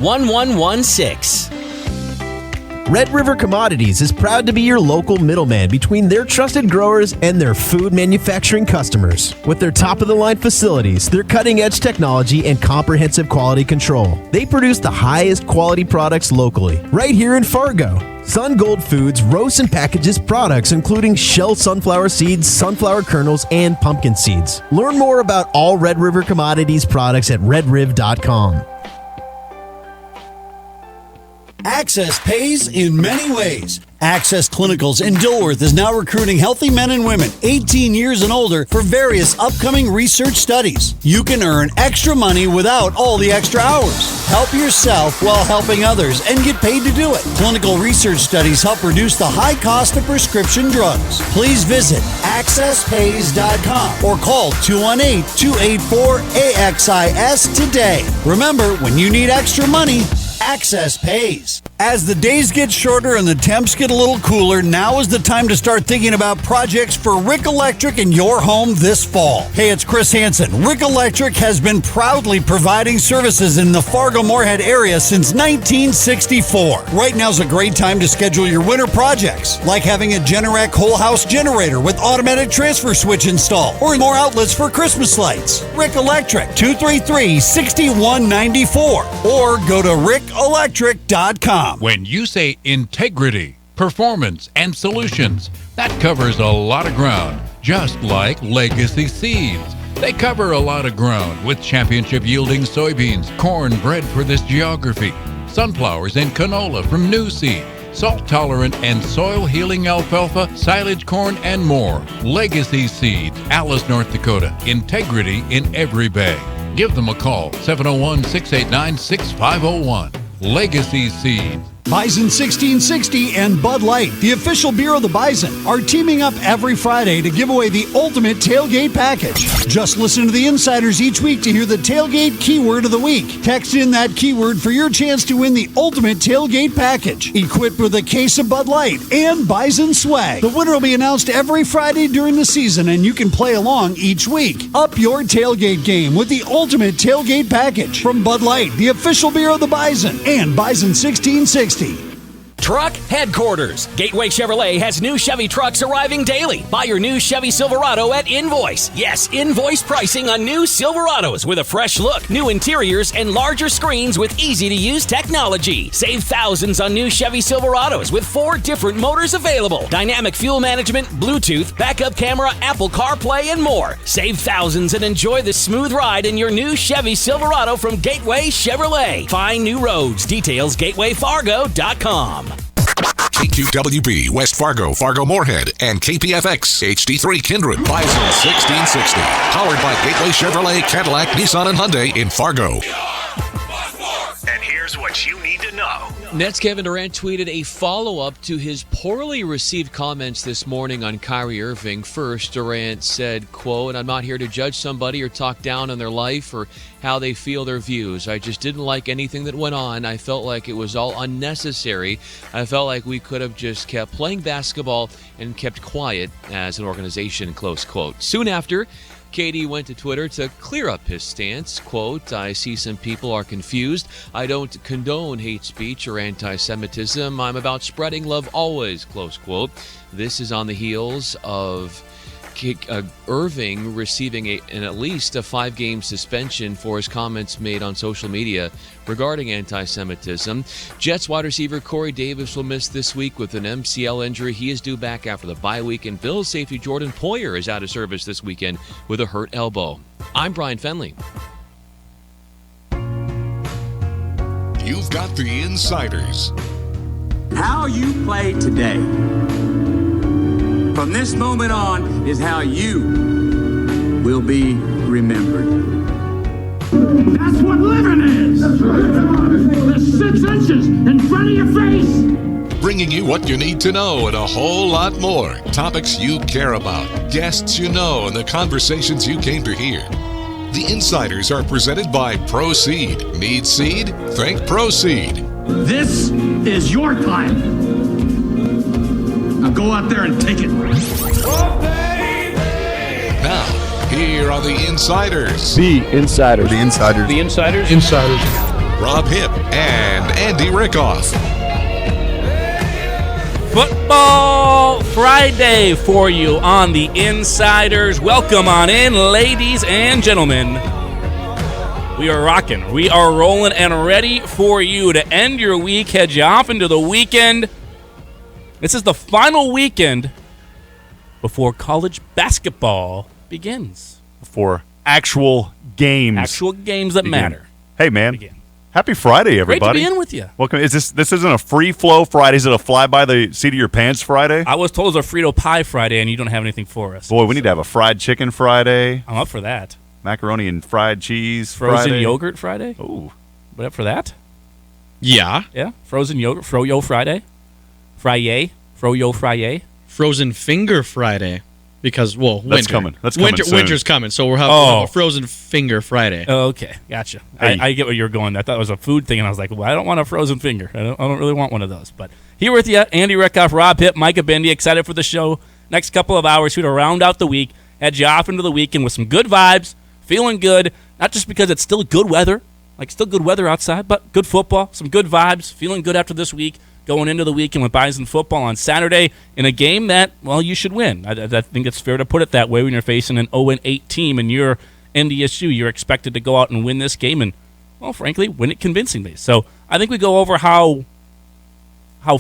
1116. Red River Commodities is proud to be your local middleman between their trusted growers and their food manufacturing customers. With their top-of-the-line facilities, their cutting-edge technology, and comprehensive quality control, they produce the highest quality products locally, right here in Fargo. Sun Gold Foods roasts and packages products including shell sunflower seeds, sunflower kernels, and pumpkin seeds. Learn more about all Red River Commodities products at redriv.com. Access pays in many ways. Access Clinicals in Dilworth is now recruiting healthy men and women 18 years and older for various upcoming research studies. You can earn extra money without all the extra hours. Help yourself while helping others and get paid to do it. Clinical research studies help reduce the high cost of prescription drugs. Please visit accesspays.com or call 218-284-AXIS today. Remember, when you need extra money, Access pays. As the days get shorter and the temps get a little cooler, now is the time to start thinking about projects for Rick Electric in your home this fall. Hey, it's Chris Hansen. Rick Electric has been proudly providing services in the Fargo-Moorhead area since 1964. Right now's a great time to schedule your winter projects, like having a Generac whole house generator with automatic transfer switch installed, or more outlets for Christmas lights. Rick Electric, 233-6194, or go to rickelectric.com. When you say integrity, performance, and solutions, that covers a lot of ground, just like Legacy Seeds. They cover a lot of ground with championship-yielding soybeans, corn bred for this geography, sunflowers and canola from New Seed, salt-tolerant and soil-healing alfalfa, silage corn, and more. Legacy Seeds, Alice, North Dakota. Integrity in every bag. Give them a call, 701-689-6501. Legacy Seeds. Bison 1660 and Bud Light, the official beer of the Bison, are teaming up every Friday to give away the ultimate tailgate package. Just listen to the Insiders each week to hear the tailgate keyword of the week. Text in that keyword for your chance to win the ultimate tailgate package, equipped with a case of Bud Light and Bison swag. The winner will be announced every Friday during the season, and you can play along each week. Up your tailgate game with the ultimate tailgate package from Bud Light, the official beer of the Bison, and Bison 1660. Truck Headquarters. Gateway Chevrolet has new Chevy trucks arriving daily. Buy your new Chevy Silverado at Invoice. Yes, Invoice pricing on new Silverados with a fresh look, new interiors, and larger screens with easy-to-use technology. Save thousands on new Chevy Silverados with 4 different motors available. Dynamic fuel management, Bluetooth, backup camera, Apple CarPlay, and more. Save thousands and enjoy the smooth ride in your new Chevy Silverado from Gateway Chevrolet. Find new roads. Details gatewayfargo.com. KQWB, West Fargo, Fargo-Moorhead, and KPFX, HD3 Kindred, Bison 1660. Powered by Gateway Chevrolet, Cadillac, Nissan, and Hyundai in Fargo. And here's what you need to know. Nets Kevin Durant tweeted a follow-up to his poorly received comments this morning on Kyrie Irving. First, Durant said, quote, "I'm not here to judge somebody or talk down on their life or how they feel their views. I just didn't like anything that went on. I felt like it was all unnecessary. I felt like we could have just kept playing basketball and kept quiet as an organization," close quote. Soon after, KD went to Twitter to clear up his stance. Quote, "I see some people are confused. I don't condone hate speech or anti-Semitism. I'm about spreading love always," close quote. This is on the heels of Irving receiving at least a 5-game suspension for his comments made on social media regarding anti-Semitism. Jets wide receiver Corey Davis will miss this week with an MCL injury. He is due back after the bye week, and Bills safety Jordan Poyer is out of service this weekend with a hurt elbow. I'm Brian Fenley. You've got the Insiders. How you play today, from this moment on, is how you will be remembered. That's what living is. The 6 inches in front of your face. Bringing you what you need to know and a whole lot more. Topics you care about, guests you know, and the conversations you came to hear. The Insiders are presented by Proseed. Need seed? Think Proseed. This is your time. Now go out there and take it. Now, here are the Insiders. The Insiders. The Insiders. The Insiders. Insiders. Rob Hipp, and Andy Rickoff. Football Friday for you on the Insiders. Welcome on in, ladies and gentlemen. We are rocking. We are rolling and ready for you to end your week, head you off into the weekend. This is the final weekend before college basketball begins. For actual games. Actual games that matter. Hey, man. Happy Friday, everybody. Great to be in with you. Welcome. This isn't a free flow Friday. Is it a fly by the seat of your pants Friday? I was told it was a Frito pie Friday, and you don't have anything for us. Boy, we need to have a fried chicken Friday. I'm up for that. Macaroni and fried cheese Frozen Friday. yogurt Friday? Ooh. But up for that? Yeah. Yeah. Frozen yogurt. Froyo Friday. Fry-yay. Froyo Fry-yay. Frozen finger Friday. Because, well, winter. That's coming. That's coming soon. Winter's coming, so we'll have a frozen finger Friday. Oh, okay. Gotcha. Hey. I get where you're going. I thought it was a food thing, and I was like, well, I don't want a frozen finger. I don't really want one of those. But here with you, Andy Rickoff, Rob Hipp, Micah Bendy, excited for the show. Next couple of hours, we're to round out the week, head you off into the weekend with some good vibes, feeling good, not just because it's still good weather, like still good weather outside, but good football, some good vibes, feeling good after this week, going into the weekend with Bison football on Saturday in a game that, well, you should win. I think it's fair to put it that way when you're facing an 0-8 team and you're NDSU. You're expected to go out and win this game and, well, frankly, win it convincingly. So I think we go over how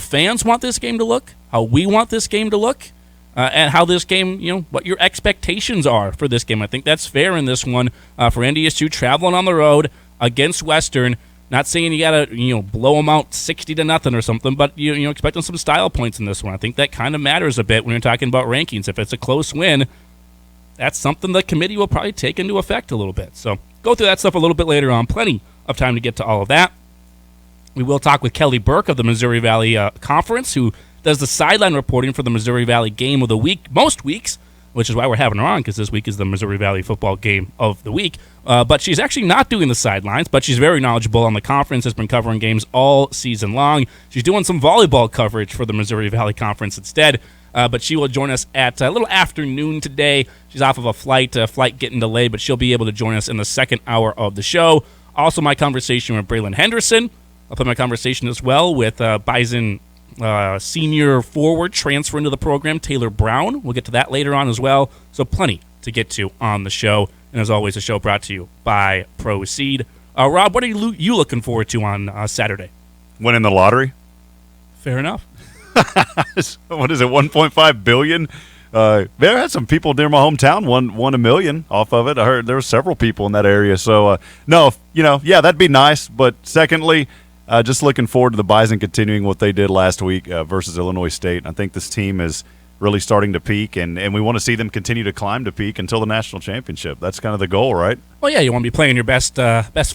fans want this game to look, how we want this game to look, and how this game, what your expectations are for this game. I think that's fair in this one for NDSU traveling on the road against Western. Not saying you got to, blow them out 60-0 or something, but you expecting some style points in this one. I think that kind of matters a bit when you're talking about rankings. If it's a close win, that's something the committee will probably take into effect a little bit. So go through that stuff a little bit later on. Plenty of time to get to all of that. We will talk with Kelly Burke of the Missouri Valley Conference, who does the sideline reporting for the Missouri Valley game of the week most weeks, which is why we're having her on, because this week is the Missouri Valley football game of the week. But she's actually not doing the sidelines, but she's very knowledgeable on the conference, has been covering games all season long. She's doing some volleyball coverage for the Missouri Valley Conference instead, but she will join us at a little afternoon today. She's off of a flight getting delayed, but she'll be able to join us in the second hour of the show. Also, my conversation with Braylon Henderson. I'll put my conversation as well with Bison senior forward transfer into the program, Taylor Brown. We'll get to that later on as well. So plenty to get to on the show. And as always, a show brought to you by Proceed. Rob, what are you looking forward to on Saturday? Winning the lottery. Fair enough. What is it, $1.5 billion? There had some people near my hometown won $1 million off of it. I heard there were several people in that area. So, that'd be nice. But secondly, just looking forward to the Bison continuing what they did last week versus Illinois State. I think this team is really starting to peak, and we want to see them continue to climb to peak until the national championship. That's kind of the goal, right? Well, yeah, you want to be playing your best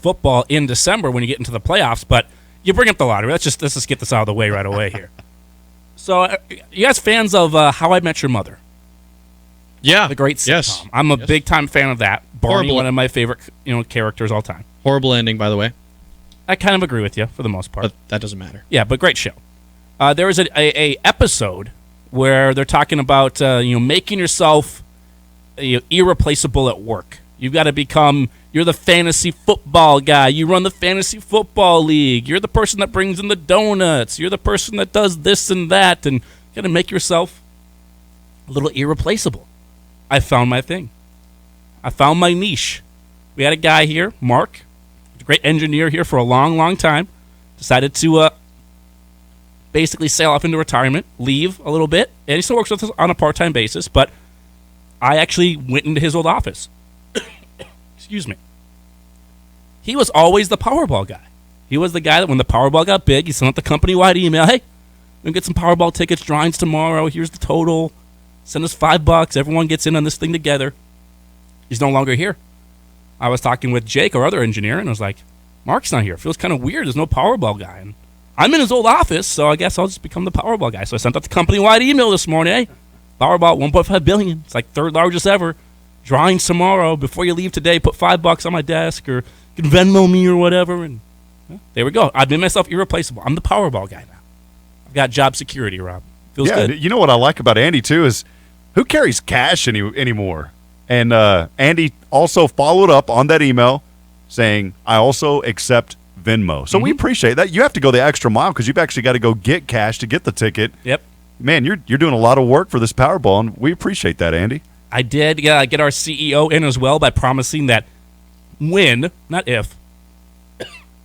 football in December when you get into the playoffs, but you bring up the lottery. Let's just get this out of the way right away here. So, you guys fans of How I Met Your Mother? Yeah. The great sitcom. Yes. I'm a big-time fan of that. Barney, one of my favorite characters all time. Horrible ending, by the way. I kind of agree with you for the most part. But that doesn't matter. Yeah, but great show. There was a episode where they're talking about making yourself irreplaceable at work. You've got to become you're the fantasy football guy. You run the fantasy football league. You're the person that brings in the donuts. You're the person that does this and that, and you got to make yourself a little irreplaceable. I found my thing. I found my niche. We had a guy here, Mark, a great engineer here for a long, long time, decided to basically sail off into retirement, leave a little bit, and he still works with us on a part-time basis, but I actually went into his old office. Excuse me. He was always the Powerball guy. He was the guy that when the Powerball got big, he sent out the company-wide email, hey, we can get some Powerball tickets, drawings tomorrow, here's the total, send us $5, everyone gets in on this thing together. He's no longer here. I was talking with Jake, our other engineer, and I was like, Mark's not here. Feels kind of weird. There's no Powerball guy. And I'm in his old office, so I guess I'll just become the Powerball guy. So I sent out the company-wide email this morning. Hey, Powerball $1.5 billion. It's like third largest ever. Drawings tomorrow. Before you leave today, put $5 on my desk, or you can Venmo me or whatever. And there we go. I've made myself irreplaceable. I'm the Powerball guy now. I've got job security, Rob. Feels good. You know what I like about Andy, too, is who carries cash anymore? And Andy also followed up on that email saying, I also accept Venmo. So we appreciate that. You have to go the extra mile because you've actually got to go get cash to get the ticket. Yep. Man, you're doing a lot of work for this Powerball, and we appreciate that, Andy. I did get our CEO in as well by promising that when, not if,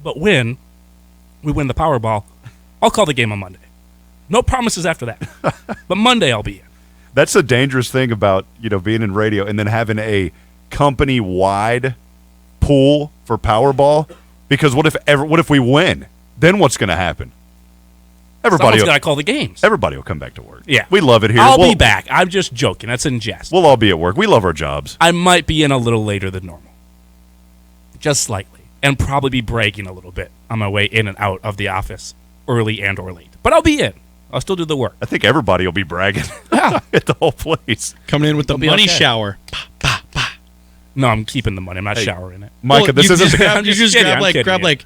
but when we win the Powerball, I'll call the game on Monday. No promises after that. But Monday I'll be in. That's the dangerous thing about, being in radio and then having a company-wide pool for Powerball. Because what if we win? Then what's going to happen? Someone's got to call the games. Everybody will come back to work. Yeah. We love it here. I'll be back. I'm just joking. That's in jest. We'll all be at work. We love our jobs. I might be in a little later than normal. Just slightly. And probably be bragging a little bit on my way in and out of the office, early and or late. But I'll be in. I'll still do the work. I think everybody will be bragging at the whole place. Coming in with the money shower. No, I'm keeping the money. I'm not showering it. Micah, this isn't... You just grab like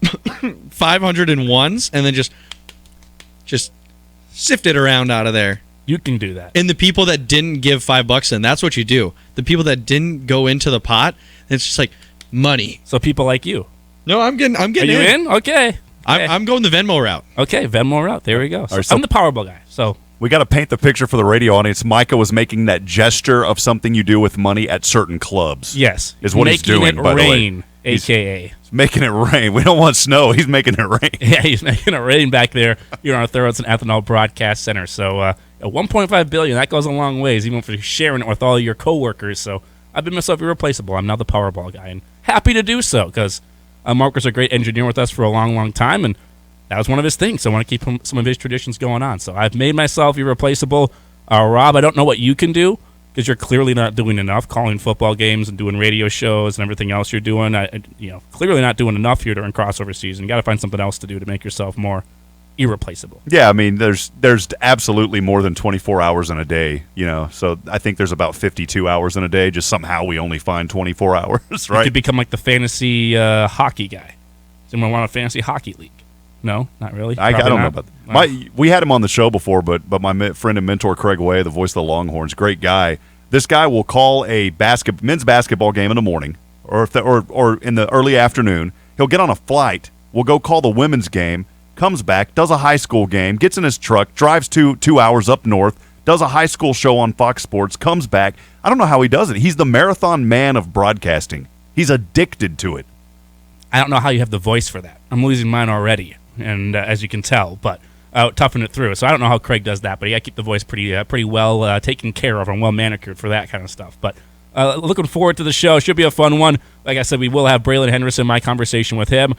501s and then just sift it around out of there. You can do that. And the people that didn't give $5 in, that's what you do. The people that didn't go into the pot, it's just like money. So people like you. No, I'm getting Are you in? Okay. I'm going the Venmo route. Okay, Venmo route. There we go. So I'm the Powerball guy. So we got to paint the picture for the radio audience. Micah was making that gesture of something you do with money at certain clubs. Yes. Is what he's doing, by the way. Making it rain, a.k.a. He's making it rain. We don't want snow. He's making it rain. Yeah, he's making it rain back there here on our Thoroughs and Ethanol Broadcast Center. So at $1.5 billion, that goes a long ways, even for sharing it with all your coworkers. So I've been myself irreplaceable. I'm now the Powerball guy, and happy to do so because Marcus is a great engineer with us for a long, long time, and that was one of his things. So I want to keep some of his traditions going on. So I've made myself irreplaceable. Rob, I don't know what you can do because you're clearly not doing enough, calling football games and doing radio shows and everything else you're doing. Clearly not doing enough here during crossover season. You got to find something else to do to make yourself more irreplaceable. Yeah, I mean, there's absolutely more than 24 hours in a day, so I think there's about 52 hours in a day. Just somehow we only find 24 hours, right? You could become like the fantasy hockey guy. Does anyone want a fantasy hockey league? No, not really. I don't know about that. We had him on the show before, but my friend and mentor Craig Way, the voice of the Longhorns, great guy. This guy will call a men's basketball game in the morning or in the early afternoon. He'll get on a flight. We'll go call the women's game, comes back, does a high school game, gets in his truck, drives 2 hours up north, does a high school show on Fox Sports, comes back. I don't know how he does it. He's the marathon man of broadcasting. He's addicted to it. I don't know how you have the voice for that. I'm losing mine already. And as you can tell, but toughen it through. So I don't know how Craig does that, but I keep the voice pretty well taken care of and well manicured for that kind of stuff. But looking forward to the show. Should be a fun one. Like I said, we will have Braylon Henderson, my conversation with him.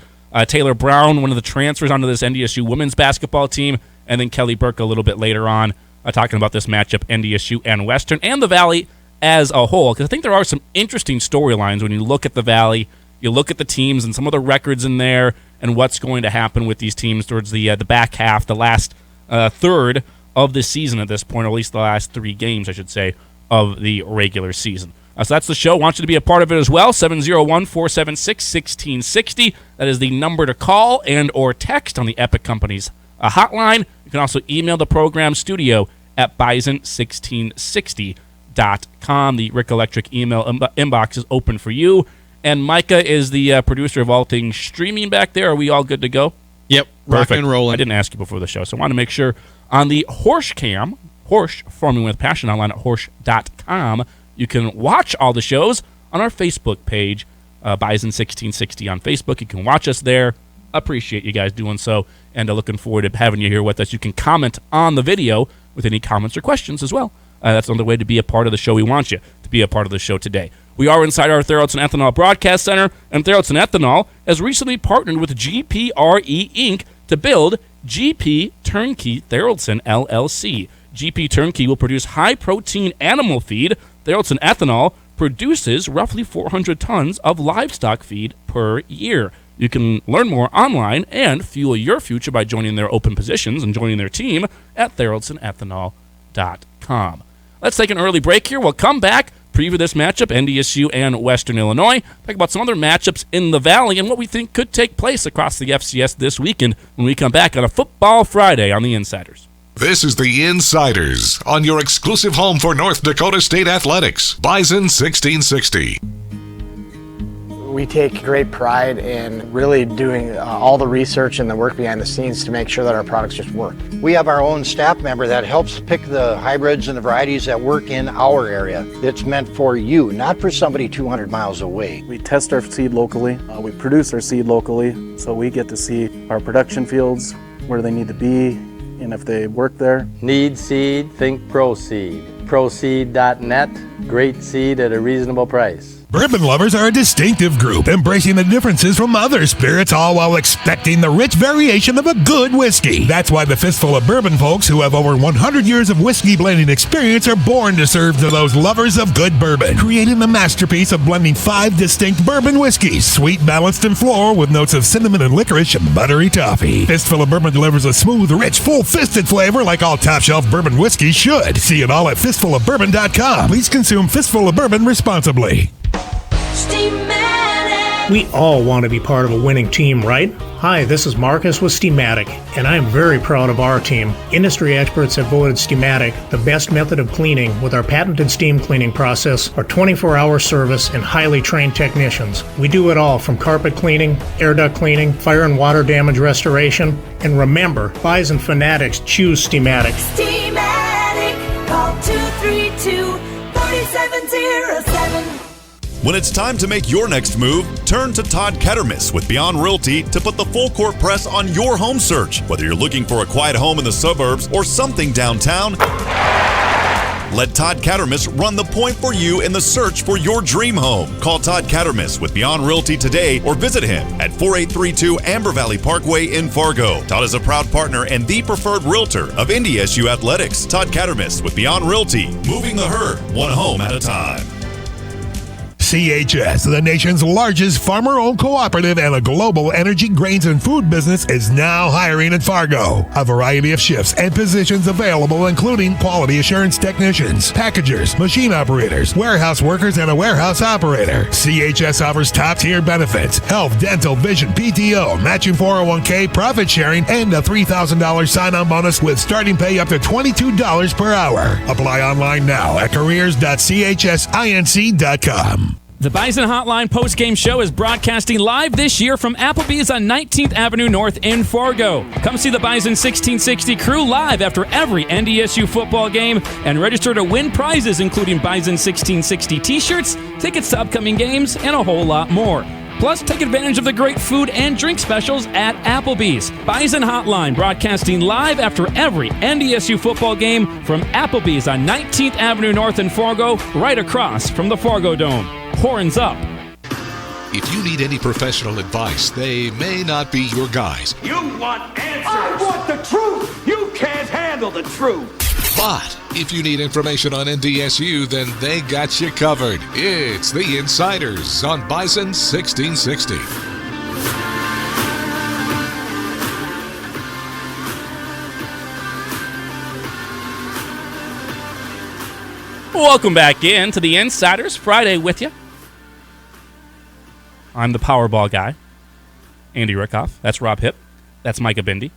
Taylor Brown, one of the transfers onto this NDSU women's basketball team, and then Kelly Burke a little bit later on talking about this matchup, NDSU and Western, and the Valley as a whole. Because I think there are some interesting storylines when you look at the Valley, you look at the teams and some of the records in there, and what's going to happen with these teams towards the back half, the last third of the season at this point, or at least the last 3 games, I should say, of the regular season. So that's the show. I want you to be a part of it as well. 701-476-1660. That is the number to call and or text on the Epic Company's hotline. You can also email the program studio at bison1660.com. The Rick Electric email inbox is open for you. And Micah is the producer of all things streaming back there. Are we all good to go? Yep, rock and rolling. I didn't ask you before the show, so I want to make sure on the Horsch Cam, Horsch, Farming with Passion online at Horsch.com, you can watch all the shows on our Facebook page, Bison1660 on Facebook. You can watch us there. Appreciate you guys doing so, and looking forward to having you here with us. You can comment on the video with any comments or questions as well. That's another way to be a part of the show. We want you to be a part of the show today. We are inside our Thoroughs and Ethanol Broadcast Center, and Thoroughs and Ethanol has recently partnered with GPRE Inc. to build GP Turnkey Theraldson LLC. GP Turnkey will produce high-protein animal feed. Theraldson Ethanol produces roughly 400 tons of livestock feed per year. You can learn more online and fuel your future by joining their open positions and joining their team at theraldsonethanol.com. Let's take an early break here. We'll come back, preview this matchup, NDSU and Western Illinois, talk about some other matchups in the Valley and what we think could take place across the FCS this weekend when we come back on a Football Friday on the Insiders. This is the Insiders on your exclusive home for North Dakota State Athletics, Bison 1660. We take great pride in really doing all the research and the work behind the scenes to make sure that our products just work. We have our own staff member that helps pick the hybrids and the varieties that work in our area. It's meant for you, not for somebody 200 miles away. We test our seed locally. We produce our seed locally, so we get to see our production fields, where they need to be, and if they work there. Need seed? Think ProSeed. ProSeed.net. Great seed at a reasonable price. Bourbon lovers are a distinctive group, embracing the differences from other spirits, all while expecting the rich variation of a good whiskey. That's why the Fistful of Bourbon folks, who have over 100 years of whiskey blending experience, are born to serve to those lovers of good bourbon, creating the masterpiece of blending 5 distinct bourbon whiskeys, sweet, balanced, and floral, with notes of cinnamon and licorice and buttery toffee. Fistful of Bourbon delivers a smooth, rich, full-fisted flavor like all top-shelf bourbon whiskeys should. See it all at fistfulofbourbon.com. Please consume Fistful of Bourbon responsibly. We all want to be part of a winning team, right? Hi, this is Marcus with Steamatic, and I am very proud of our team. Industry experts have voted Steamatic the best method of cleaning with our patented steam cleaning process, our 24-hour service, and highly trained technicians. We do it all from carpet cleaning, air duct cleaning, fire and water damage restoration, and remember, Bison fanatics choose Steamatic. Steamatic, call 232-4707. When it's time to make your next move, turn to Todd Kettermas with Beyond Realty to put the full court press on your home search. Whether you're looking for a quiet home in the suburbs or something downtown, let Todd Kettermas run the point for you in the search for your dream home. Call Todd Kettermas with Beyond Realty today or visit him at 4832 Amber Valley Parkway in Fargo. Todd is a proud partner and the preferred realtor of NDSU Athletics. Todd Kettermas with Beyond Realty, moving the herd one home at a time. CHS, the nation's largest farmer-owned cooperative and a global energy, grains, and food business, is now hiring in Fargo. A variety of shifts and positions available, including quality assurance technicians, packagers, machine operators, warehouse workers, and a warehouse operator. CHS offers top-tier benefits: health, dental, vision, PTO, matching 401k, profit sharing, and a $3,000 sign-on bonus with starting pay up to $22 per hour. Apply online now at careers.chsinc.com. The Bison Hotline post-game show is broadcasting live this year from Applebee's on 19th Avenue North in Fargo. Come see the Bison 1660 crew live after every NDSU football game and register to win prizes including Bison 1660 t-shirts, tickets to upcoming games, and a whole lot more. Plus, take advantage of the great food and drink specials at Applebee's. Bison Hotline broadcasting live after every NDSU football game from Applebee's on 19th Avenue North in Fargo, right across from the Fargo Dome. Horns up. If you need any professional advice, they may not be your guys. You want answers. I want the truth. You can't handle the truth. But if you need information on NDSU, then they got you covered. It's the Insiders on Bison 1660. Welcome back in to the Insiders Friday with you. I'm the Powerball guy, Andy Rickoff. That's Rob Hipp. That's Micah Bindi.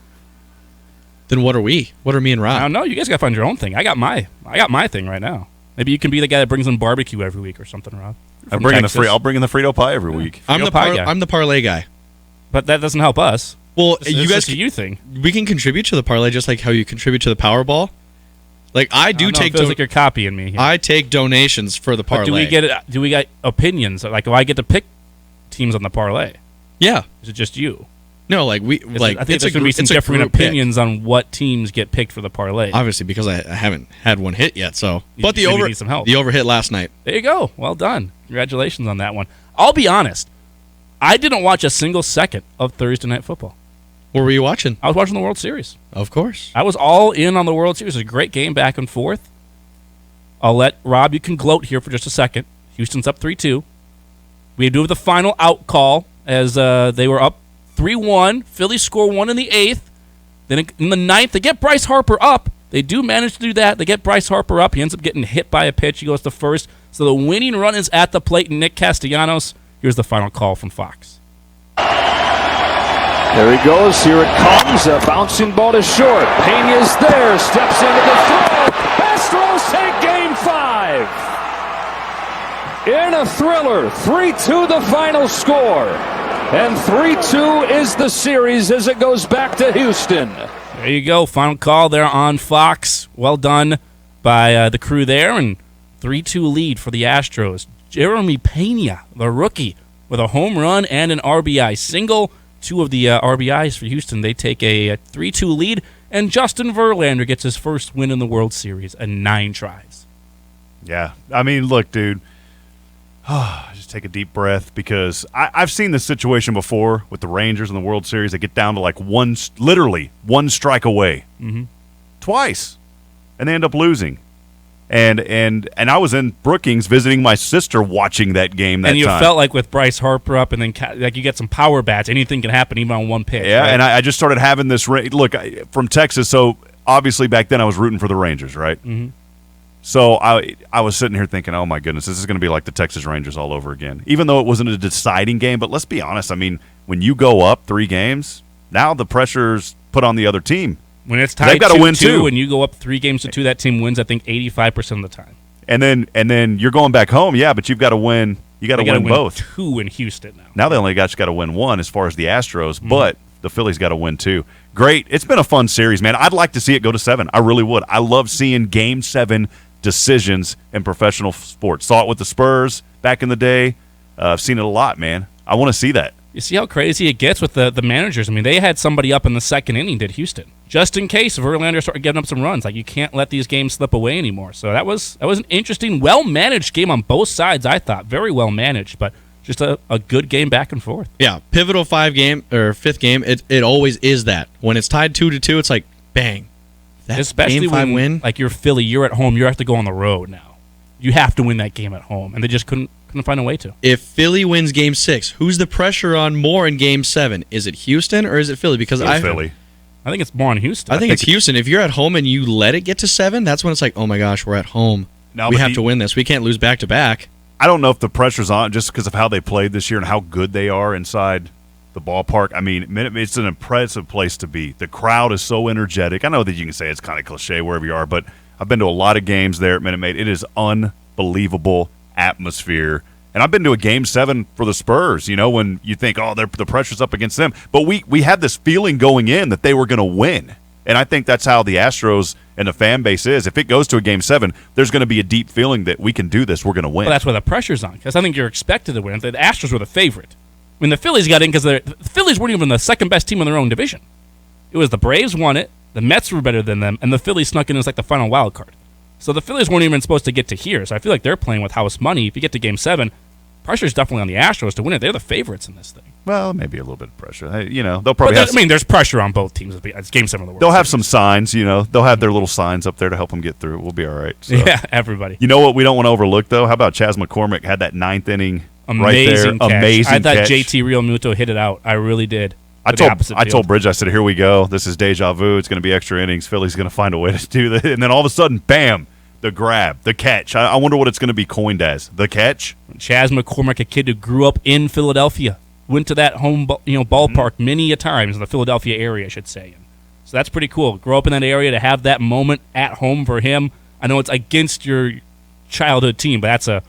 Then what are we? What are me and Rob? I don't know. You guys got to find your own thing. I got my thing right now. Maybe you can be the guy that brings in barbecue every week or something, Rob. I'll bring in the Frito pie every week. I'm the parlay guy. But that doesn't help us. Well, you guys, you thing. We can contribute to the parlay just like how you contribute to the Powerball. Like I do take. It feels like you're copying me. I take donations for the parlay. But do we get opinions? Like, do I get to pick teams on the parlay? Yeah. Is it just you? No, I think there's going to be some different opinions on what teams get picked for the parlay. Obviously, because I haven't had one hit yet. So, but the need some help. The over hit last night. There you go. Well done. Congratulations on that one. I'll be honest. I didn't watch a single second of Thursday Night Football. What were you watching? I was watching the World Series. Of course. I was all in on the World Series. It was a great game back and forth. I'll let Rob, you can gloat here for just a second. Houston's up 3-2. We do the final out call as they were up 3-1. Phillies score one in the 8th. Then in the 9th, they get Bryce Harper up. They do manage to do that. They get Bryce Harper up. He ends up getting hit by a pitch. He goes to first. So the winning run is at the plate. Nick Castellanos. Here's the final call from Fox. There he goes. Here it comes. A bouncing ball is short. Pena's there. Steps into the throw. Astros take Game 5. in a thriller. 3-2 the final score. And 3-2 is the series as it goes back to Houston. There you go. Final call there on Fox. Well done by the crew there. And 3-2 lead for the Astros. Jeremy Pena, the rookie, with a home run and an RBI single. 2 of the RBIs for Houston. They take a 3-2 lead. And Justin Verlander gets his first win in the World Series in 9 tries. Yeah. I mean, look, dude. Just take a deep breath because I've seen this situation before with the Rangers in the World Series. They get down to like literally one strike away, twice, and they end up losing. And I was in Brookings visiting my sister, watching that game. And you felt like with Bryce Harper up, and then like you get some power bats, anything can happen even on one pitch. Yeah, right? and I just started having this look from Texas. So obviously back then I was rooting for the Rangers, right? Mm-hmm. So I was sitting here thinking, oh, my goodness, this is going to be like the Texas Rangers all over again. Even though it wasn't a deciding game, but let's be honest. I mean, when you go up 3 games, now the pressure's put on the other team. When it's tied 2-2 and you go up 3-2, that team wins, I think, 85% of the time. And then you're going back home, yeah, but you've got to win. You got to win both. 2 in Houston now. Now they only got to win 1 as far as the Astros, but the Phillies got to win 2. Great. It's been a fun series, man. I'd like to see it go to 7. I really would. I love seeing Game 7 decisions in professional sports. Saw it with the Spurs back in the day. I've seen it a lot, man. I want to see that. You see how crazy it gets with the managers. I mean, they had somebody up in the second inning, did Houston, just in case Verlander started getting up some runs. Like, you can't let these games slip away anymore. So that was an interesting, well-managed game on both sides, I thought. Very well managed, but just a good game back and forth. Yeah, pivotal 5th game, it always is that. When it's tied 2-2, it's like, bang. That especially game 5 when, win. like, you're Philly, you're at home, you have to go on the road now. You have to win that game at home, and they just couldn't find a way to. If Philly wins Game 6, who's the pressure on more in Game 7? Is it Houston or is it Philly? Because Philly. I think it's more on Houston. I think it's Houston. If you're at home and you let it get to 7, that's when it's like, oh my gosh, we're at home. We have to win this. We can't lose back to back. I don't know if the pressure's on just because of how they played this year and how good they are inside the ballpark. I mean, it's an impressive place to be. The crowd is so energetic. I know that you can say it's kind of cliche wherever you are, but I've been to a lot of games there at Minute Maid. It is unbelievable atmosphere. And I've been to a Game 7 for the Spurs, when you think, oh, the pressure's up against them. But we had this feeling going in that they were going to win. And I think that's how the Astros and the fan base is. If it goes to a Game 7, there's going to be a deep feeling that we can do this. We're going to win. Well, that's where the pressure's on, because I think you're expected to win. The Astros were the favorite. I mean, the Phillies got in because the Phillies weren't even the second-best team in their own division. It was the Braves won it, the Mets were better than them, and the Phillies snuck in as like the final wild card. So the Phillies weren't even supposed to get to here. So I feel like they're playing with house money. If you get to Game 7, pressure's definitely on the Astros to win it. They're the favorites in this thing. Well, maybe a little bit of pressure. They'll probably have. There's pressure on both teams. It's Game 7 of the World They'll have Series. some signs. They'll have their little signs up there to help them get through. We'll be all right. So. Yeah, everybody. You know what we don't want to overlook though? How about Chas McCormick had that 9th inning amazing right there? Catch. Amazing. I thought catch. JT Realmuto hit it out. I really did. I told Bridge, I said, here we go. This is deja vu. It's going to be extra innings. Philly's going to find a way to do that. And then all of a sudden, bam, the grab, the catch. I wonder what it's going to be coined as. The catch? Chas McCormick, a kid who grew up in Philadelphia, went to that home ballpark many a times in the Philadelphia area, I should say. So that's pretty cool. Grow up in that area to have that moment at home for him. I know it's against your childhood team, but that's a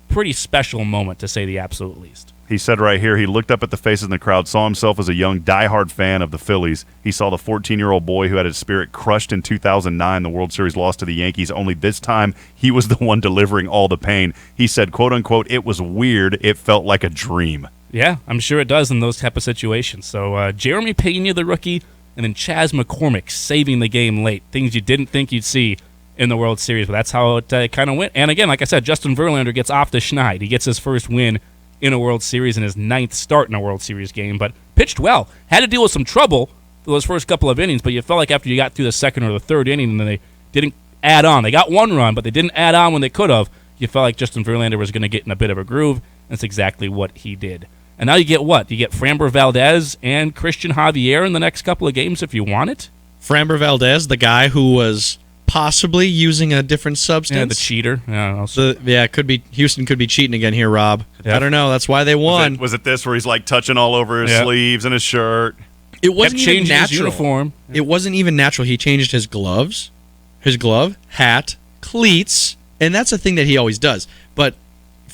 pretty special moment, to say the absolute least. He said right here, he looked up at the faces in the crowd, saw himself as a young, diehard fan of the Phillies. He saw the 14-year-old boy who had his spirit crushed in 2009. The World Series lost to the Yankees. Only this time, he was the one delivering all the pain. He said, quote, unquote, it was weird. It felt like a dream. Yeah, I'm sure it does in those type of situations. So Jeremy Pena, the rookie, and then Chas McCormick saving the game late. Things you didn't think you'd see in the World Series, but that's how it kind of went. And again, like I said, Justin Verlander gets off the schneid. He gets his first win in a World Series in his 9th start in a World Series game, but pitched well. Had to deal with some trouble for those first couple of innings, but you felt like after you got through the 2nd or the 3rd inning, and then they didn't add on. They got 1 run, but they didn't add on when they could have. You felt like Justin Verlander was going to get in a bit of a groove. That's exactly what he did. And now you get what? You get Framber Valdez and Christian Javier in the next couple of games if you want it. Framber Valdez, the guy who was possibly using a different substance. Yeah, the cheater. Yeah, could be Houston could be cheating again here, Rob. Yep. I don't know. That's why they won. Was it this where he's like touching all over his sleeves and his shirt? It wasn't even changing natural. His uniform. It wasn't even natural. He changed his gloves, hat, cleats, and that's a thing that he always does. But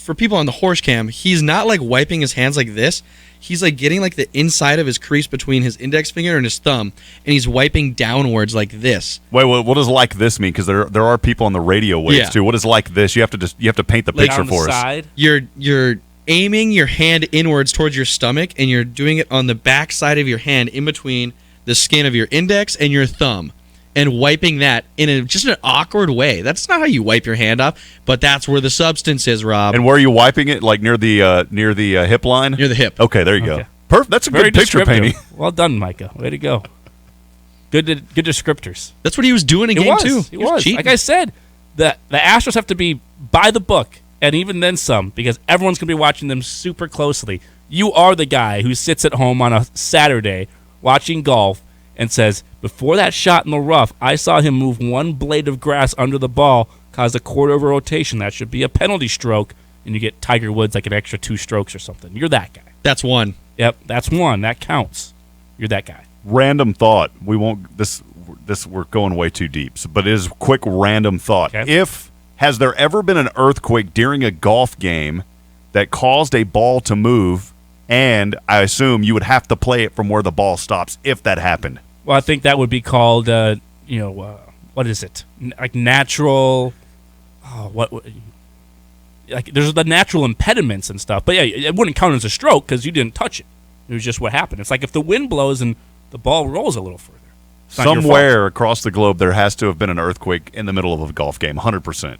for people on the horse cam, he's not like wiping his hands like this. He's like getting like the inside of his crease between his index finger and his thumb, and he's wiping downwards like this. Wait, what does like this mean? Because there are people on the radio waves too. What is like this? You have to paint the picture for us. You're aiming your hand inwards towards your stomach, and you're doing it on the back side of your hand in between the skin of your index and your thumb, and wiping that in just an awkward way. That's not how you wipe your hand off, but that's where the substance is, Rob. And where are you wiping it? Like near the hip line? Near the hip. Okay, there you go. Perfect. That's a good picture painting. Well done, Micah. Way to go. Good descriptors. That's what he was doing in game 2. He was. Like I said, the Astros have to be by the book, and even then some, because everyone's going to be watching them super closely. You are the guy who sits at home on a Saturday watching golf and says, before that shot in the rough, I saw him move one blade of grass under the ball, cause a quarter of a rotation. That should be a penalty stroke, and you get Tiger Woods like an extra 2 strokes or something. You're that guy. That's one. Yep, that's one. That counts. You're that guy. Random thought. We won't. This we're going way too deep. But it is a quick random thought. Okay. Has there ever been an earthquake during a golf game that caused a ball to move? And I assume you would have to play it from where the ball stops if that happened. Well, I think that would be called, what is it? Like natural. Like there's the natural impediments and stuff. But yeah, it wouldn't count as a stroke because you didn't touch it. It was just what happened. It's like if the wind blows and the ball rolls a little further. Somewhere across the globe, there has to have been an earthquake in the middle of a golf game. 100%.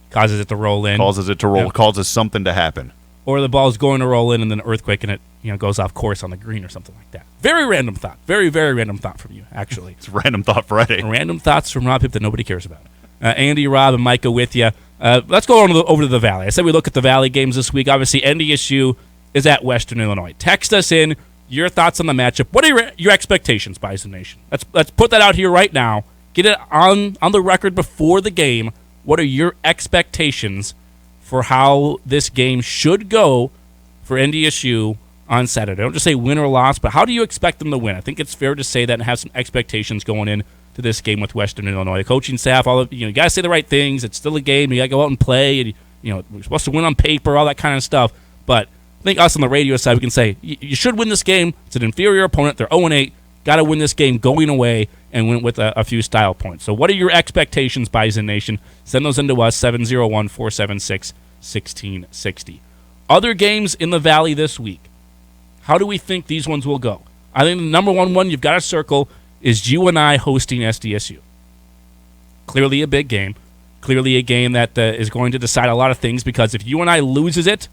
Causes it to roll in. Causes it to roll. Yeah. Causes something to happen. Or the ball's going to roll in and then an earthquake and it goes off course on the green or something like that. Very random thought. Very, very random thought from you, actually. It's Random Thought Friday. Random thoughts from Rob Hip that nobody cares about. Andy, Rob, and Micah with you. Let's go over to the Valley. I said we look at the Valley games this week. Obviously, NDSU is at Western Illinois. Text us in your thoughts on the matchup. What are your expectations, Bison Nation? Let's put that out here right now. Get it on the record before the game. What are your expectations for how this game should go for NDSU on Saturday? Don't just say win or loss, but how do you expect them to win? I think it's fair to say that and have some expectations going in to this game with Western Illinois. The coaching staff, you got to say the right things. It's still a game. You got to go out and play. And we're supposed to win on paper, all that kind of stuff. But I think us on the radio side, we can say you should win this game. It's an inferior opponent. They're 0-8. Got to win this game going away and win with a few style points. So what are your expectations, Bison Nation? Send those into us, 701-476-1660. Other games in the Valley this week. How do we think these ones will go? I think the number one you've got to circle is UNI hosting SDSU. Clearly a big game. Clearly a game that is going to decide a lot of things, because if UNI loses it,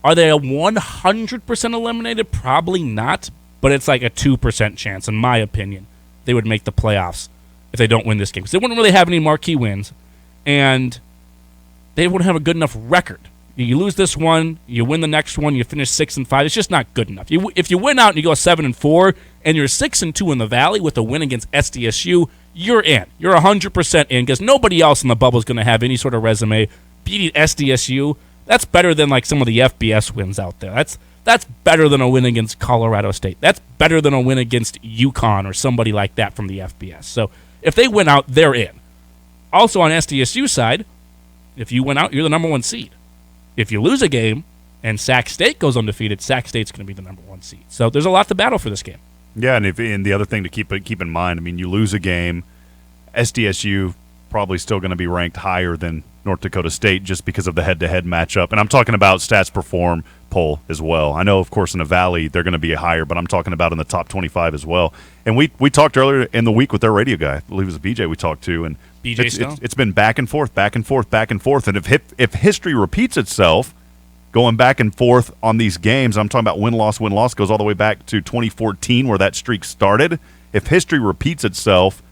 are they a 100% eliminated? Probably not, but it's like a 2% chance, in my opinion, they would make the playoffs if they don't win this game. Because they wouldn't really have any marquee wins, and they wouldn't have a good enough record. You lose this one, you win the next one, you finish 6-5. It's just not good enough. If you win out and you go 7-4, and you're 6-2 in the Valley with a win against SDSU, you're in. You're 100% in, because nobody else in the bubble is going to have any sort of resume beating SDSU. That's better than like some of the FBS wins out there. That's better than a win against Colorado State. That's better than a win against UConn or somebody like that from the FBS. So if they win out, they're in. Also on SDSU side, if you win out, you're the number 1 seed. If you lose a game and Sac State goes undefeated, Sac State's going to be the number 1 seed. So there's a lot to battle for this game. Yeah, and the other thing to keep in mind, I mean, you lose a game, SDSU probably still going to be ranked higher than North Dakota State just because of the head-to-head matchup. And I'm talking about Stats Perform poll as well. I know, of course, in the Valley they're going to be higher, but I'm talking about in the top 25 as well. And we talked earlier in the week with their radio guy. I believe it was BJ we talked to, and it's been back and forth. And if history repeats itself, going back and forth on these games, I'm talking about win-loss, goes all the way back to 2014 where that streak started. If history repeats itself,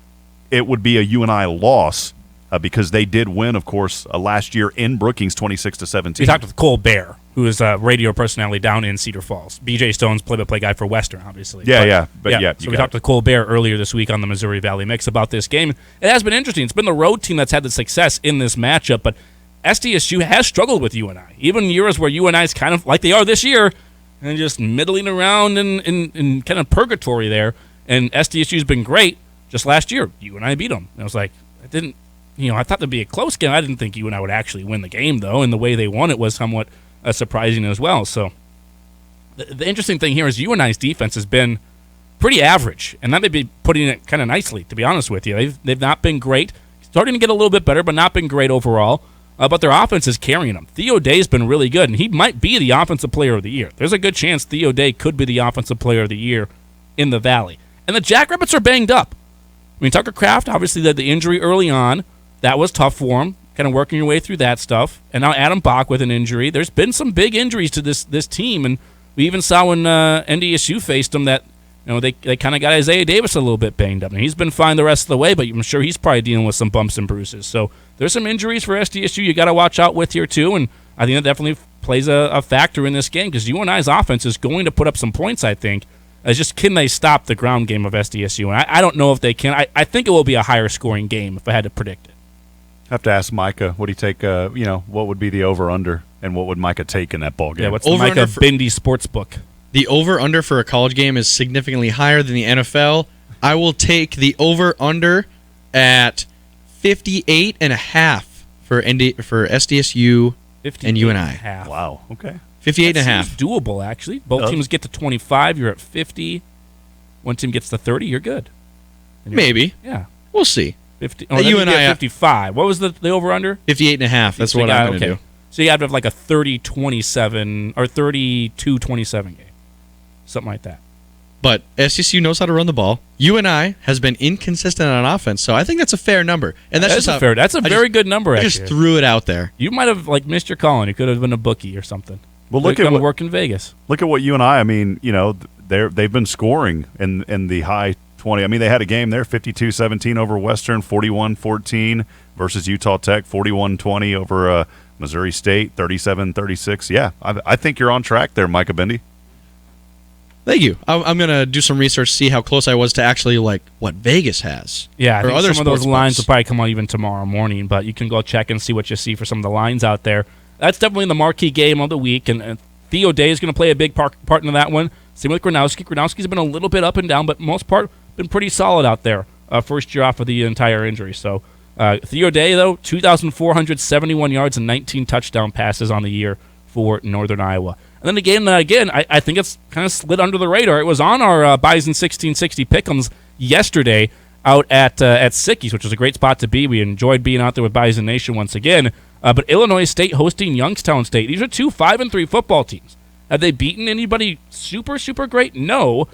it would be a UNI loss because they did win, of course, last year in Brookings, 26-17. We talked with Cole Bear, who is a radio personality down in Cedar Falls. BJ Stone's play-by-play guy for Western, obviously. Yeah. So we talked with Cole Bear earlier this week on the Missouri Valley Mix about this game. It has been interesting. It's been the road team that's had the success in this matchup, but SDSU has struggled with UNI. Even years where UNI is kind of like they are this year and just middling around in kind of purgatory there, and SDSU's been great. Just last year, UNI beat them. And I was like, I thought there'd be a close game. I didn't think UNI would actually win the game, though, and the way they won it was somewhat surprising as well. So the interesting thing here is UNI's defense has been pretty average, and that may be putting it kind of nicely, to be honest with you. They've not been great. Starting to get a little bit better, but not been great overall. But their offense is carrying them. Theo Day's been really good, and he might be the Offensive Player of the Year. There's a good chance Theo Day could be the Offensive Player of the Year in the Valley. And the Jackrabbits are banged up. I mean, Tucker Kraft obviously had the injury early on. That was tough for him, kind of working your way through that stuff. And now Adam Bach with an injury. There's been some big injuries to this team, and we even saw when NDSU faced them that they kind of got Isaiah Davis a little bit banged up. And he's been fine the rest of the way, but I'm sure he's probably dealing with some bumps and bruises. So there's some injuries for SDSU you got to watch out with here too, and I think that definitely plays a factor in this game because UNI's offense is going to put up some points, I think. It's just, can they stop the ground game of SDSU? And I don't know if they can. I think it will be a higher scoring game if I had to predict it. I have to ask Micah, what do you take, what would be the over-under, and what would Micah take in that ball game? Yeah, what's the Micah Bindi Sportsbook? The over-under for a college game is significantly higher than the NFL. I will take the over-under at 58.5 for SDSU and UNI. Wow, okay. 58.5. Doable, actually. Both teams get to 25, you're at 50. One team gets to 30, you're good. Maybe. Yeah. We'll see. 50. Oh, UNI at 55. What was the over-under? 58.5. That's what I'm going to do. So you have to have like a 30-27 or 32-27 game. Something like that. But SDSU knows how to run the ball. UNI has been inconsistent on offense, so I think that's a fair number. And that's fair. That's a very good number. I just threw it out there. You might have missed your call, and it could have been a bookie or something. Well, look at work in Vegas. Look at what UNI. I mean, they've been scoring in the high 20. I mean, they had a game there, 52-17 over Western, 41-14 versus Utah Tech, 41-20 over Missouri State, 37-36. Yeah, I think you're on track there, Micah Bindi. Thank you. I'm going to do some research, see how close I was to actually what Vegas has. Yeah, I think some of those lines will probably come out even tomorrow morning, but you can go check and see what you see for some of the lines out there. That's definitely the marquee game of the week, and Theo Day is going to play a big part in that one. Same with Gronowski. Gronowski's been a little bit up and down, but most part been pretty solid out there first year off of the entire injury. So Theo Day, though, 2,471 yards and 19 touchdown passes on the year for Northern Iowa. And then again, I think it's kind of slid under the radar. It was on our Bison 1660 Pick'ems yesterday out at Sicky's, which was a great spot to be. We enjoyed being out there with Bison Nation once again. But Illinois State hosting Youngstown State. These are two 5-3 football teams. Have they beaten anybody super, super great? No.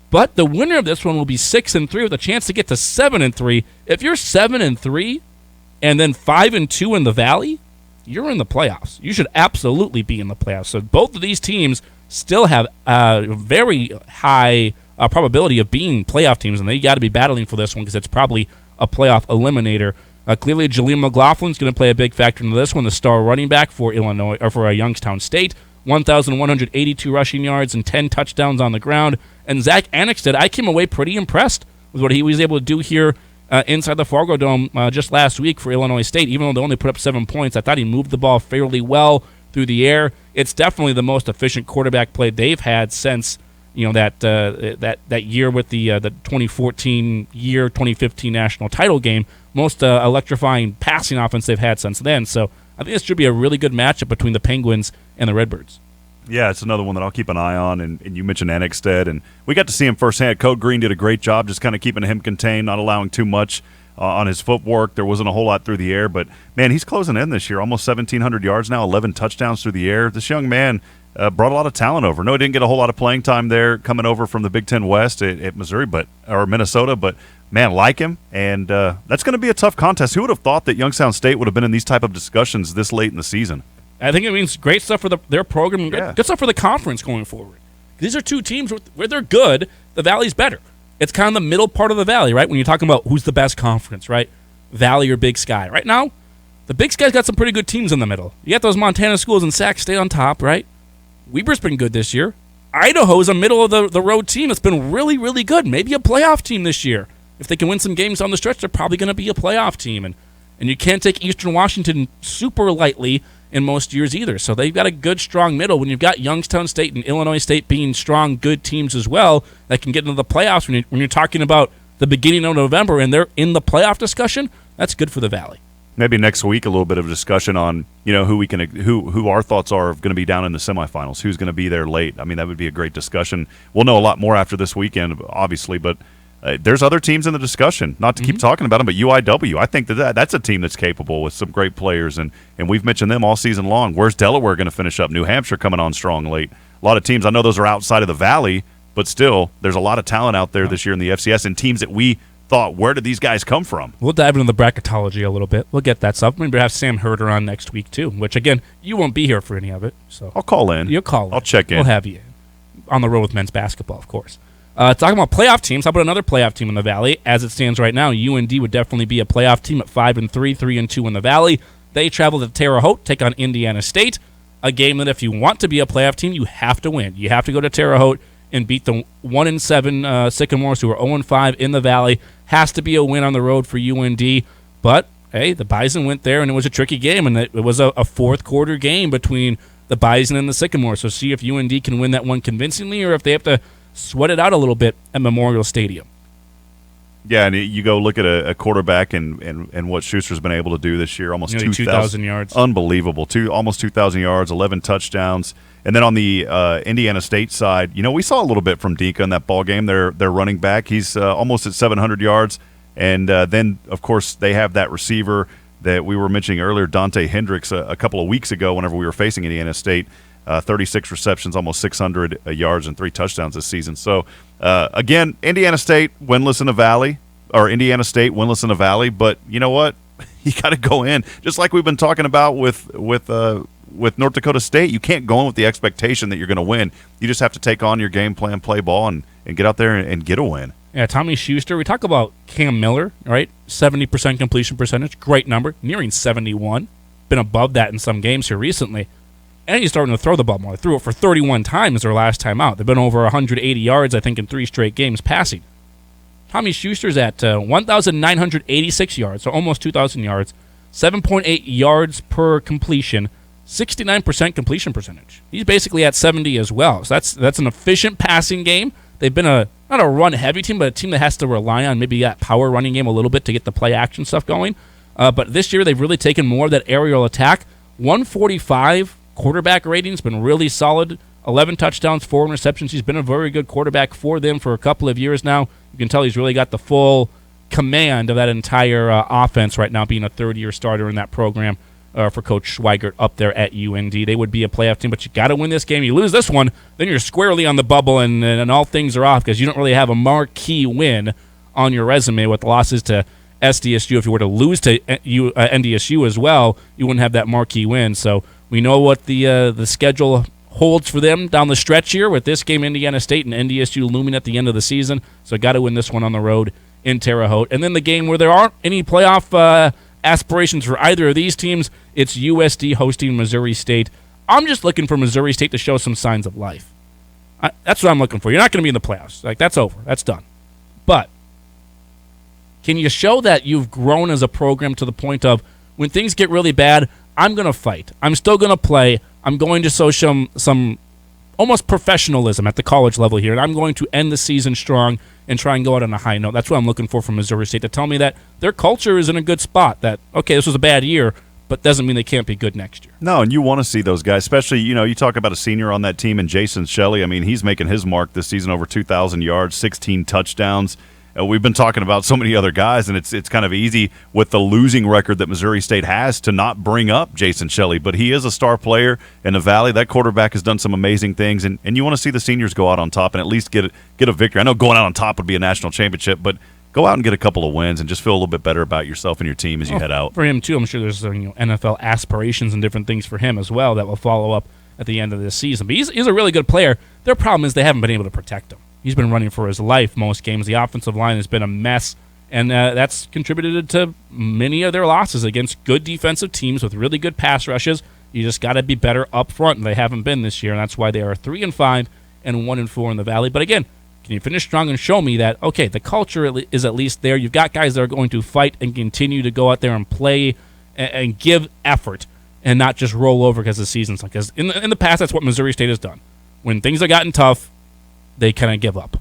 But the winner of this one will be 6-3 with a chance to get to 7-3. If you're 7-3 and then 5-2 in the Valley, you're in the playoffs. You should absolutely be in the playoffs. So both of these teams still have a very high probability of being playoff teams, and they got to be battling for this one because it's probably a playoff eliminator. Clearly, Jaleel McLaughlin's going to play a big factor into this one, the star running back for Illinois or for Youngstown State. 1,182 rushing yards and 10 touchdowns on the ground. And Zach Annexted, I came away pretty impressed with what he was able to do here inside the Fargo Dome just last week for Illinois State. Even though they only put up 7 points, I thought he moved the ball fairly well through the air. It's definitely the most efficient quarterback play they've had since that year with the 2014 year 2015 national title game. Most electrifying passing offense they've had since then. So I think this should be a really good matchup between the Penguins and the Redbirds. Yeah, it's another one that I'll keep an eye on, and you mentioned Annexted, and we got to see him firsthand. Code Green did a great job just kind of keeping him contained, not allowing too much on his footwork. There wasn't a whole lot through the air, but, man, he's closing in this year, almost 1,700 yards now, 11 touchdowns through the air. This young man brought a lot of talent over. No, he didn't get a whole lot of playing time there coming over from the Big Ten West at Missouri or Minnesota, but, man, like him, and that's going to be a tough contest. Who would have thought that Youngstown State would have been in these type of discussions this late in the season? I think it means great stuff for their program, good stuff for the conference going forward. These are two teams where they're good, the Valley's better. It's kind of the middle part of the Valley, right? When you're talking about who's the best conference, right? Valley or Big Sky. Right now, the Big Sky's got some pretty good teams in the middle. You got those Montana schools and Sac State on top, right? Weber's been good this year. Idaho's a middle of the road team that's been really, really good. Maybe a playoff team this year. If they can win some games on the stretch, they're probably going to be a playoff team. And you can't take Eastern Washington super lightly in most years either. So they've got a good, strong middle. When you've got Youngstown State and Illinois State being strong, good teams as well that can get into the playoffs when you're talking about the beginning of November and they're in the playoff discussion, that's good for the Valley. Maybe next week a little bit of discussion on who our thoughts are going to be down in the semifinals, who's going to be there late. I mean, that would be a great discussion. We'll know a lot more after this weekend, obviously, but there's other teams in the discussion. Not to keep talking about them, but UIW, I think that's a team that's capable with some great players, and we've mentioned them all season long. Where's Delaware going to finish up? New Hampshire coming on strong late. A lot of teams, I know those are outside of the Valley, but still, there's a lot of talent out there this year in the FCS and teams that we thought, where did these guys come from? We'll dive into the bracketology a little bit. We'll get that stuff. Maybe have Sam Herder on next week, too, which, again, you won't be here for any of it. So I'll call in. You'll call in. I'll check in. We'll have you on the road with men's basketball, of course. Talking about playoff teams, how about another playoff team in the Valley? As it stands right now, UND would definitely be a playoff team at 5-3, 3-2 in the Valley. They travel to Terre Haute, take on Indiana State, a game that if you want to be a playoff team, you have to win. You have to go to Terre Haute and beat the 1-7 Sycamores, who are 0-5 in the Valley. Has to be a win on the road for UND. But, hey, the Bison went there, and it was a tricky game, and it was a fourth-quarter game between the Bison and the Sycamores. So see if UND can win that one convincingly or if they have to sweat it out a little bit at Memorial Stadium. Yeah, and you go look at a quarterback and what Schuster's been able to do this year, almost 2,000 yards. Unbelievable. Almost 2,000 yards, 11 touchdowns. And then on the Indiana State side, we saw a little bit from Dinka in that ball game. Their running back, he's almost at 700 yards. And then, of course, they have that receiver that we were mentioning earlier, Dante Hendricks, a couple of weeks ago whenever we were facing Indiana State. 36 receptions, almost 600 yards, and 3 touchdowns this season. So, again, Indiana State winless in the Valley, or Indiana State winless in the Valley. But you know what? You got to go in, just like we've been talking about with North Dakota State. You can't go in with the expectation that you're going to win. You just have to take on your game plan, play ball, and get out there and get a win. Yeah, Tommy Schuster. We talk about Cam Miller, right? 70% completion percentage, great number, nearing 71. Been above that in some games here recently. And he's starting to throw the ball more. They threw it for 31 times their last time out. They've been over 180 yards, I think, in 3 straight games passing. Tommy Schuster's at 1,986 yards, so almost 2,000 yards, 7.8 yards per completion, 69% completion percentage. He's basically at 70 as well. So that's an efficient passing game. They've been not a run-heavy team, but a team that has to rely on maybe that power running game a little bit to get the play-action stuff going. But this year they've really taken more of that aerial attack. 145 quarterback rating's been really solid. 11 touchdowns, 4 interceptions. He's been a very good quarterback for them for a couple of years now. You can tell he's really got the full command of that entire offense right now, being a third-year starter in that program for Coach Schweigert up there at UND. They would be a playoff team, but you got to win this game. You lose this one, then you're squarely on the bubble, and all things are off because you don't really have a marquee win on your resume with losses to SDSU. If you were to lose to NDSU as well, you wouldn't have that marquee win. So we know what the schedule holds for them down the stretch here with this game, Indiana State and NDSU looming at the end of the season. So got to win this one on the road in Terre Haute. And then the game where there aren't any playoff aspirations for either of these teams, it's USD hosting Missouri State. I'm just looking for Missouri State to show some signs of life. That's what I'm looking for. You're not going to be in the playoffs. That's over. That's done. But can you show that you've grown as a program to the point of when things get really bad, I'm going to fight. I'm still going to play. I'm going to show some almost professionalism at the college level here, and I'm going to end the season strong and try and go out on a high note. That's what I'm looking for from Missouri State, to tell me that their culture is in a good spot, that, okay, this was a bad year, but doesn't mean they can't be good next year. No, and you want to see those guys, especially, you talk about a senior on that team, and Jason Shelley. I mean, he's making his mark this season, over 2,000 yards, 16 touchdowns. We've been talking about so many other guys, and it's kind of easy with the losing record that Missouri State has to not bring up Jason Shelley. But he is a star player in the Valley. That quarterback has done some amazing things, and you want to see the seniors go out on top and at least get a victory. I know going out on top would be a national championship, but go out and get a couple of wins and just feel a little bit better about yourself and your team as you head out. For him, too, I'm sure there's NFL aspirations and different things for him as well that will follow up at the end of this season. But he's a really good player. Their problem is they haven't been able to protect him. He's been running for his life most games. The offensive line has been a mess, and that's contributed to many of their losses against good defensive teams with really good pass rushes. You just got to be better up front, and they haven't been this year, and that's why they are 3-5 and 1-4 in the Valley. But again, can you finish strong and show me that, okay, the culture is at least there. You've got guys that are going to fight and continue to go out there and play and give effort and not just roll over because the season's like. Because in the past, that's what Missouri State has done. When things have gotten tough, they kind of give up.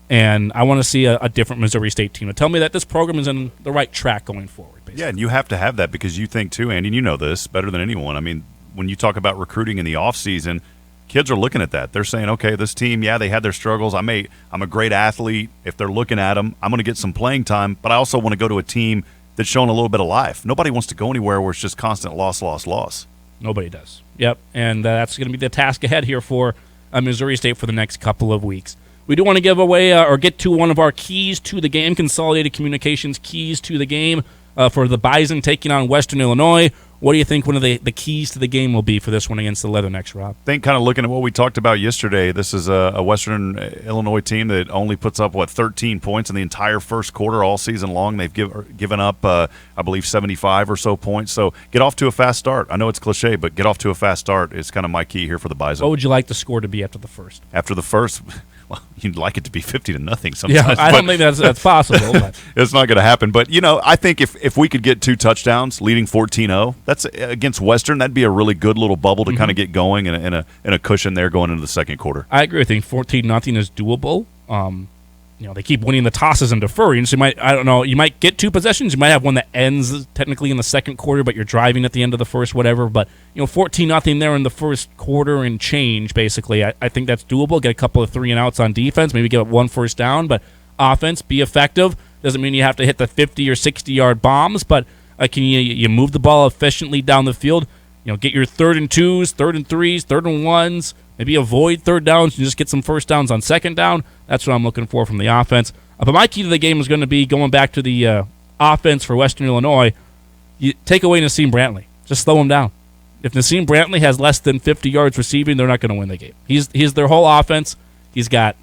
And I want to see a different Missouri State team to tell me that this program is on the right track going forward. Basically. Yeah, and you have to have that because you think too, Andy, and you know this better than anyone. I mean, when you talk about recruiting in the offseason, kids are looking at that. They're saying, okay, this team, yeah, they had their struggles. I'm a great athlete. If they're looking at them, I'm going to get some playing time, but I also want to go to a team that's showing a little bit of life. Nobody wants to go anywhere where it's just constant loss, loss, loss. Nobody does. Yep, and that's going to be the task ahead here for Missouri State for the next couple of weeks. We do want to give away or get to one of our keys to the game, Consolidated Communications keys to the game for the Bison taking on Western Illinois. What do you think one of the keys to the game will be for this one against the Leathernecks, Rob? I think kind of looking at what we talked about yesterday, this is a Western Illinois team that only puts up, 13 points in the entire first quarter all season long. They've given up, I believe, 75 or so points. So get off to a fast start. I know it's cliche, but get off to a fast start is kind of my key here for the Bison. What would you like the score to be after the first? After the first? Well, you'd like it to be 50-0 sometimes. Yeah, I don't think that's possible. But. It's not going to happen. But, I think if we could get 2 touchdowns leading 14-0, that's against Western, that'd be a really good little bubble to kind of get going and a cushion there going into the second quarter. I agree. I think 14-0 is doable. They keep winning the tosses and deferring, so you might get 2 possessions. You might have one that ends technically in the second quarter, but you're driving at the end of the first, whatever. But, 14-0 there in the first quarter and change, basically. I think that's doable. Get a couple of 3-and-outs on defense, maybe give up 1 first down, but offense, be effective. Doesn't mean you have to hit the 50 or 60-yard bombs, but can you move the ball efficiently down the field? Get your 3rd and 2s, 3rd and 3s, 3rd and 1s. Maybe avoid 3rd downs and just get some first downs on 2nd down. That's what I'm looking for from the offense. But my key to the game is going to be going back to the offense for Western Illinois. You take away Nassim Brantley. Just slow him down. If Nassim Brantley has less than 50 yards receiving, they're not going to win the game. He's their whole offense. He's got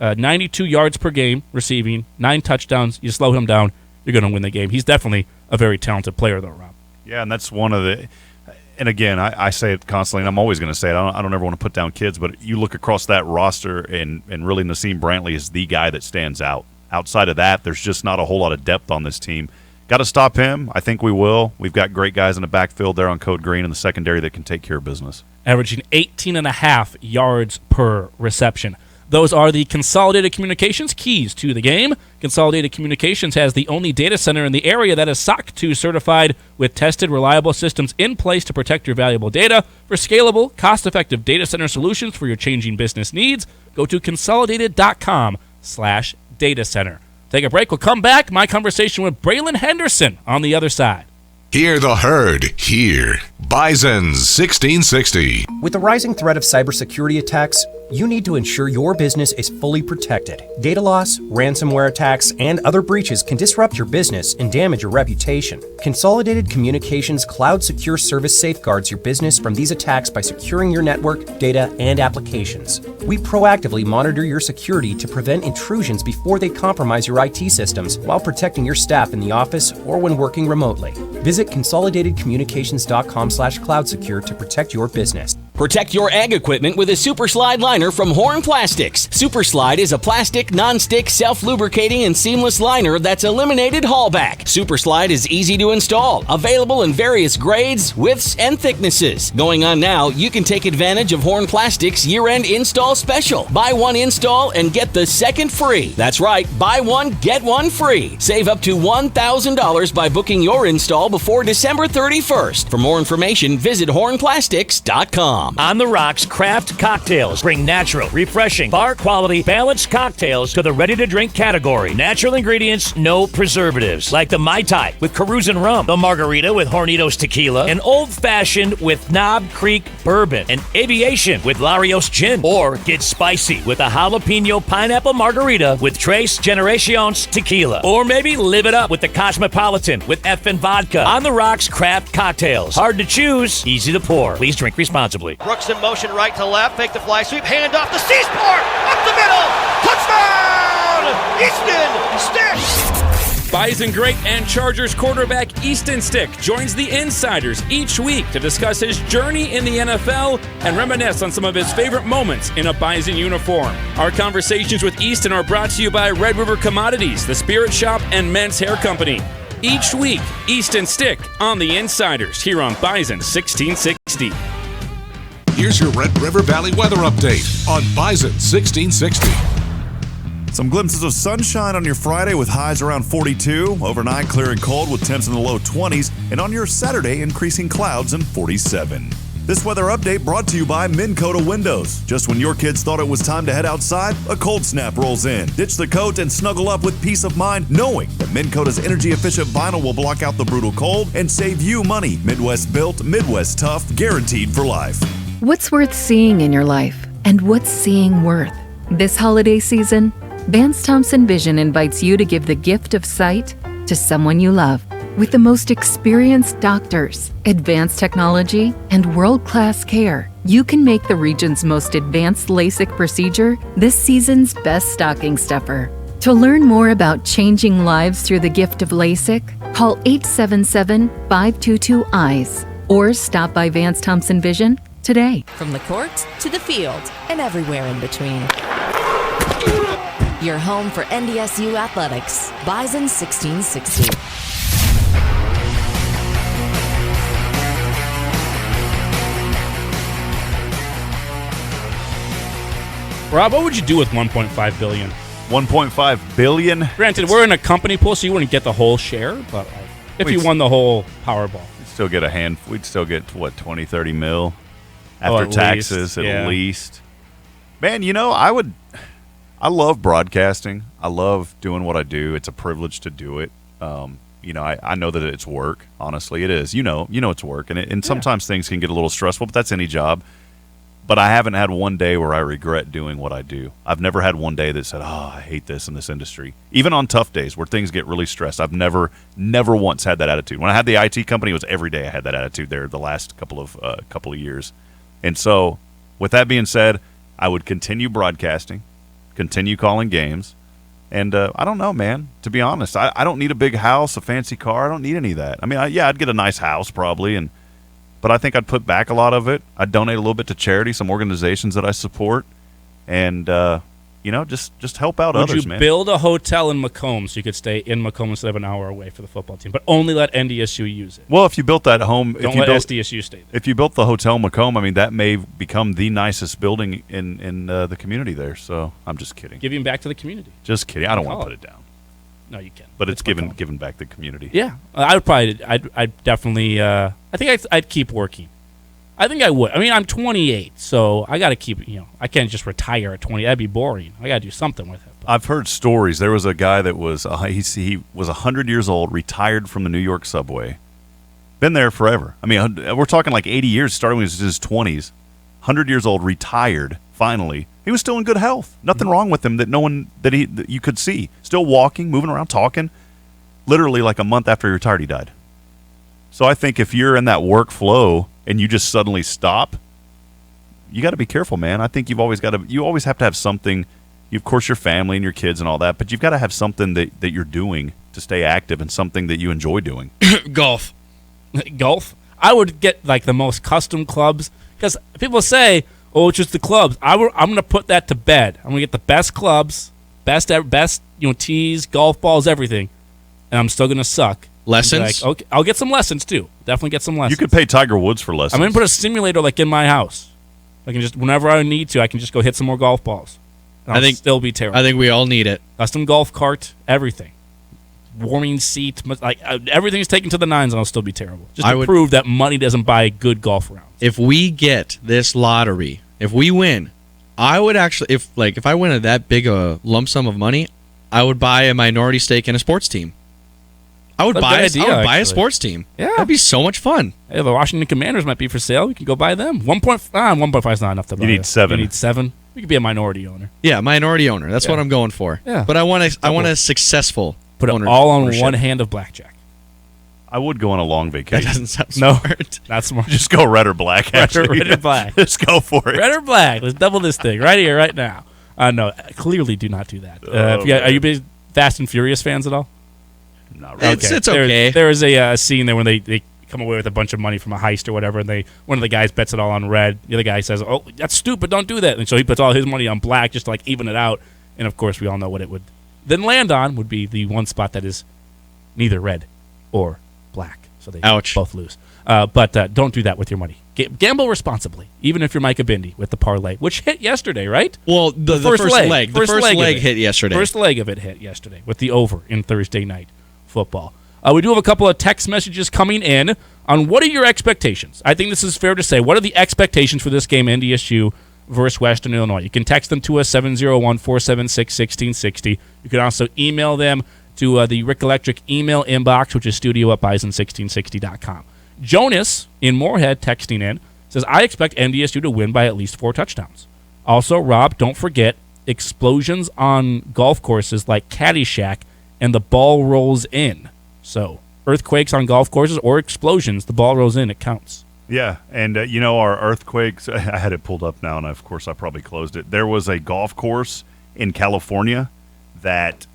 92 yards per game receiving, 9 touchdowns. You slow him down, you're going to win the game. He's definitely a very talented player, though, Rob. Yeah, and that's one of the – and again, I say it constantly, and I'm always going to say it. I don't ever want to put down kids, but you look across that roster, and really Nassim Brantley is the guy that stands out. Outside of that, there's just not a whole lot of depth on this team. Got to stop him. I think we will. We've got great guys in the backfield there on Code Green in the secondary that can take care of business. Averaging 18.5 yards per reception. Those are the Consolidated Communications keys to the game. Consolidated Communications has the only data center in the area that is SOC 2 certified with tested, reliable systems in place to protect your valuable data. For scalable, cost-effective data center solutions for your changing business needs, go to consolidated.com/data center. Take a break. We'll come back. My conversation with Braylon Henderson on the other side. Hear the herd here. Bison's 1660. With the rising threat of cybersecurity attacks, you need to ensure your business is fully protected. Data loss, ransomware attacks, and other breaches can disrupt your business and damage your reputation. Consolidated Communications Cloud Secure Service safeguards your business from these attacks by securing your network, data, and applications. We proactively monitor your security to prevent intrusions before they compromise your IT systems while protecting your staff in the office or when working remotely. Visit consolidatedcommunications.com/cloudsecure to protect your business. Protect your ag equipment with a Super Slide liner from Horn Plastics. Super Slide is a plastic, non-stick, self-lubricating, and seamless liner that's eliminated haulback. Super Slide is easy to install, available in various grades, widths, and thicknesses. Going on now, you can take advantage of Horn Plastics' year-end install special. Buy one install and get the second free. That's right, buy one, get one free. Save up to $1,000 by booking your install before December 31st. For more information, visit hornplastics.com. On the Rocks Craft Cocktails bring natural, refreshing, bar-quality, balanced cocktails to the ready-to-drink category. Natural ingredients, no preservatives. Like the Mai Tai with Carusan Rum, the Margarita with Hornitos Tequila, and Old Fashioned with Knob Creek Bourbon, and Aviation with Larios Gin. Or get spicy with a Jalapeno Pineapple Margarita with Tres Generaciones Tequila. Or maybe live it up with the Cosmopolitan with Effin' Vodka. On the Rocks Craft Cocktails. Hard to choose, easy to pour. Please drink responsibly. Brooks in motion right to left, fake the fly sweep, hand off the C-Sport, up the middle, touchdown! Easton Stick! Bison great and Chargers quarterback Easton Stick joins the Insiders each week to discuss his journey in the NFL and reminisce on some of his favorite moments in a Bison uniform. Our conversations with Easton are brought to you by Red River Commodities, the Spirit Shop, and Men's Hair Company. Each week, Easton Stick on the Insiders here on Bison 1660. Here's your Red River Valley weather update on Bison 1660. Some glimpses of sunshine on your Friday with highs around 42. Overnight, clear and cold with temps in the low 20s. And on your Saturday, increasing clouds and 47. This weather update brought to you by Minn Kota Windows. Just when your kids thought it was time to head outside, a cold snap rolls in. Ditch the coat and snuggle up with peace of mind, knowing that Minn Kota's energy-efficient vinyl will block out the brutal cold and save you money. Midwest built, Midwest tough, guaranteed for life. What's worth seeing in your life, and what's seeing worth? This holiday season, Vance Thompson Vision invites you to give the gift of sight to someone you love. With the most experienced doctors, advanced technology, and world-class care, you can make the region's most advanced LASIK procedure this season's best stocking stuffer. To learn more about changing lives through the gift of LASIK, call 877-522-EYES or stop by Vance Thompson Vision today. From the court to the field and everywhere in between. Your home for NDSU athletics, Bison 1660. Rob, what would you do with $1.5 billion? $1.5 billion? Granted, we're in a company pool, so you wouldn't get the whole share, but if you won the whole Powerball. We'd still get, what, 20, 30 mil after taxes at least. Man, I love broadcasting. I love doing what I do. It's a privilege to do it. I know that it's work. Honestly, it is. It's work, and sometimes things can get a little stressful, but that's any job. But I haven't had one day where I regret doing what I do. I've never had one day that said, I hate this in this industry. Even on tough days where things get really stressed, I've never once had that attitude. When I had the IT company, it was every day I had that attitude there the last couple of years. And so, with that being said, I would continue broadcasting, continue calling games, and I don't know, man. To be honest, I don't need a big house, a fancy car. I don't need any of that. I mean, I'd get a nice house probably, but I think I'd put back a lot of it. I'd donate a little bit to charity, some organizations that I support, and just help out others, man. Would you build a hotel in Macomb so you could stay in Macomb instead of an hour away for the football team, but only let NDSU use it? Well, if you built that home, don't let SDSU stay there. If you built the hotel in Macomb, I mean, that may become the nicest building in the community there. So I'm just kidding. Giving back to the community. Just kidding. I don't want to put it down. No, you can. But it's given back to the community. Yeah, I'd definitely. I think I'd keep working. I think I would. I mean, I'm 28, so I got to keep. I can't just retire at 20. That'd be boring. I got to do something with it. I've heard stories. There was a guy that was he was 100 years old, retired from the New York subway, been there forever. I mean, we're talking like 80 years, starting with his 20s. 100 years old, retired. Finally, he was still in good health. Nothing wrong with him that you could see. Still walking, moving around, talking. Literally, like a month after he retired, he died. So I think if you're in that workflow and you just suddenly stop, you got to be careful, man. I think you always have to have something. Of course, your family and your kids and all that, but you've got to have something that you're doing to stay active and something that you enjoy doing. Golf. Golf? I would get like the most custom clubs because people say, "Oh, it's just the clubs." I'm going to put that to bed. I'm going to get the best clubs, best tees, golf balls, everything, and I'm still going to suck. Lessons? Like, okay, I'll get some lessons too. Definitely get some lessons. You could pay Tiger Woods for lessons. I'm going to put a simulator like in my house. I can just whenever I need to, I can just go hit some more golf balls. I think still be terrible. I think we all need it. Custom golf cart, everything. Warming seat, like everything's taken to the nines, and I'll still be terrible. Just to prove that money doesn't buy good golf rounds. If we get this lottery, if we win, I would actually, if I win that big a lump sum of money, I would buy a minority stake in a sports team. I would buy a sports team. Yeah, that'd be so much fun. Hey, the Washington Commanders might be for sale. We can go buy them. 1.5 is not enough to buy. You need 7. You need 7. We could be a minority owner. Yeah, minority owner. That's what I'm going for. Yeah, but I want a successful. Put it all on one hand of blackjack. I would go on a long vacation. That doesn't sound smart. Not smart. Just go red or black. Red or black. Just go for it. Red or black. Let's double this thing right here, right now. No, clearly do not do that. Are you big Fast and Furious fans at all? Not really. It's okay. There is a scene there when they come away with a bunch of money from a heist or whatever, and one of the guys bets it all on red. The other guy says, "Oh, that's stupid. Don't do that." And so he puts all his money on black just to like even it out. And of course, we all know what it would then land on would be the one spot that is neither red or black. So they both lose. But don't do that with your money. Gamble responsibly, even if you're Micah Bindi with the parlay, which hit yesterday, right? Well, the first leg. The first leg hit yesterday. First leg of it hit yesterday with the over in Thursday night football. We do have a couple of text messages coming in on what are your expectations. I think this is fair to say. What are the expectations for this game, NDSU versus Western Illinois? You can text them to us, 701-476-1660. You can also email them to the Rick Electric email inbox, which is studio@bison1660.com. Jonas in Moorhead texting in says, I expect NDSU to win by at least 4 touchdowns. Also, Rob, don't forget explosions on golf courses like Caddyshack and the ball rolls in. So, earthquakes on golf courses or explosions, the ball rolls in, it counts. Yeah, and our earthquakes, I had it pulled up now, and of course I probably closed it. There was a golf course in California that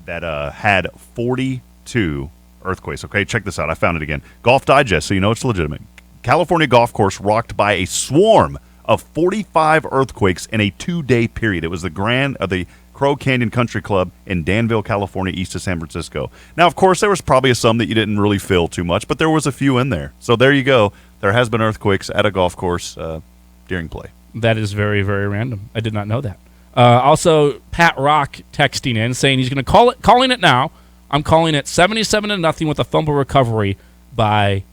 had 42 earthquakes. Okay, check this out. I found it again. Golf Digest, so you know it's legitimate. California golf course rocked by a swarm of 45 earthquakes in a 2-day period. It was the Crow Canyon Country Club in Danville, California, east of San Francisco. Now, of course, there was probably some that you didn't really feel too much, but there was a few in there. So there you go. There has been earthquakes at a golf course during play. That is very, very random. I did not know that. Also, Pat Rock texting in saying he's going to calling it now. I'm calling it 77-0 with a fumble recovery by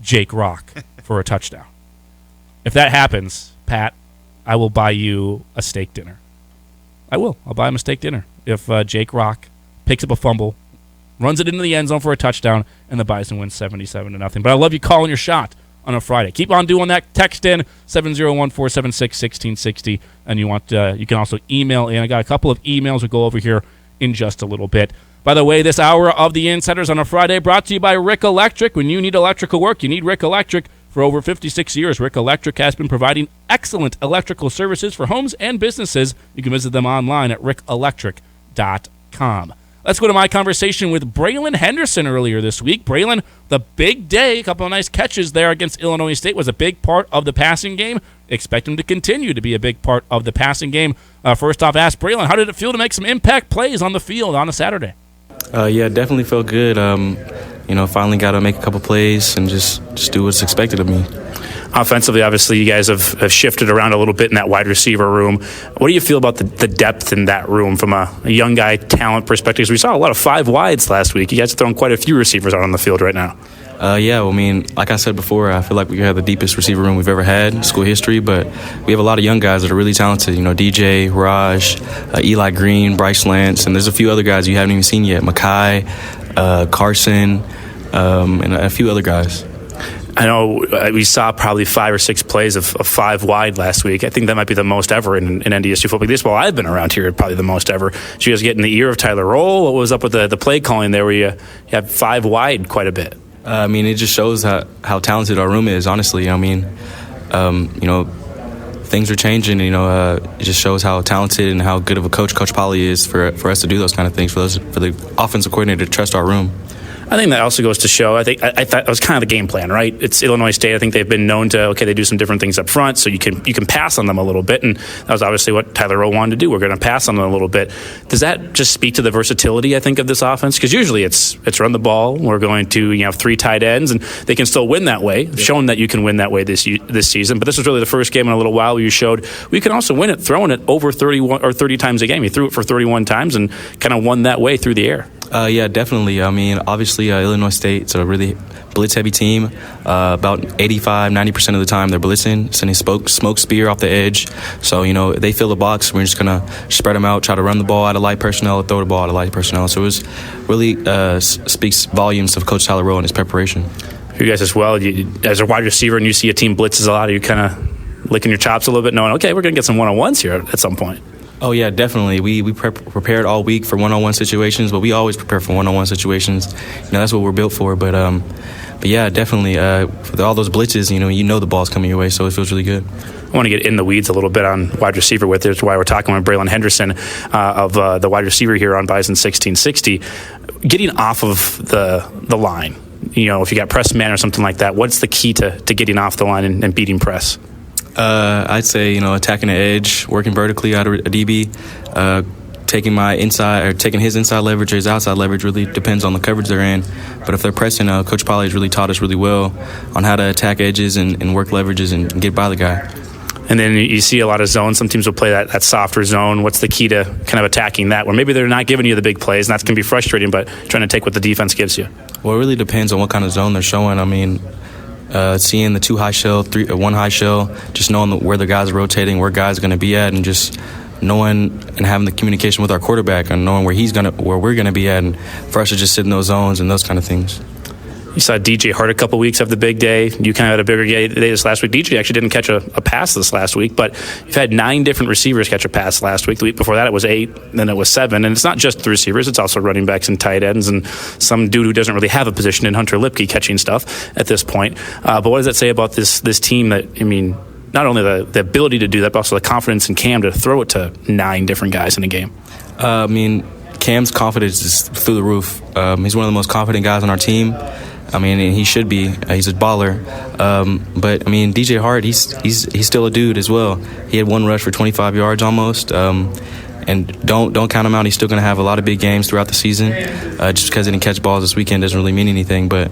Jake Rock for a touchdown. If that happens, Pat, I will buy you a steak dinner. I will. I'll buy him a steak dinner if Jake Rock picks up a fumble, runs it into the end zone for a touchdown, and the Bison wins 77-0. But I love you calling your shot on a Friday. Keep on doing that. Text in 701-476-1660, and you can also email in. I got a couple of emails we'll go over here in just a little bit. By the way, this hour of the Insiders on a Friday brought to you by Rick Electric. When you need electrical work, you need Rick Electric. For over 56 years, Rick Electric has been providing excellent electrical services for homes and businesses. You can visit them online at rickelectric.com. Let's go to my conversation with Braylon Henderson earlier this week. Braylon, the big day, a couple of nice catches there against Illinois State, was a big part of the passing game. Expect him to continue to be a big part of the passing game. First off, ask Braylon, how did it feel to make some impact plays on the field on a Saturday? Yeah, definitely felt good. Finally got to make a couple plays and just do what's expected of me. Offensively, obviously, you guys have shifted around a little bit in that wide receiver room. What do you feel about the depth in that room from a young guy talent perspective? We saw a lot of 5 wides last week. You guys have thrown quite a few receivers out on the field right now. Like I said before, I feel like we have the deepest receiver room we've ever had in school history, but we have a lot of young guys that are really talented. DJ, Raj, Eli Green, Bryce Lance, and there's a few other guys you haven't even seen yet. Mackay, Carson, and a few other guys. I know we saw probably 5 or 6 plays of 5 wide last week. I think that might be the most ever in NDSU football. Baseball I've been around here, probably the most ever. Did you guys get in the ear of Tyler Roll? What was up with the play calling there where you have 5 wide quite a bit? It just shows how talented our room is, honestly. Things are changing. It just shows how talented and how good of a coach Coach Polley is for us to do those kind of things, for the offensive coordinator to trust our room. I think that also goes to show, I thought it was kind of the game plan, right? It's Illinois State. I think they've been known to, they do some different things up front, so you can pass on them a little bit, and that was obviously what Tyler Rowe wanted to do. We're going to pass on them a little bit. Does that just speak to the versatility, I think, of this offense? Because usually it's run the ball. We're going to have 3 tight ends, and they can still win that way. Shown that you can win that way this season, but this was really the first game in a little while where you showed we can also win it throwing it over 31 or 30 times a game. You threw it for 31 times and kind of won that way through the air. Yeah, definitely. Obviously, Illinois State's a really blitz-heavy team. About 85-90% of the time, they're blitzing, sending smoke spear off the edge. So, they fill the box. We're just going to spread them out, try to run the ball out of light personnel, throw the ball out of light personnel. So it was really speaks volumes of Coach Tyler Rowe and his preparation. For you guys as well, as a wide receiver and you see a team blitzes a lot, are you kind of licking your chops a little bit, knowing, okay, we're going to get some one-on-ones here at some point? Oh, yeah, definitely. We prepared all week for one-on-one situations, but we always prepare for one-on-one situations. That's what we're built for. But yeah, definitely, for all those blitzes, you know the ball's coming your way, so it feels really good. I want to get in the weeds a little bit on wide receiver with it. That's why we're talking with Braylon Henderson of the wide receiver here on Bison 1660. Getting off of the line, if you got press man or something like that, what's the key to getting off the line and beating press? I'd say, attacking the edge, working vertically out of a DB, taking his inside leverage or his outside leverage really depends on the coverage they're in. But if they're pressing, Coach Polley has really taught us really well on how to attack edges and work leverages and get by the guy. And then you see a lot of zones. Some teams will play that softer zone. What's the key to kind of attacking that? Where maybe they're not giving you the big plays, and that's going to be frustrating, but trying to take what the defense gives you. Well, it really depends on what kind of zone they're showing. I mean, seeing the 2 high shell, 1 high shell, just knowing where the guys are rotating, where guys are going to be at, and just knowing and having the communication with our quarterback and knowing where we're going to be at, and for us to just sit in those zones and those kind of things. You saw DJ Hart a couple weeks after the big day. You kind of had a bigger day this last week. DJ actually didn't catch a pass this last week, but you've had 9 different receivers catch a pass last week. The week before that it was 8, then it was 7. And it's not just the receivers, it's also running backs and tight ends and some dude who doesn't really have a position in Hunter Lipke catching stuff at this point. But what does that say about this team that, I mean, not only the ability to do that, but also the confidence in Cam to throw it to 9 different guys in a game? I mean, Cam's confidence is through the roof. He's one of the most confident guys on our team. I mean, he should be. He's a baller. But I mean, DJ Hart, he's still a dude as well. He had 1 rush for 25 yards almost. And don't count him out. He's still going to have a lot of big games throughout the season. Just because he didn't catch balls this weekend doesn't really mean anything. But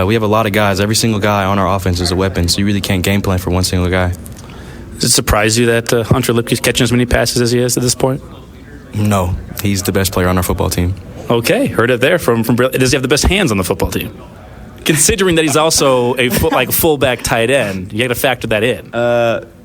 we have a lot of guys. Every single guy on our offense is a weapon. So you really can't game plan for one single guy. Does it surprise you that Hunter Lipke's catching as many passes as he is at this point? No, he's the best player on our football team. Okay, heard it there from does he have the best hands on the football team? Considering that he's also a fullback tight end, you got to factor that in.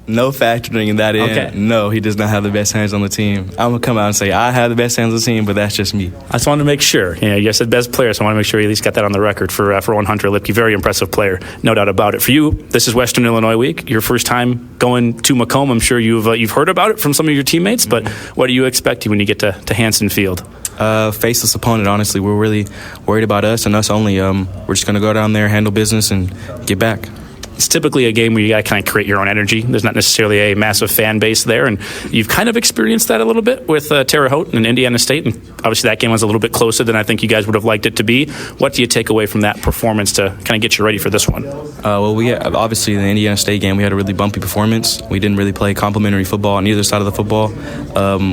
No factoring that in. Okay. No, he does not have the best hands on the team. I'm going to come out and say I have the best hands on the team, but that's just me. I just wanted to make sure. You said best player, so I want to make sure you at least got that on the record for one Hunter Lipke. Very impressive player, no doubt about it. For you, this is Western Illinois Week. Your first time going to Macomb. I'm sure you've heard about it from some of your teammates, but what are you expecting when you get to Hanson Field? Faceless opponent, honestly. We're really worried about us and us only. We're just going to go down there, handle business, and get back. It's typically a game where you got to kind of create your own energy. There's not necessarily a massive fan base there, and you've kind of experienced that a little bit with Terre Haute and Indiana State, and obviously that game was a little bit closer than I think you guys would have liked it to be. What do you take away from that performance to kind of get you ready for this one? Well, obviously in the Indiana State game, we had a really bumpy performance. We didn't really play complimentary football on either side of the football.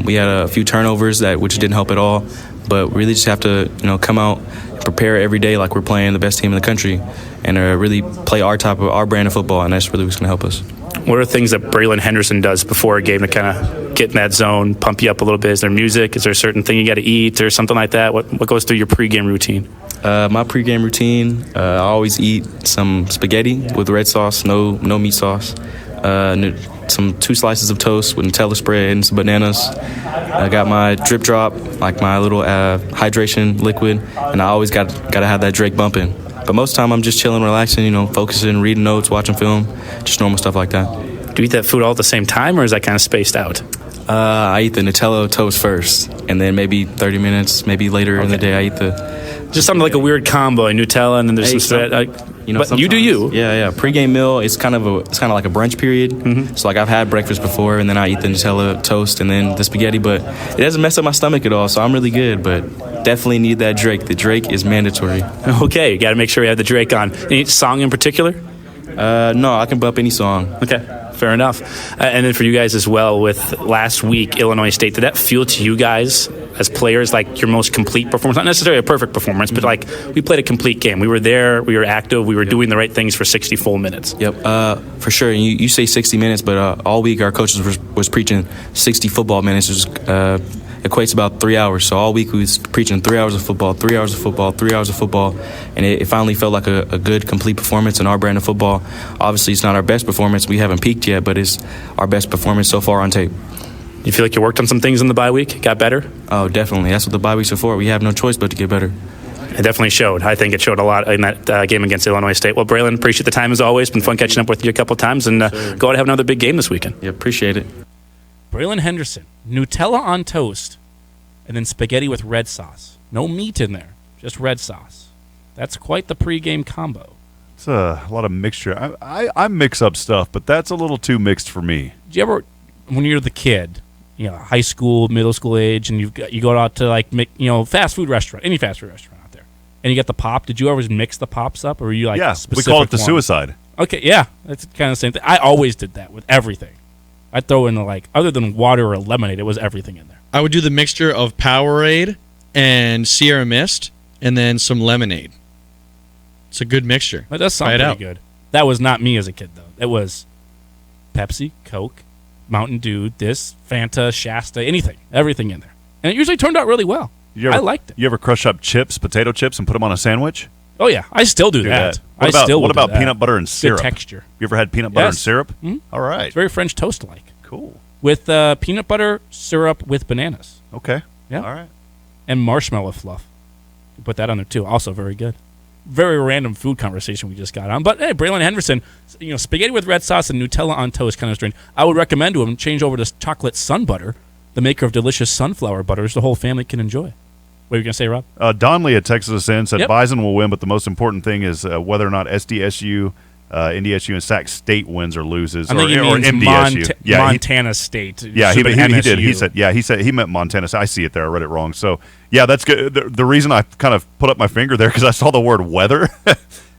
We had a few turnovers which didn't help at all, but we really just have to come out and prepare every day like we're playing the best team in the country, and really play our brand of football, and that's really what's going to help us. What are things that Braylon Henderson does before a game to kind of get in that zone, pump you up a little bit? Is there music? Is there a certain thing you got to eat or something like that? What goes through your pregame routine? My pregame routine, I always eat some spaghetti with red sauce, no meat sauce, some 2 slices of toast with Nutella spread and some bananas. I got my drip drop, like my little hydration liquid, and I always got to have that Drake bumping. But most of the time I'm just chilling, relaxing, focusing, reading notes, watching film, just normal stuff like that. Do you eat that food all at the same time, or is that kind of spaced out? I eat the Nutella toast first, and then maybe 30 minutes, maybe later in the day I eat the... Just something like a weird combo, Nutella, and then there's but you do you. Yeah. Pre-game meal, it's kind of like a brunch period. Mm-hmm. So like I've had breakfast before, and then I eat the Nutella toast and then the spaghetti, but it doesn't mess up my stomach at all, so I'm really good, but definitely need that Drake. The Drake is mandatory. Okay, you got to make sure you have the Drake on. Any song in particular? No, I can bump any song. Okay. Fair enough. And then for you guys as well, with last week, Illinois State, did that feel to you guys as players like your most complete performance? Not necessarily a perfect performance, but like we played a complete game. We were there, we were active, we were doing the right things for 60 full minutes. Yep, for sure. And you say 60 minutes, but all week our coaches was preaching 60 football minutes, which equates about 3 hours. So all week we was preaching 3 hours of football, 3 hours of football, 3 hours of football, and it finally felt like a good, complete performance in our brand of football. Obviously, it's not our best performance. We haven't peaked yet, but it's our best performance so far on tape. You feel like you worked on some things in the bye week? Got better? Oh, definitely. That's what the bye weeks are for. We have no choice but to get better. It definitely showed. I think it showed a lot in that game against Illinois State. Well, Braylon, appreciate the time as always. Been fun catching up with you a couple times, and go out and have another big game this weekend. Yeah, appreciate it. Braylon Henderson, Nutella on toast, and then spaghetti with red sauce. No meat in there, just red sauce. That's quite the pregame combo. It's a lot of mixture. I mix up stuff, but that's a little too mixed for me. Do you ever, when you're the kid, high school, middle school age, and you go out to fast food restaurant, any fast food restaurant out there, and you get the pop? Did you always mix the pops up, or were you like? Yeah, we call it the suicide. Okay, yeah, that's kind of the same thing. I always did that with everything. I'd throw in other than water or lemonade, it was everything in there. I would do the mixture of Powerade and Sierra Mist, and then some lemonade. It's a good mixture. That does sound pretty good. That was not me as a kid, though. It was Pepsi, Coke, Mountain Dew, Fanta, Shasta, everything in there. And it usually turned out really well. I liked it. You ever crush up potato chips, and put them on a sandwich? Oh, yeah. I still do that. What about peanut butter and syrup? Good texture. You ever had peanut butter and syrup? Mm-hmm. All right. It's very French toast-like. Cool. With peanut butter syrup with bananas. Okay. Yeah. All right. And marshmallow fluff. You put that on there, too. Also very good. Very random food conversation we just got on. But, hey, Braylon Henderson, spaghetti with red sauce and Nutella on toast, kind of strange. I would recommend to him change over to chocolate sun butter, the maker of delicious sunflower butters the whole family can enjoy. What were you going to say, Rob? Don Lee had texted us in, said Bison will win, but the most important thing is whether or not SDSU, NDSU, and Sac State wins or loses. I think he means MDSU. Montana State. Yeah, he did. He said he meant Montana State. I see it there. I read it wrong. So, yeah, that's good. The reason I kind of put up my finger there because I saw the word weather,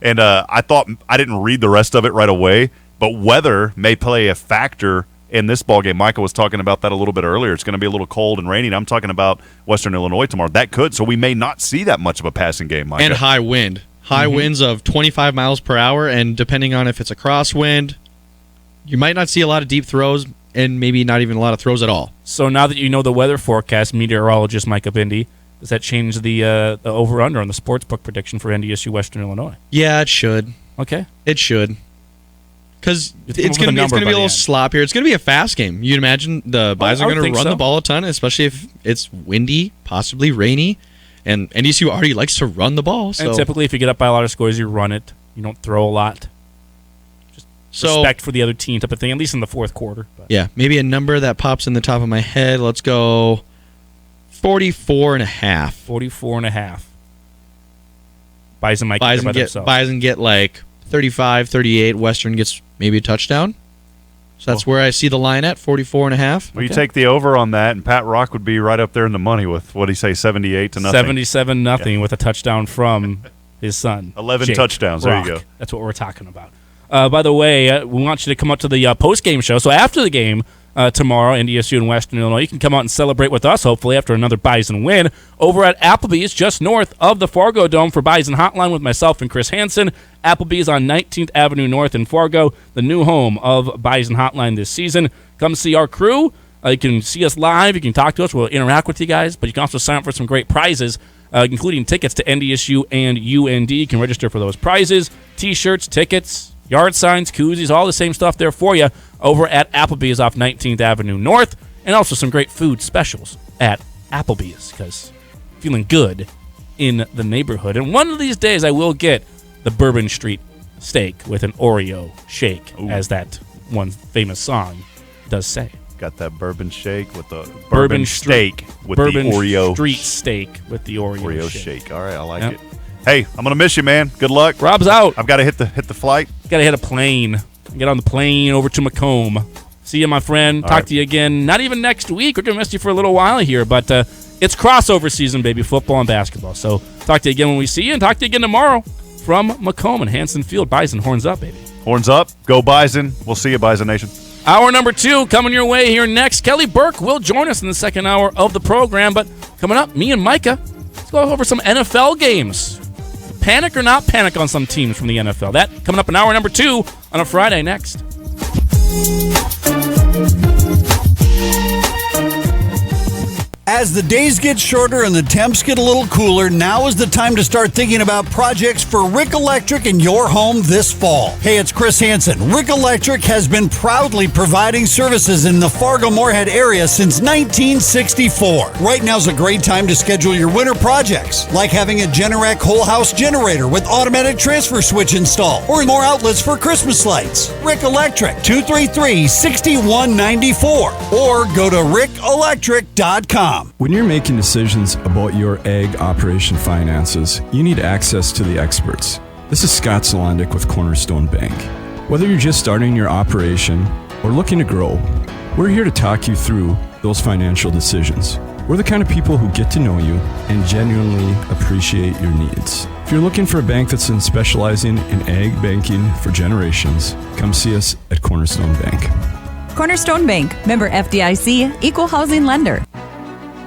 and I thought I didn't read the rest of it right away, but weather may play a factor in this ballgame. Michael was talking about that a little bit earlier. It's going to be a little cold and rainy. I'm talking about Western Illinois tomorrow. That could. So we may not see that much of a passing game, Micah. And high wind. Winds of 25 miles per hour, and depending on if it's a crosswind, you might not see a lot of deep throws and maybe not even a lot of throws at all. So now that you know the weather forecast, meteorologist Micah Bindi, does that change the over-under on the sportsbook prediction for NDSU Western Illinois? Yeah, it should. Okay. It should. Because it's going to be a little sloppier. It's going to be a fast game. You'd imagine the Bison are going to run the ball a ton, especially if it's windy, possibly rainy. And NDSU already likes to run the ball. So. And typically, if you get up by a lot of scores, you run it. You don't throw a lot. Just respect for the other team type of thing, at least in the fourth quarter. But. Yeah, maybe a number that pops in the top of my head. Let's go 44.5. 44.5. Bison might get by themselves. Bison get like 35, 38. Western gets maybe a touchdown. So that's where I see the line at, 44.5. Well, you take the over on that, and Pat Rock would be right up there in the money with, what did he say, 78-0? 77-0 with a touchdown from his son. 11 Jake touchdowns. Rock. There you go. That's what we're talking about. By the way, we want you to come up to the post-game show. So after the game tomorrow, NDSU and Western Illinois, you can come out and celebrate with us, hopefully, after another Bison win, over at Applebee's just north of the Fargo Dome for Bison Hotline with myself and Chris Hansen. Applebee's on 19th Avenue North in Fargo, the new home of Bison Hotline this season. Come see our crew. You can see us live. You can talk to us. We'll interact with you guys. But you can also sign up for some great prizes, including tickets to NDSU and UND. You can register for those prizes, T-shirts, tickets, yard signs, koozies, all the same stuff there for you over at Applebee's off 19th Avenue North. And also some great food specials at Applebee's because feeling good in the neighborhood. And one of these days I will get the Bourbon Street steak with an Oreo shake, as that one famous song does say. Got that bourbon shake with the bourbon steak with the Oreo Street steak with the Oreo shake. All right, I like it. Hey, I'm gonna miss you, man. Good luck. Rob's out. I've got to hit the flight. Got to hit a plane. Get on the plane over to Macomb. See you, my friend. Talk to you again. Not even next week. We're gonna miss you for a little while here, but it's crossover season, baby. Football and basketball. So talk to you again when we see you, and talk to you again tomorrow from Macomb and Hanson Field. Bison, horns up, baby. Horns up. Go Bison. We'll see you, Bison Nation. Hour number 2 coming your way here next. Kelly Burke will join us in the second hour of the program. But coming up, me and Micah, let's go over some NFL games. Panic or not panic on some teams from the NFL. That coming up in hour number 2 on a Friday next. As the days get shorter and the temps get a little cooler, now is the time to start thinking about projects for Rick Electric in your home this fall. Hey, it's Chris Hansen. Rick Electric has been proudly providing services in the Fargo-Moorhead area since 1964. Right now's a great time to schedule your winter projects, like having a Generac whole house generator with automatic transfer switch installed, or more outlets for Christmas lights. Rick Electric, 233-6194, or go to rickelectric.com. When you're making decisions about your ag operation finances, you need access to the experts. This is Scott Solandic with Cornerstone Bank. Whether you're just starting your operation or looking to grow, we're here to talk you through those financial decisions. We're the kind of people who get to know you and genuinely appreciate your needs. If you're looking for a bank that's been specializing in ag banking for generations, come see us at Cornerstone Bank. Cornerstone Bank, member FDIC, equal housing lender.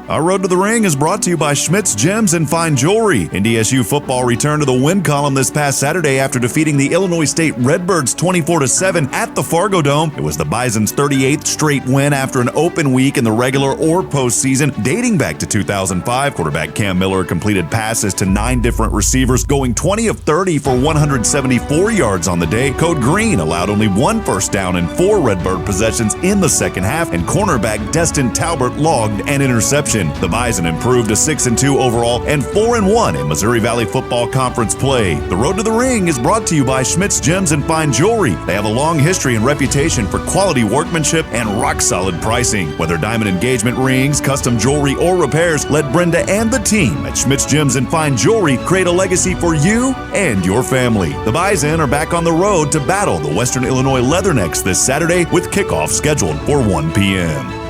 Our Road to the Ring is brought to you by Schmidt's Gems and Fine Jewelry. NDSU football returned to the win column this past Saturday after defeating the Illinois State Redbirds 24-7 at the Fargo Dome. It was the Bison's 38th straight win after an open week in the regular or postseason dating back to 2005. Quarterback Cam Miller completed passes to 9 different receivers, going 20 of 30 for 174 yards on the day. Code Green allowed only 1 first down and 4 Redbird possessions in the second half, and cornerback Destin Talbert logged an interception. The Bison improved to 6-2 overall and 4-1 in Missouri Valley Football Conference play. The Road to the Ring is brought to you by Schmidt's Gems and Fine Jewelry. They have a long history and reputation for quality workmanship and rock-solid pricing. Whether diamond engagement rings, custom jewelry, or repairs, let Brenda and the team at Schmidt's Gems and Fine Jewelry create a legacy for you and your family. The Bison are back on the road to battle the Western Illinois Leathernecks this Saturday with kickoff scheduled for 1 p.m.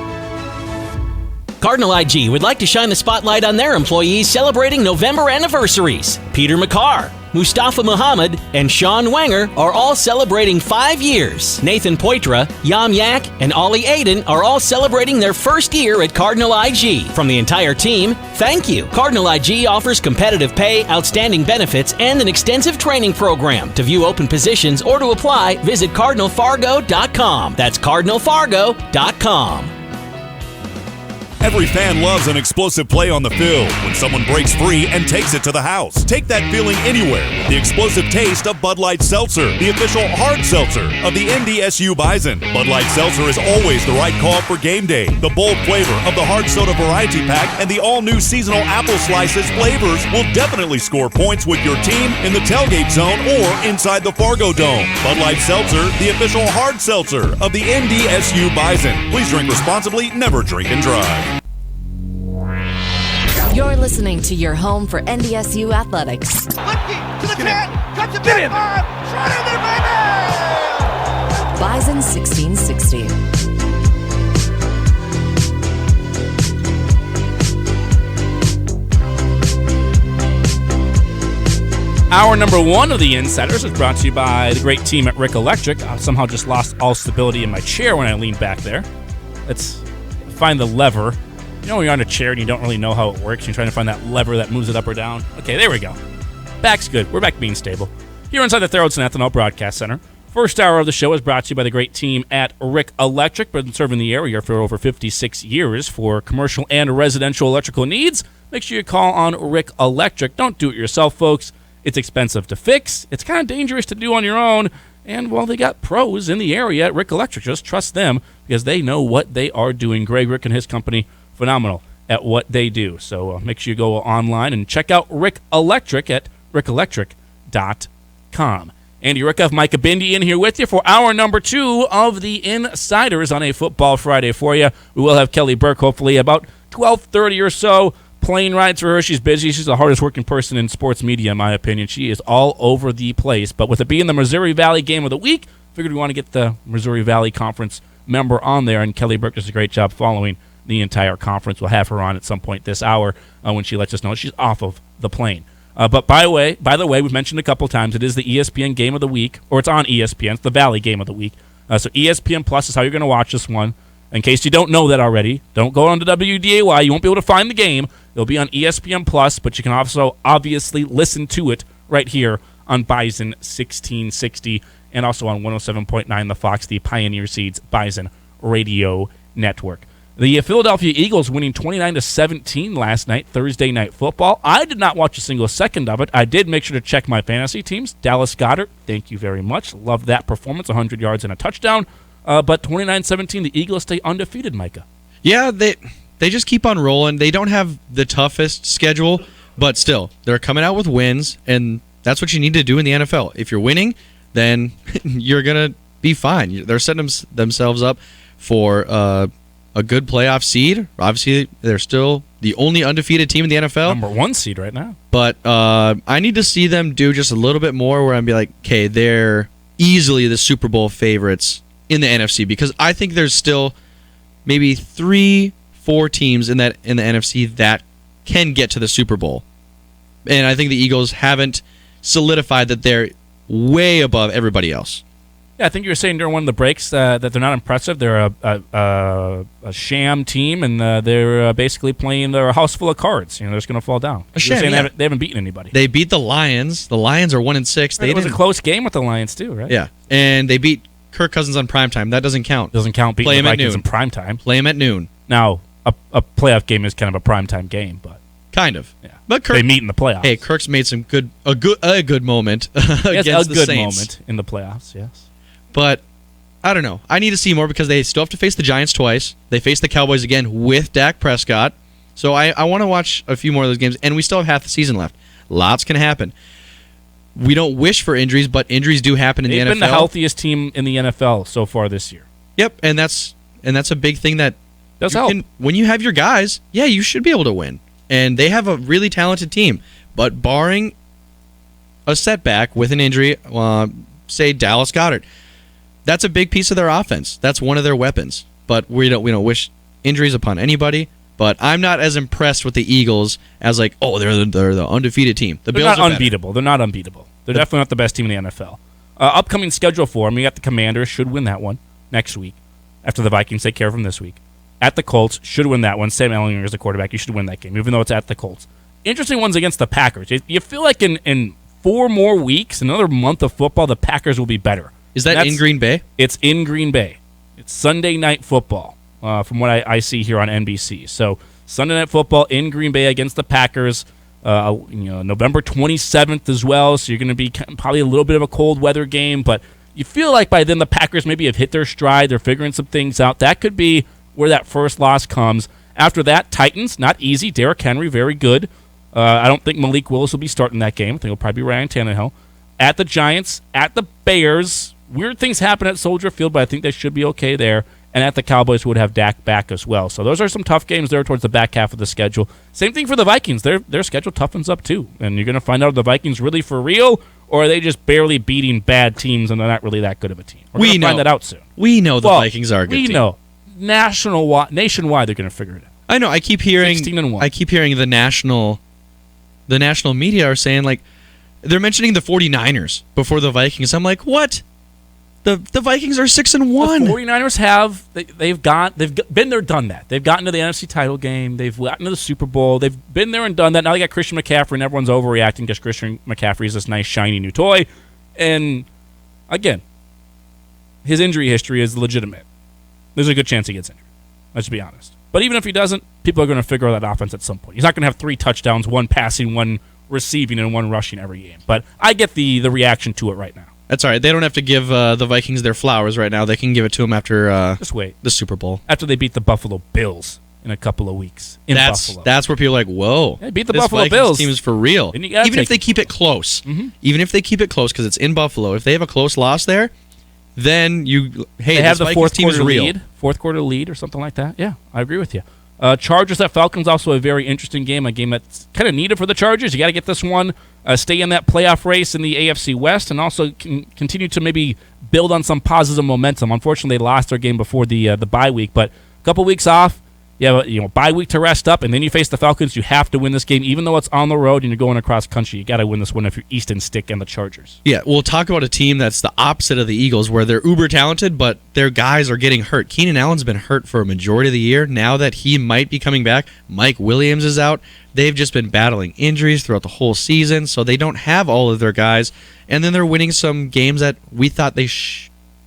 Cardinal IG would like to shine the spotlight on their employees celebrating November anniversaries. Peter McCarr, Mustafa Muhammad, and Sean Wenger are all celebrating 5 years. Nathan Poitra, Yam Yak, and Ollie Aiden are all celebrating their first year at Cardinal IG. From the entire team, thank you. Cardinal IG offers competitive pay, outstanding benefits, and an extensive training program. To view open positions or to apply, visit CardinalFargo.com. That's CardinalFargo.com. Every fan loves an explosive play on the field when someone breaks free and takes it to the house. Take that feeling anywhere with the explosive taste of Bud Light Seltzer, the official hard seltzer of the NDSU Bison. Bud Light Seltzer is always the right call for game day. The bold flavor of the hard soda variety pack and the all-new seasonal apple slices flavors will definitely score points with your team in the tailgate zone or inside the Fargo Dome. Bud Light Seltzer, the official hard seltzer of the NDSU Bison. Please drink responsibly, never drink and drive. You're listening to your home for NDSU athletics. Lipke to the 10, cuts it back 5, shot in there, baby! Bison 1660. Hour number 1 of the Insiders is brought to you by the great team at Rick Electric. I somehow just lost all stability in my chair when I leaned back there. Let's find the lever. You know when you're on a chair and you don't really know how it works, you're trying to find that lever that moves it up or down? Okay, there we go. Back's good. We're back being stable. Here inside the Theraldson Ethanol Broadcast Center. First hour of the show is brought to you by the great team at Rick Electric. Been serving the area for over 56 years for commercial and residential electrical needs. Make sure you call on Rick Electric. Don't do it yourself, folks. It's expensive to fix. It's kind of dangerous to do on your own. And, well, they got pros in the area at Rick Electric. Just trust them because they know what they are doing. Greg Rick and his company, phenomenal at what they do. So make sure you go online and check out Rick Electric at rickelectric.com. Andy Rickoff, Micah Bindi in here with you for hour number 2 of the Insiders on a Football Friday for you. We will have Kelly Burke hopefully about 12:30 or so. Plane rides for her. She's busy. She's the hardest working person in sports media, in my opinion. She is all over the place. But with it being the Missouri Valley Game of the Week, figured we want to get the Missouri Valley Conference member on there, and Kelly Burke does a great job following the entire conference. We'll have her on at some point this hour when she lets us know she's off of the plane. But by the way, we've mentioned a couple times, it is the ESPN Game of the Week, or it's on ESPN. It's the Valley Game of the Week. So ESPN Plus is how you're going to watch this one. In case you don't know that already, don't go on to WDAY. You won't be able to find the game. It'll be on ESPN Plus, but you can also obviously listen to it right here on Bison 1660 and also on 107.9 The Fox, the Pioneer Seeds Bison Radio Network. The Philadelphia Eagles winning 29-17 last night, Thursday Night Football. I did not watch a single second of it. I did make sure to check my fantasy teams. Dallas Goedert, thank you very much. Love that performance, 100 yards and a touchdown. But 29-17, the Eagles stay undefeated, Micah. Yeah, they just keep on rolling. They don't have the toughest schedule, but still, they're coming out with wins, and that's what you need to do in the NFL. If you're winning, then you're going to be fine. They're setting themselves up for a good playoff seed. Obviously, they're still the only undefeated team in the NFL. Number 1 seed right now. But I need to see them do just a little bit more where I'd be like, okay, they're easily the Super Bowl favorites in the NFC, because I think there's still maybe 3-4 teams in the NFC that can get to the Super Bowl. And I think the Eagles haven't solidified that they're way above everybody else. Yeah, I think you were saying during one of the breaks that they're not impressive. They're a sham team, and they're basically playing their house full of cards. They're just going to fall down. A sham, saying yeah. they haven't beaten anybody. They beat the Lions. The Lions are 1-6. It was a close game with the Lions too, right? Yeah, and they beat Kirk Cousins on primetime. That doesn't count. Doesn't count beating Play the him at Vikings noon. in primetime. Play him at noon. Now, a playoff game is kind of a primetime game, but kind of. Yeah, but Kirk, they meet in the playoffs. Hey, Kirk's made some a good moment against the Saints. Moment in the playoffs. Yes, but I don't know. I need to see more because they still have to face the Giants twice. They face the Cowboys again with Dak Prescott. So I want to watch a few more of those games, and we still have half the season left. Lots can happen. We don't wish for injuries, but injuries do happen in the NFL. They've been the healthiest team in the NFL so far this year. Yep, and that's a big thing that does help. When you have your guys, yeah, you should be able to win. And they have a really talented team. But barring a setback with an injury, say Dallas Goedert, that's a big piece of their offense. That's one of their weapons. But we don't wish injuries upon anybody. But I'm not as impressed with the Eagles as they're the undefeated team. The They're Bills not are unbeatable. They're not unbeatable. They're definitely not the best team in the NFL. Upcoming schedule for them, we got the Commanders, should win that one next week after the Vikings take care of them this week. At the Colts, should win that one. Sam Ellinger is the quarterback. You should win that game, even though it's at the Colts. Interesting ones against the Packers. You feel like in 4 more weeks, another month of football, the Packers will be better. Is that in Green Bay? It's in Green Bay. It's Sunday Night Football, from what I see here on NBC. So Sunday Night Football in Green Bay against the Packers. November 27th as well. So you're going to be probably a little bit of a cold weather game, but you feel like by then the Packers maybe have hit their stride. They're figuring some things out. That could be where that first loss comes. After that, Titans, not easy. Derrick Henry, very good. I don't think Malik Willis will be starting that game. I think it'll probably be Ryan Tannehill. At the Giants, at the Bears. Weird things happen at Soldier Field, but I think they should be okay there. And at the Cowboys, who would have Dak back as well. So those are some tough games there towards the back half of the schedule. Same thing for the Vikings. Their schedule toughens up too. And you're going to find out if the Vikings really for real, or are they just barely beating bad teams and they're not really that good of a team? We're going to find that out soon. We know the Vikings are a good team. We know. Nationwide, they're going to figure it out. I know. I keep hearing 16-1. I keep hearing the national media are saying, like, they're mentioning the 49ers before the Vikings. I'm like, what? The Vikings are 6-1. The 49ers they've been there, done that. They've gotten to the NFC title game. They've gotten to the Super Bowl. They've been there and done that. Now they got Christian McCaffrey, and everyone's overreacting because Christian McCaffrey is this nice shiny new toy. And again, his injury history is legitimate. There's a good chance he gets injured. Let's be honest. But even if he doesn't, people are going to figure out that offense at some point. He's not going to have 3 touchdowns, 1 passing, 1 receiving, and 1 rushing every game. But I get the reaction to it right now. That's all right. They don't have to give the Vikings their flowers right now. They can give it to them after just wait. The Super Bowl. After they beat the Buffalo Bills in a couple of weeks in Buffalo. That's where people are like, whoa. They beat the this Buffalo Vikings Bills. team is for real. Even if they keep it close. Mm-hmm. Even if they keep it close because it's in Buffalo. If they have a close loss there, then they have the Vikings team is real. Fourth quarter lead or something like that. Yeah, I agree with you. Chargers at Falcons, also a very interesting game, a game that's kind of needed for the Chargers. You got to get this one, stay in that playoff race in the AFC West, and also continue to maybe build on some positive momentum. Unfortunately, they lost their game before the bye week, but a couple weeks off, bye week to rest up, and then you face the Falcons. You have to win this game, even though it's on the road and you're going across country. You got to win this one if you're Easton Stick and the Chargers. Yeah, we'll talk about a team that's the opposite of the Eagles, where they're uber talented, but their guys are getting hurt. Keenan Allen's been hurt for a majority of the year. Now that he might be coming back, Mike Williams is out. They've just been battling injuries throughout the whole season, so they don't have all of their guys. And then they're winning some games that we thought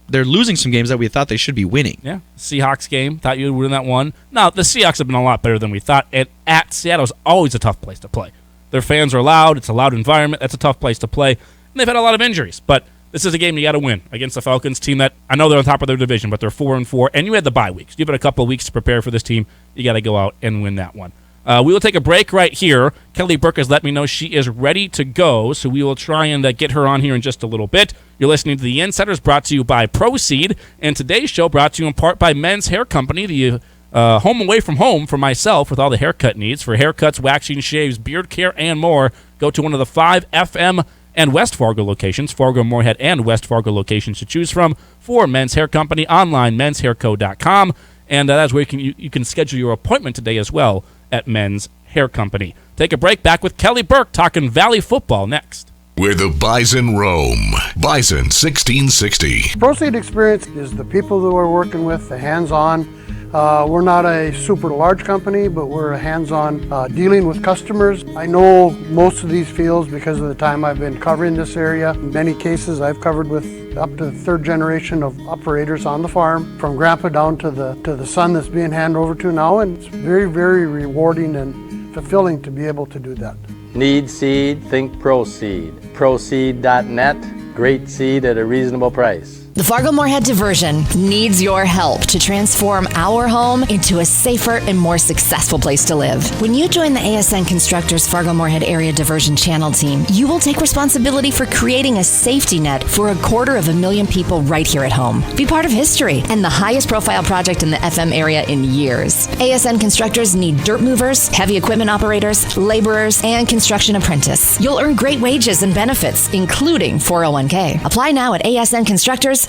they're losing some games that we thought they should be winning. Yeah, Seahawks game, thought you would win that one. No, the Seahawks have been a lot better than we thought. And at Seattle is always a tough place to play. Their fans are loud. It's a loud environment. That's a tough place to play. And they've had a lot of injuries. But this is a game you got to win against the Falcons team that, I know they're on top of their division, but they're 4-4. And you had the bye weeks. You've had a couple of weeks to prepare for this team. You got to go out and win that one. We will take a break right here. Kelly Burke has let me know she is ready to go, so we will try and get her on here in just a little bit. You're listening to The Insiders, brought to you by Proceed, and today's show brought to you in part by Men's Hair Company, the home away from home for myself with all the haircut needs. For haircuts, waxing, shaves, beard care, and more, go to one of the 5 FM and West Fargo locations, Fargo, Moorhead, and West Fargo locations to choose from for Men's Hair Company, online, menshairco.com, and that's where you can schedule your appointment today as well at Men's Hair Company. Take a break. Back with Kelly Burke talking Valley football next. where the Bison roam. Bison 1660. Proceed experience is the people that we're working with, the hands-on. We're not a super large company, but we're hands-on dealing with customers. I know most of these fields because of the time I've been covering this area. In many cases, I've covered with up to the third generation of operators on the farm, from grandpa down to the son that's being handed over to now, and it's very, very rewarding and fulfilling to be able to do that. Need seed? Think Proseed. Proseed.net. Great seed at a reasonable price. The Fargo-Moorhead Diversion needs your help to transform our home into a safer and more successful place to live. When you join the ASN Constructors Fargo-Moorhead Area Diversion Channel team, you will take responsibility for creating a safety net for 250,000 people right here at home. Be part of history and the highest profile project in the FM area in years. ASN Constructors need dirt movers, heavy equipment operators, laborers, and construction apprentices. You'll earn great wages and benefits, including 401k. Apply now at asnconstructors.com.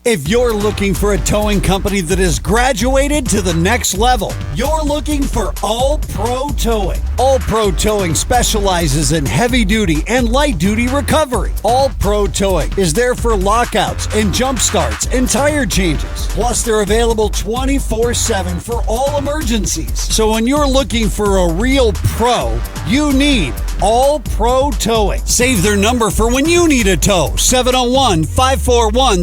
If you're looking for a towing company that has graduated to the next level, you're looking for All Pro Towing. All Pro Towing specializes in heavy-duty and light-duty recovery. All Pro Towing is there for lockouts and jump starts and tire changes. Plus, they're available 24/7 for all emergencies. So when you're looking for a real pro, you need All Pro Towing. Save their number for when you need a tow. 701-541-3900.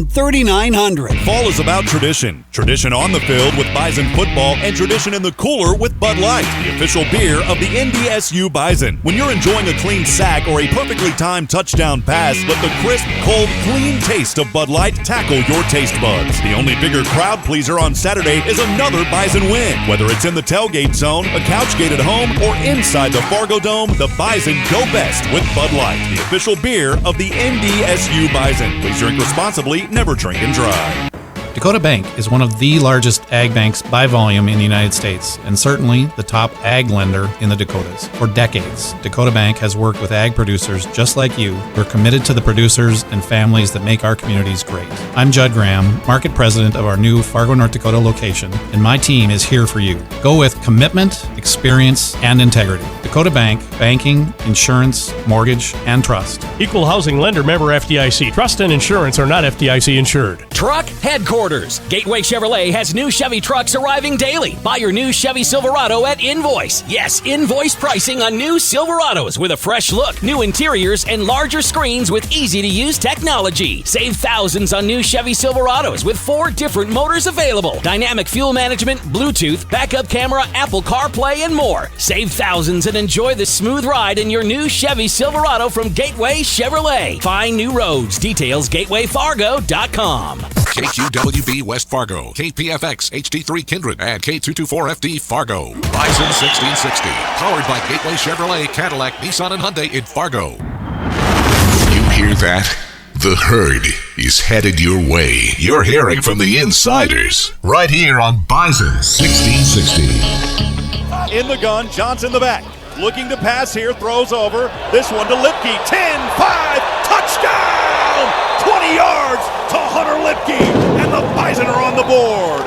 Fall is about tradition. Tradition on the field with Bison football and tradition in the cooler with Bud Light, the official beer of the NDSU Bison. When you're enjoying a clean sack or a perfectly timed touchdown pass, let the crisp, cold, clean taste of Bud Light tackle your taste buds. The only bigger crowd pleaser on Saturday is another Bison win. Whether it's in the tailgate zone, a couch gate at home, or inside the Fargo Dome, the Bison go best with Bud Light, the official beer of the NDSU Bison. Please drink responsibly, never drink and drive. Dakota Bank is one of the largest ag banks by volume in the United States, and certainly the top ag lender in the Dakotas. For decades, Dakota Bank has worked with ag producers just like you who are committed to the producers and families that make our communities great. I'm Judd Graham, Market President of our new Fargo, North Dakota location, and my team is here for you. Go with commitment, experience, and integrity. Dakota Bank, banking, insurance, mortgage, and trust. Equal housing lender, member FDIC. Trust and insurance are not FDIC insured. Truck headquarters. Gateway Chevrolet has new Chevy trucks arriving daily. Buy your new Chevy Silverado at Invoice. Yes, Invoice pricing on new Silverados with a fresh look, new interiors, and larger screens with easy-to-use technology. Save thousands on new Chevy Silverados with 4 different motors available. Dynamic fuel management, Bluetooth, backup camera, Apple CarPlay, and more. Save thousands and enjoy the smooth ride in your new Chevy Silverado from Gateway Chevrolet. Find new roads. Details gatewayfargo.com. KQWB West Fargo, KPFX HD3 Kindred, and K224FD Fargo. Bison 1660, powered by Gateway Chevrolet, Cadillac, Nissan, and Hyundai in Fargo. You hear that? The herd is headed your way. You're hearing from the insiders, right here on Bison 1660. In the gun, Johnson the back. Looking to pass here, throws over. This one to Lipke. 10-5, touchdown! 20 yards to Hunter Lipke, and the Bison are on the board.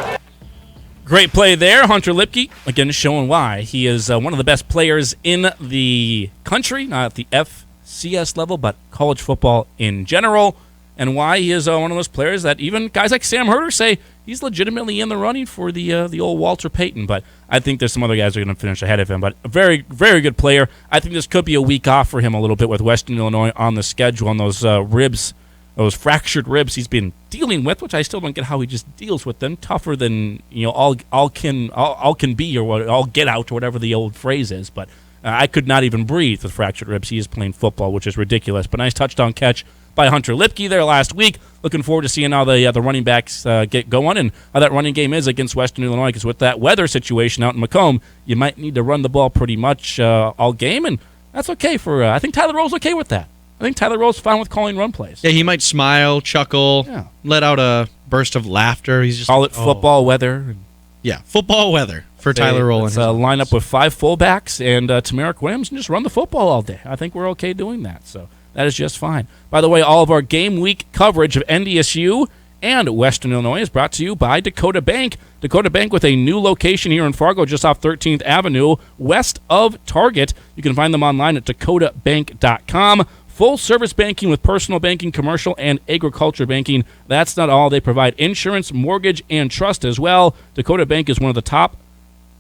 Great play there, Hunter Lipke. Again, showing why he is one of the best players in the country, not at the FCS level, but college football in general, and why he is one of those players that even guys like Sam Herder say he's legitimately in the running for the old Walter Payton. But I think there's some other guys that are going to finish ahead of him. But a very, very good player. I think this could be a week off for him a little bit with Western Illinois on the schedule on those ribs. Those fractured ribs he's been dealing with, which I still don't get how he just deals with them. Tougher than all can be, or what, all get out, or whatever the old phrase is. But I could not even breathe with fractured ribs. He is playing football, which is ridiculous. But nice touchdown catch by Hunter Lipke there last week. Looking forward to seeing how the running backs get going and how that running game is against Western Illinois. Because with that weather situation out in Macomb, you might need to run the ball pretty much all game, and that's okay for. I think Tyler Rowe's okay with that. I think Tyler Rowe's fine with calling run plays. Yeah, he might smile, chuckle, let out a burst of laughter. He's just call it football weather. Yeah, football weather for Tyler Rowe. Let's line up with 5 fullbacks and Tamarick Williams and just run the football all day. I think we're okay doing that, so that is just fine. By the way, all of our game week coverage of NDSU and Western Illinois is brought to you by Dakota Bank. Dakota Bank with a new location here in Fargo just off 13th Avenue, west of Target. You can find them online at dakotabank.com. full-service banking with personal banking, commercial, and agriculture banking. That's not all. They provide insurance, mortgage, and trust as well. Dakota Bank is one of the top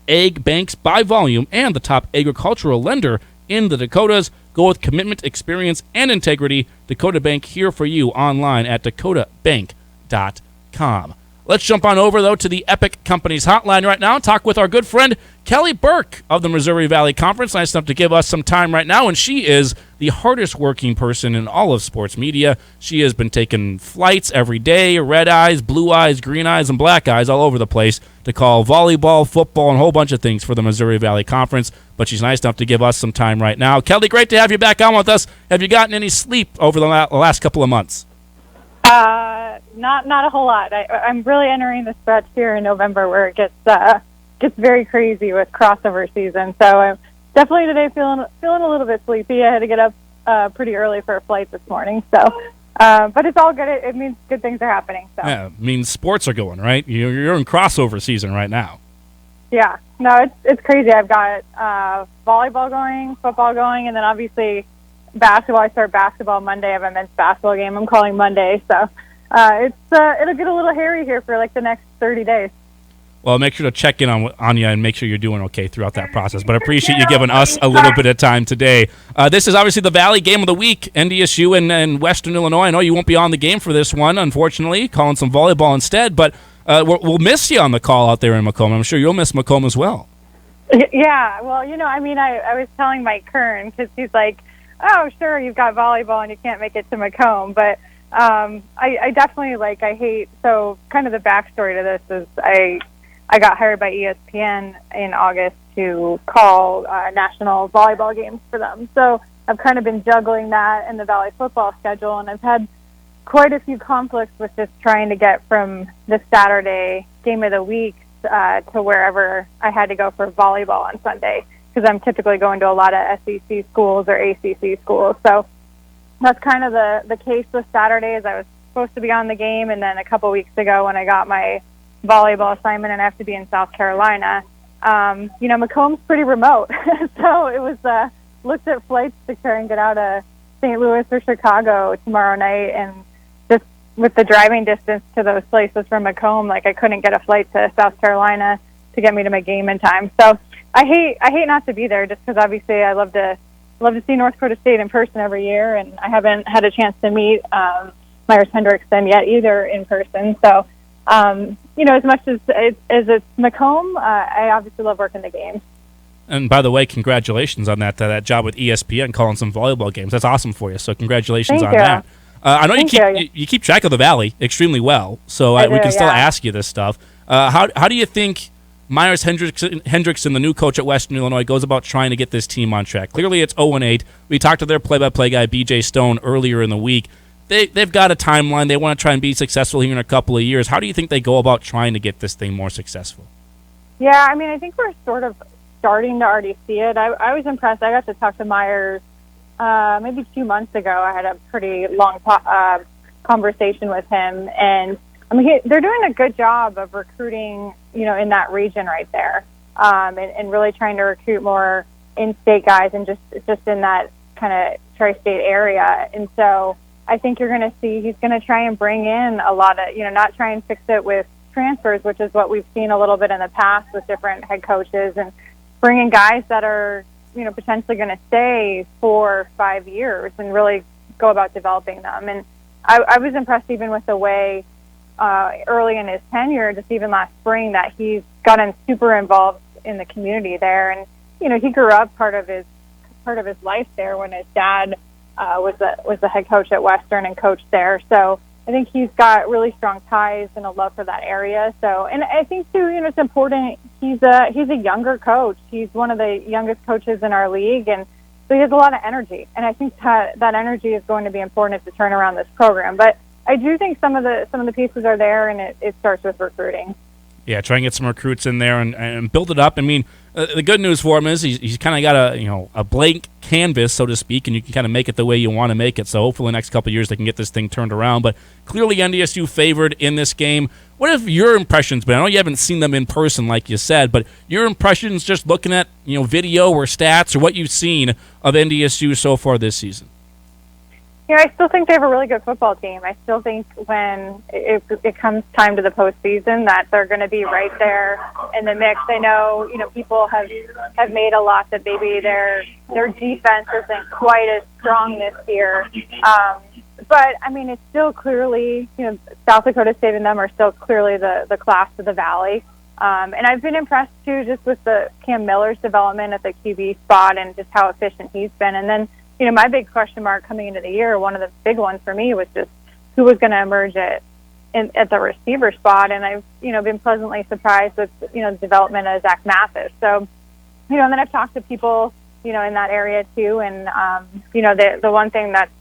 ag banks by volume and the top agricultural lender in the Dakotas. Go with commitment, experience, and integrity. Dakota Bank, here for you online at dakotabank.com. Let's jump on over, though, to the Epic Companies hotline right now and talk with our good friend Kelly Burke of the Missouri Valley Conference. Nice enough to give us some time right now, and she is the hardest working person in all of sports media. She has been taking flights every day, red eyes, blue eyes, green eyes, and black eyes all over the place to call volleyball, football, and a whole bunch of things for the Missouri Valley Conference, but she's nice enough to give us some time right now. Kelly, great to have you back on with us. Have you gotten any sleep over the last couple of months? Not a whole lot. I'm really entering the stretch here in November where it gets very crazy with crossover season. So I'm definitely today feeling a little bit sleepy. I had to get up pretty early for a flight this morning. So, but it's all good. It means good things are happening. So. Yeah, it means sports are going, right? You're in crossover season right now. Yeah, no, it's crazy. I've got volleyball going, football going, and then obviously basketball. I start basketball Monday. I have a men's basketball game I'm calling Monday. So it'll get a little hairy here for like the next 30 days. Well, make sure to check in on you and make sure you're doing okay throughout that process. But I appreciate you giving us a little bit of time today. This is obviously the Valley Game of the Week, NDSU and Western Illinois. I know you won't be on the game for this one, unfortunately, calling some volleyball instead. But we'll miss you on the call out there in Macomb. I'm sure you'll miss Macomb as well. Yeah, well, I was telling Mike Kern because he's like, oh, sure, you've got volleyball and you can't make it to Macomb. But I definitely, I hate, so kind of the backstory to this is I got hired by ESPN in August to call national volleyball games for them. So I've kind of been juggling that and the Valley football schedule, and I've had quite a few conflicts with just trying to get from the Saturday game of the week to wherever I had to go for volleyball on Sunday, because I'm typically going to a lot of SEC schools or ACC schools. So that's kind of the case with Saturdays. I was supposed to be on the game, and then a couple weeks ago when I got my volleyball assignment and I have to be in South Carolina, Macomb's pretty remote. So it was looked at flights to try and get out of St. Louis or Chicago tomorrow night, and just with the driving distance to those places from Macomb, I couldn't get a flight to South Carolina to get me to my game in time. So I hate not to be there, just because obviously I love to see North Dakota State in person every year, and I haven't had a chance to meet Myers Hendrickson yet either in person. So as much as it's Macomb, I obviously love working the games. And by the way, congratulations on that job with ESPN calling some volleyball games. That's awesome for you. So congratulations on that. I know you keep track of the Valley extremely well, so we can still ask you this stuff. How do you think Myers Hendrickson, the new coach at Western Illinois, goes about trying to get this team on track? Clearly, it's 0-8. We talked to their play-by-play guy, BJ Stone, earlier in the week. They've got a timeline. They want to try and be successful here in a couple of years. How do you think they go about trying to get this thing more successful? Yeah, I think we're sort of starting to already see it. I was impressed. I got to talk to Myers maybe 2 months ago. I had a pretty long conversation with him, and they're doing a good job of recruiting, in that region right there, and really trying to recruit more in-state guys and just in that kind of tri-state area. And so I think you're going to see he's going to try and bring in a lot of, not try and fix it with transfers, which is what we've seen a little bit in the past with different head coaches, and bring in guys that are, potentially going to stay 4 or 5 years and really go about developing them. And I was impressed even with the way early in his tenure, just even last spring, that he's gotten super involved in the community there. And, he grew up part of his life there when his dad was the head coach at Western and coached there. So I think he's got really strong ties and a love for that area. So, and I think too, it's important. He's a younger coach. He's one of the youngest coaches in our league, and so he has a lot of energy. And I think that energy is going to be important to turn around this program. But I do think some of the pieces are there, and it starts with recruiting. Yeah, try and get some recruits in there and build it up. The good news for him is he's kind of got a blank canvas, so to speak, and you can kind of make it the way you want to make it. So hopefully the next couple of years they can get this thing turned around. But clearly NDSU favored in this game. What have your impressions been? I know you haven't seen them in person like you said, but your impressions just looking at video or stats or what you've seen of NDSU so far this season? I still think they have a really good football team. I still think when it comes time to the postseason that they're going to be right there in the mix. I know, people have made a lot that maybe their defense isn't quite as strong this year. But, it's still clearly, South Dakota State and them are still clearly the class of the Valley. And I've been impressed, too, just with the Cam Miller's development at the QB spot and just how efficient he's been. And then, my big question mark coming into the year, one of the big ones for me was just who was going to emerge at the receiver spot. And I've, been pleasantly surprised with, the development of Zach Mathis. So, and then I've talked to people, in that area, too. And, the one thing that's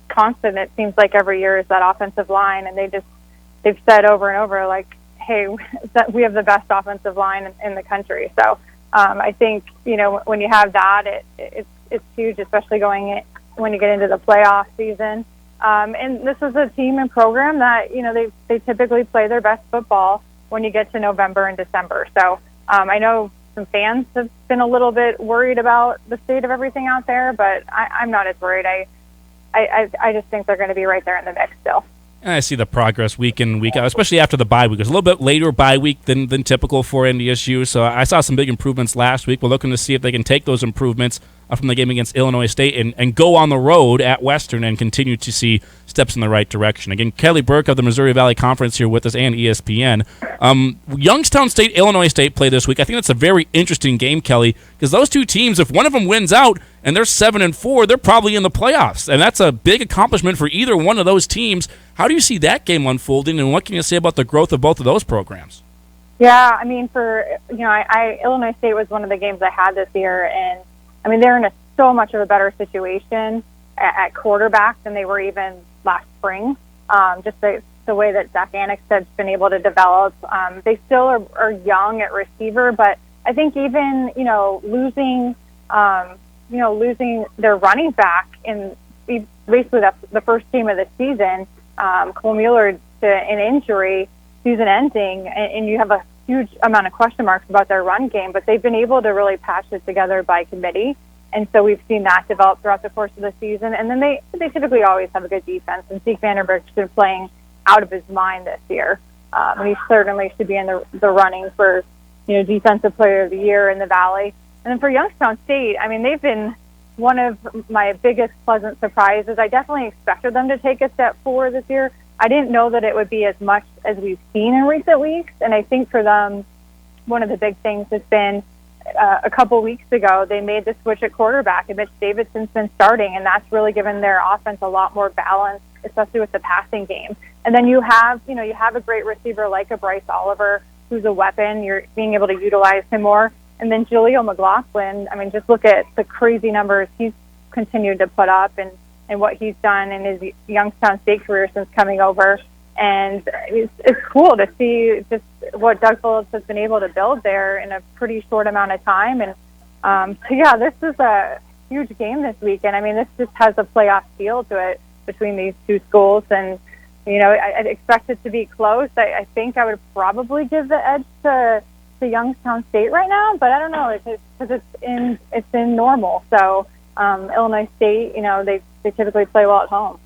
constant, it seems like every year, is that offensive line. And they've said over and over, like, hey, that we have the best offensive line in the country. So I think, when you have that, it's huge, especially when you get into the playoff season. And this is a team and program that, they typically play their best football when you get to November and December. So I know some fans have been a little bit worried about the state of everything out there, but I'm not as worried. I just think they're going to be right there in the mix still. And I see the progress week in, week out, especially after the bye week. It was a little bit later bye week than typical for NDSU, so I saw some big improvements last week. We're looking to see if they can take those improvements from the game against Illinois State and go on the road at Western and continue to see steps in the right direction. Again, Kelly Burke of the Missouri Valley Conference here with us and ESPN. Youngstown State, Illinois State play this week. I think that's a very interesting game, Kelly, because those two teams, if one of them wins out and they're 7-4, they're probably in the playoffs, and that's a big accomplishment for either one of those teams. How do you see that game unfolding, and what can you say about the growth of both of those programs? Yeah, Illinois State was one of the games I had this year, and they're in so much of a better situation at quarterback than they were even last spring. Just the way that Zach Annexstad's been able to develop. They still are young at receiver, but I think even, losing their running back in basically that's the first game of the season, Cole Mueller to an injury, season ending, and you have a huge amount of question marks about their run game, but they've been able to really patch it together by committee. And so we've seen that develop throughout the course of the season. And then they typically always have a good defense. And Zeke Vanderbilt has been playing out of his mind this year. And he certainly should be in the running for, Defensive Player of the Year in the Valley. And then for Youngstown State, they've been one of my biggest pleasant surprises. I definitely expected them to take a step forward this year. I didn't know that it would be as much as we've seen in recent weeks. And I think for them, one of the big things has been a couple weeks ago, they made the switch at quarterback, and Mitch Davidson's been starting, and that's really given their offense a lot more balance, especially with the passing game. And then you have a great receiver like a Bryce Oliver, who's a weapon. You're being able to utilize him more. And then Julio McLaughlin, just look at the crazy numbers he's continued to put up and what he's done in his Youngstown State career since coming over. And it's cool to see just what Doug Phillips has been able to build there in a pretty short amount of time. And this is a huge game this weekend. This just has a playoff feel to it between these two schools. And, I expect it to be close. I think I would probably give the edge to Youngstown State right now, but I don't know because it's in Normal. So Illinois State, they typically play well at home.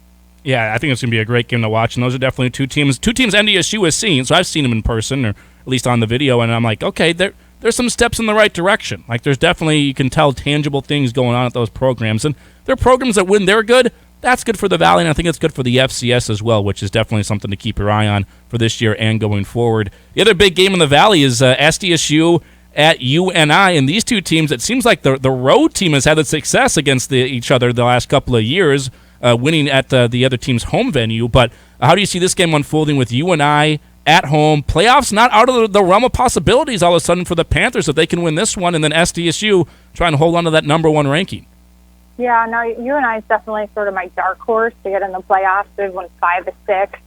Yeah, I think it's going to be a great game to watch, and those are definitely two teams NDSU has seen, so I've seen them in person, or at least on the video, and I'm like, okay, there's some steps in the right direction. Like, there's definitely, you can tell tangible things going on at those programs, and they're programs that when they're good, that's good for the Valley, and I think it's good for the FCS as well, which is definitely something to keep your eye on for this year and going forward. The other big game in the Valley is SDSU at UNI, and these two teams, it seems like the road team has had the success against each other the last couple of years, winning at the other team's home venue. But how do you see this game unfolding with UNI at home? Playoffs not out of the realm of possibilities all of a sudden for the Panthers if they can win this one, and then SDSU trying to hold on to that number one ranking. Yeah, no, UNI is definitely sort of my dark horse to get in the playoffs. They've won 5 of 6.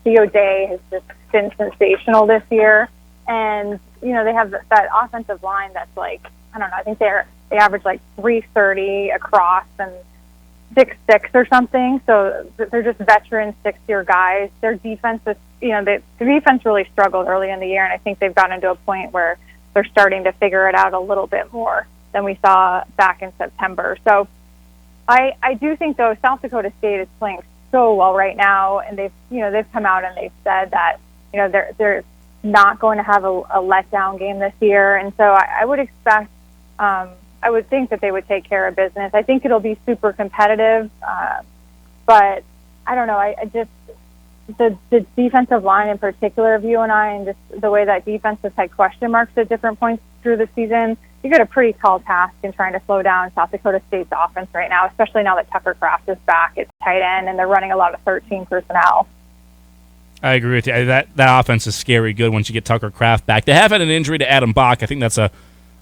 Theo Day has just been sensational this year. And, they have that offensive line that's like, I don't know, I think they average like 330 across and 6'6" or something. So they're just veteran 6-year guys. Their defense is, the defense really struggled early in the year, and I think they've gotten to a point where they're starting to figure it out a little bit more than we saw back in September. So, I do think, though, South Dakota State is playing so well right now, and they've come out and they've said that, they're not going to have a letdown game this year. And so I would expect, I would think that they would take care of business. I think it'll be super competitive, but I don't know. I just, the defensive line in particular of UNI, and just the way that defense has had question marks at different points through the season, you got a pretty tall task in trying to slow down South Dakota State's offense right now, especially now that Tucker Kraft is back at tight end and they're running a lot of 13 personnel. I agree with you. That offense is scary good once you get Tucker Kraft back. They have had an injury to Adam Bach. I think that's a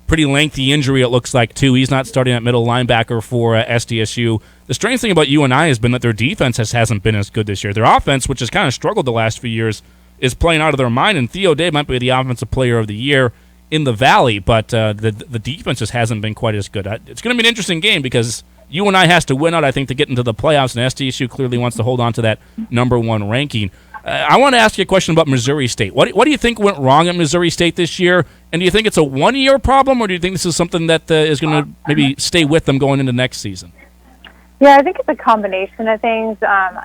pretty lengthy injury, it looks like, too. He's not starting at middle linebacker for SDSU. The strange thing about UNI has been that their defense hasn't been as good this year. Their offense, which has kind of struggled the last few years, is playing out of their mind, and Theo Day might be the Offensive Player of the Year in the Valley, but the defense just hasn't been quite as good. It's going to be an interesting game because UNI has to win out, I think, to get into the playoffs, and SDSU clearly wants to hold on to that number one ranking. I want to ask you a question about Missouri State. What do you think went wrong at Missouri State this year, and do you think it's a one-year problem, or do you think this is something that is going to maybe stay with them going into next season? Yeah, I think it's a combination of things. I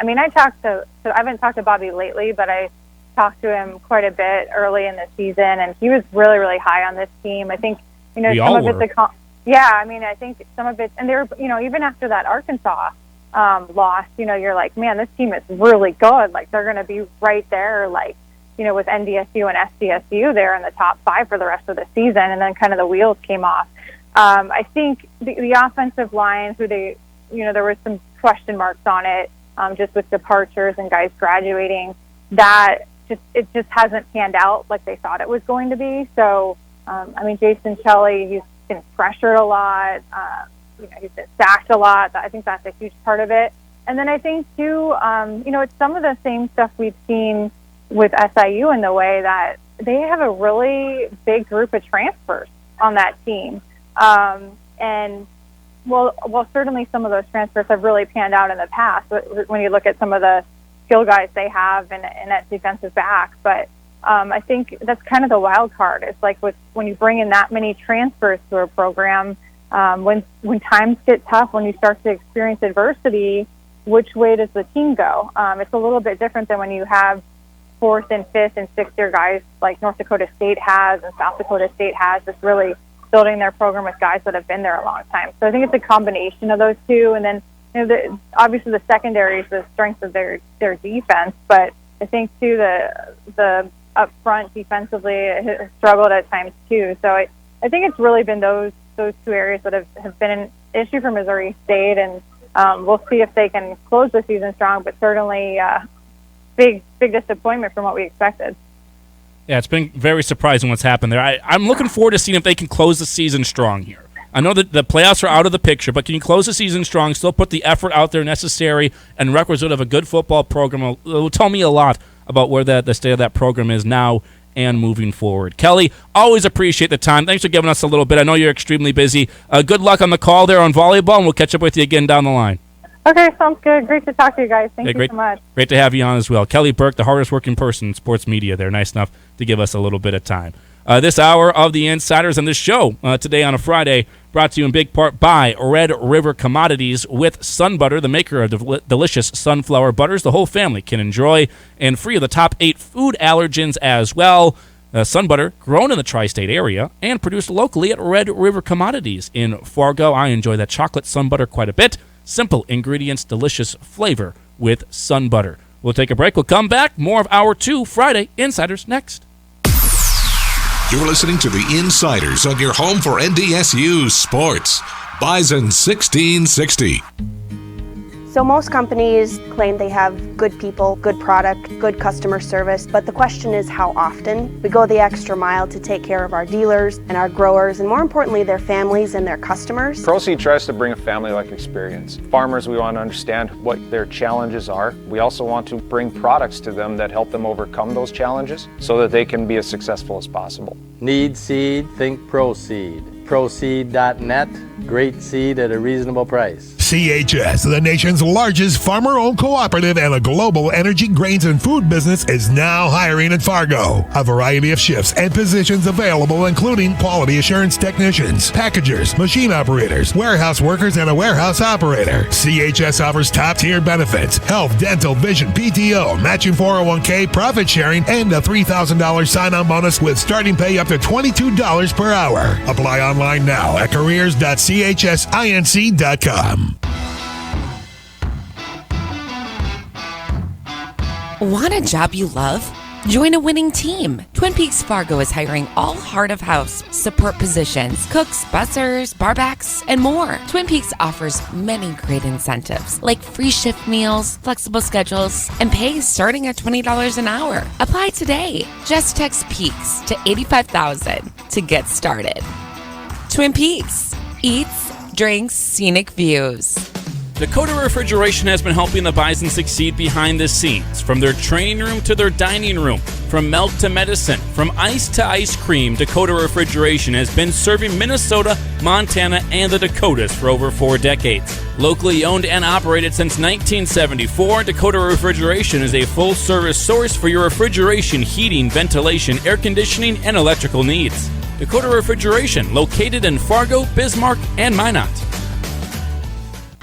haven't talked to Bobby lately, but I talked to him quite a bit early in the season, and he was really, really high on this team. I think, some of it's I think some of it, and they were, even after that Arkansas loss, you're like, man, this team is really good. Like, they're going to be right there, like, with NDSU and SDSU there in the top 5 for the rest of the season, and then kind of the wheels came off. I think the offensive line, there were some question marks on it, just with departures and guys graduating, that it just hasn't panned out like they thought it was going to be. So, Jason Shelley, he's been pressured a lot. He's been sacked a lot. I think that's a huge part of it. And then I think, too, it's some of the same stuff we've seen with SIU in the way that they have a really big group of transfers on that team. And, certainly some of those transfers have really panned out in the past when you look at some of the skill guys they have in that defensive back. But I think that's kind of the wild card. It's like when you bring in that many transfers to a program, when times get tough, when you start to experience adversity, which way does the team go? It's a little bit different than when you have 4th and 5th and 6th year guys like North Dakota State has and South Dakota State has, just really building their program with guys that have been there a long time. So I think it's a combination of those two. And then, obviously the secondary is the strength of their defense, but I think too the up front defensively has struggled at times too. So I think it's really been those two areas that have been an issue for Missouri State, and we'll see if they can close the season strong, but certainly big disappointment from what we expected. Yeah, it's been very surprising what's happened there. I'm looking forward to seeing if they can close the season strong here. I know that the playoffs are out of the picture, but can you close the season strong, still put the effort out there necessary and requisite of a good football program? It will tell me a lot about where the state of that program is now and moving forward. Kelly, always appreciate the time. Thanks for giving us a little bit. I know you're extremely busy. Good luck on the call there on volleyball, and we'll catch up with you again down the line. Okay, sounds good. Great to talk to you guys. Thank you so much. Great to have you on as well. Kelly Burke, the hardest working person in sports media there. Nice enough to give us a little bit of time. This hour of The Insiders and this show today on a Friday brought to you in big part by Red River Commodities with Sun Butter, the maker of delicious sunflower butters the whole family can enjoy, and free of the top 8 food allergens as well. Sun Butter, grown in the tri-state area and produced locally at Red River Commodities in Fargo. I enjoy that chocolate Sun Butter quite a bit. Simple ingredients, delicious flavor with Sun Butter. We'll take a break. We'll come back. More of Hour 2 Friday Insiders next. You're listening to The Insiders on your home for NDSU sports. Bison 1660. So most companies claim they have good people, good product, good customer service, but the question is how often? We go the extra mile to take care of our dealers and our growers, and more importantly, their families and their customers. ProSeed tries to bring a family-like experience. Farmers, we want to understand what their challenges are. We also want to bring products to them that help them overcome those challenges so that they can be as successful as possible. Need seed? Think ProSeed. ProSeed.net. Great seed at a reasonable price. CHS, the nation's largest farmer-owned cooperative and a global energy, grains, and food business, is now hiring in Fargo. A variety of shifts and positions available, including quality assurance technicians, packagers, machine operators, warehouse workers, and a warehouse operator. CHS offers top-tier benefits, health, dental, vision, PTO, matching 401k, profit sharing, and a $3,000 sign-on bonus with starting pay up to $22 per hour. Apply online now at careers.chsinc.com. Want a job you love? Join a winning team. Twin Peaks Fargo is hiring all heart of house support positions, cooks, bussers, barbacks, and more. Twin Peaks offers many great incentives like free shift meals, flexible schedules, and pay starting at $20 an hour. Apply today. Just text PEAKS to 85,000 to get started. Twin Peaks. Eats, drinks, scenic views. Dakota Refrigeration has been helping the Bison succeed behind the scenes. From their training room to their dining room, from milk to medicine, from ice to ice cream, Dakota Refrigeration has been serving Minnesota, Montana, and the Dakotas for over 4 decades. Locally owned and operated since 1974, Dakota Refrigeration is a full-service source for your refrigeration, heating, ventilation, air conditioning, and electrical needs. Dakota Refrigeration, located in Fargo, Bismarck, and Minot.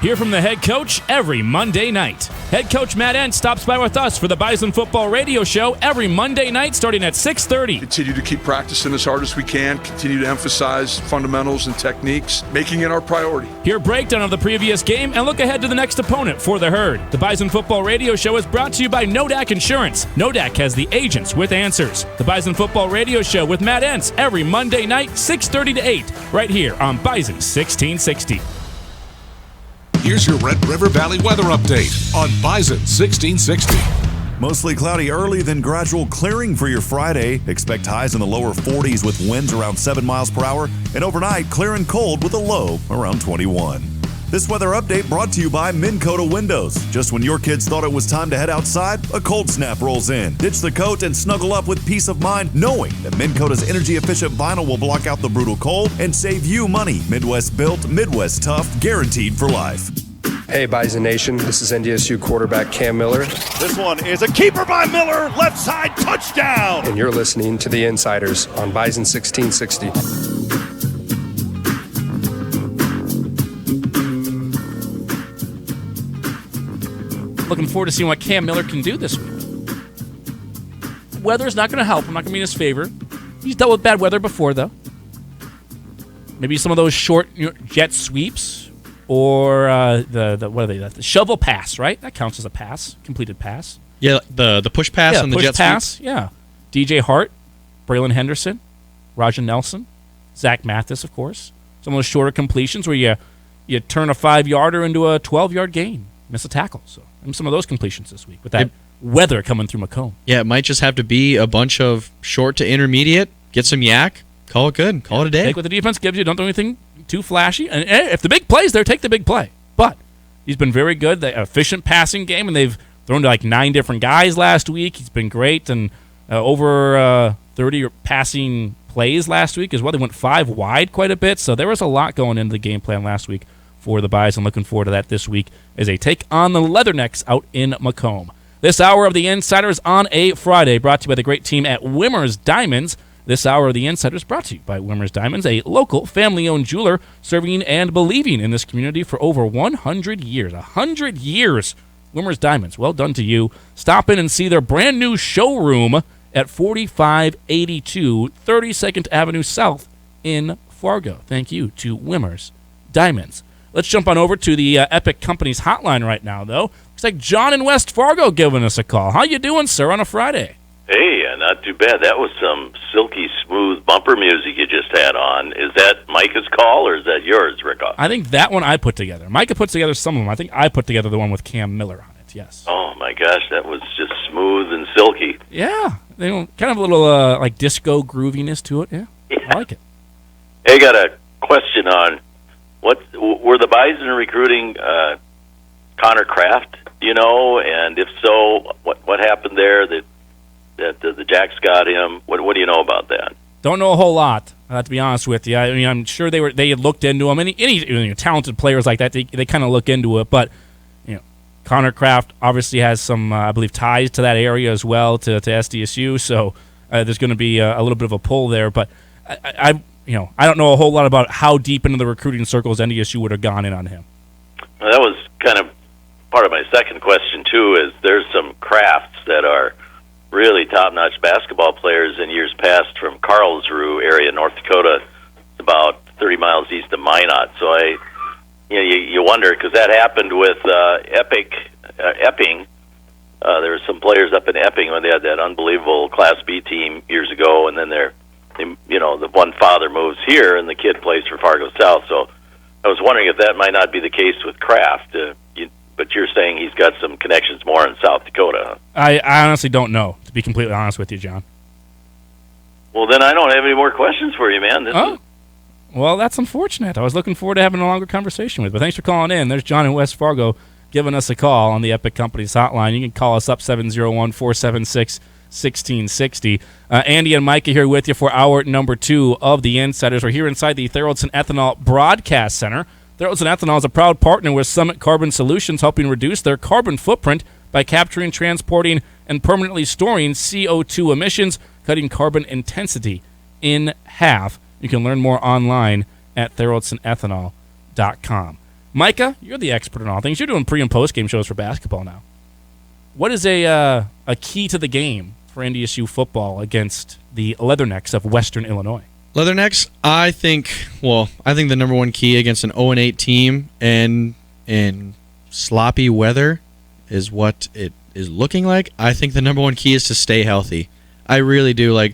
Hear from the head coach every Monday night. Head coach Matt Entz stops by with us for the Bison Football Radio Show every Monday night starting at 6:30. Continue to keep practicing as hard as we can, continue to emphasize fundamentals and techniques, making it our priority. Hear breakdown of the previous game and look ahead to the next opponent for the Herd. The Bison Football Radio Show is brought to you by Nodak Insurance. Nodak has the agents with answers. The Bison Football Radio Show with Matt Entz every Monday night, 6:30 to 8, right here on Bison 1660. Here's your Red River Valley weather update on Bison 1660. Mostly cloudy early, then gradual clearing for your Friday. Expect highs in the lower 40s with winds around 7 miles per hour. And overnight, clear and cold with a low around 21. This weather update brought to you by Minn Kota Windows. Just when your kids thought it was time to head outside, a cold snap rolls in. Ditch the coat and snuggle up with peace of mind, knowing that Minn Kota's energy-efficient vinyl will block out the brutal cold and save you money. Midwest built, Midwest tough, guaranteed for life. Hey, Bison Nation, this is NDSU quarterback Cam Miller. This one is a keeper by Miller, left side touchdown. And you're listening to The Insiders on Bison 1660. Looking forward to seeing what Cam Miller can do this week. Weather's not going to help. I'm not going to be in his favor. He's dealt with bad weather before, though. Maybe some of those short jet sweeps or the shovel pass, right? That counts as a pass, completed pass. Yeah, the push pass on the push jet pass. sweep. Yeah, DJ Hart, Braylon Henderson, Raja Nelson, Zach Mathis, of course. Some of those shorter completions where you turn a 5-yarder into a 12-yard gain, miss a tackle. So some of those completions this week with that weather coming through Macomb. Yeah, it might just have to be a bunch of short to intermediate, get some yak, call it good, call it a day. Take what the defense gives you. Don't do anything too flashy. And if the big play's there, take the big play. But he's been very good. The efficient passing game, and they've thrown to like 9 different guys last week. He's been great, and over 30 passing plays last week as well. They went 5 wide quite a bit, so there was a lot going into the game plan last week for the Bison. Looking forward to that this week as they take on the Leathernecks out in Macomb. This hour of the Insiders on a Friday, brought to you by the great team at Wimmer's Diamonds. This hour of the Insiders brought to you by Wimmer's Diamonds, a local family-owned jeweler serving and believing in this community for over 100 years. 100 years, Wimmer's Diamonds. Well done to you. Stop in and see their brand new showroom at 4582 32nd Avenue South in Fargo. Thank you to Wimmer's Diamonds. Let's jump on over to the Epic Companies hotline right now, though. Looks like John in West Fargo giving us a call. How you doing, sir, on a Friday? Hey, not too bad. That was some silky smooth bumper music you just had on. Is that Micah's call, or is that yours, Rickoff? I think that one I put together. Micah puts together some of them. I think I put together the one with Cam Miller on it, yes. Oh, my gosh, that was just smooth and silky. Yeah, kind of a little like disco grooviness to it. Yeah, I like it. Hey, got a question on were the Bison recruiting Connor Kraft, and if so, what happened there that the Jacks got him? What do you know about that? Don't know a whole lot. To be honest with you, I mean, I'm sure they had looked into him. Any talented players like that, they kind of look into it. But Connor Kraft obviously has some, I believe, ties to that area as well to SDSU. So there's going to be a little bit of a pull there. But I don't know a whole lot about how deep into the recruiting circles NDSU would have gone in on him. Well, that was kind of part of my second question too. Is there's some Crafts that are really top-notch basketball players in years past from Karlsruhe area, North Dakota, about 30 miles east of Minot. So you wonder, because that happened with Epping. There were some players up in Epping when they had that unbelievable Class B team years ago, and then the one father moves here, and the kid plays for Fargo South. So I was wondering if that might not be the case with Kraft. But you're saying he's got some connections more in South Dakota. Huh? I honestly don't know, to be completely honest with you, John. Well, then I don't have any more questions for you, man. Well, that's unfortunate. I was looking forward to having a longer conversation with you. But thanks for calling in. There's John in West Fargo giving us a call on the Epic Companies hotline. You can call us up 701-476-1660. Andy and Micah here with you for hour number 2 of The Insiders. We're here inside the Theraldson Ethanol Broadcast Center. Theraldson Ethanol is a proud partner with Summit Carbon Solutions, helping reduce their carbon footprint by capturing, transporting, and permanently storing CO2 emissions, cutting carbon intensity in half. You can learn more online at theraldsonethanol.com. Micah, you're the expert in all things. You're doing pre- and post-game shows for basketball now. What is a key to the game for NDSU football against the Leathernecks of Western Illinois? Leathernecks, I think the number one key against an 0-8 team and in sloppy weather is what it is looking like. I think the number one key is to stay healthy. I really do.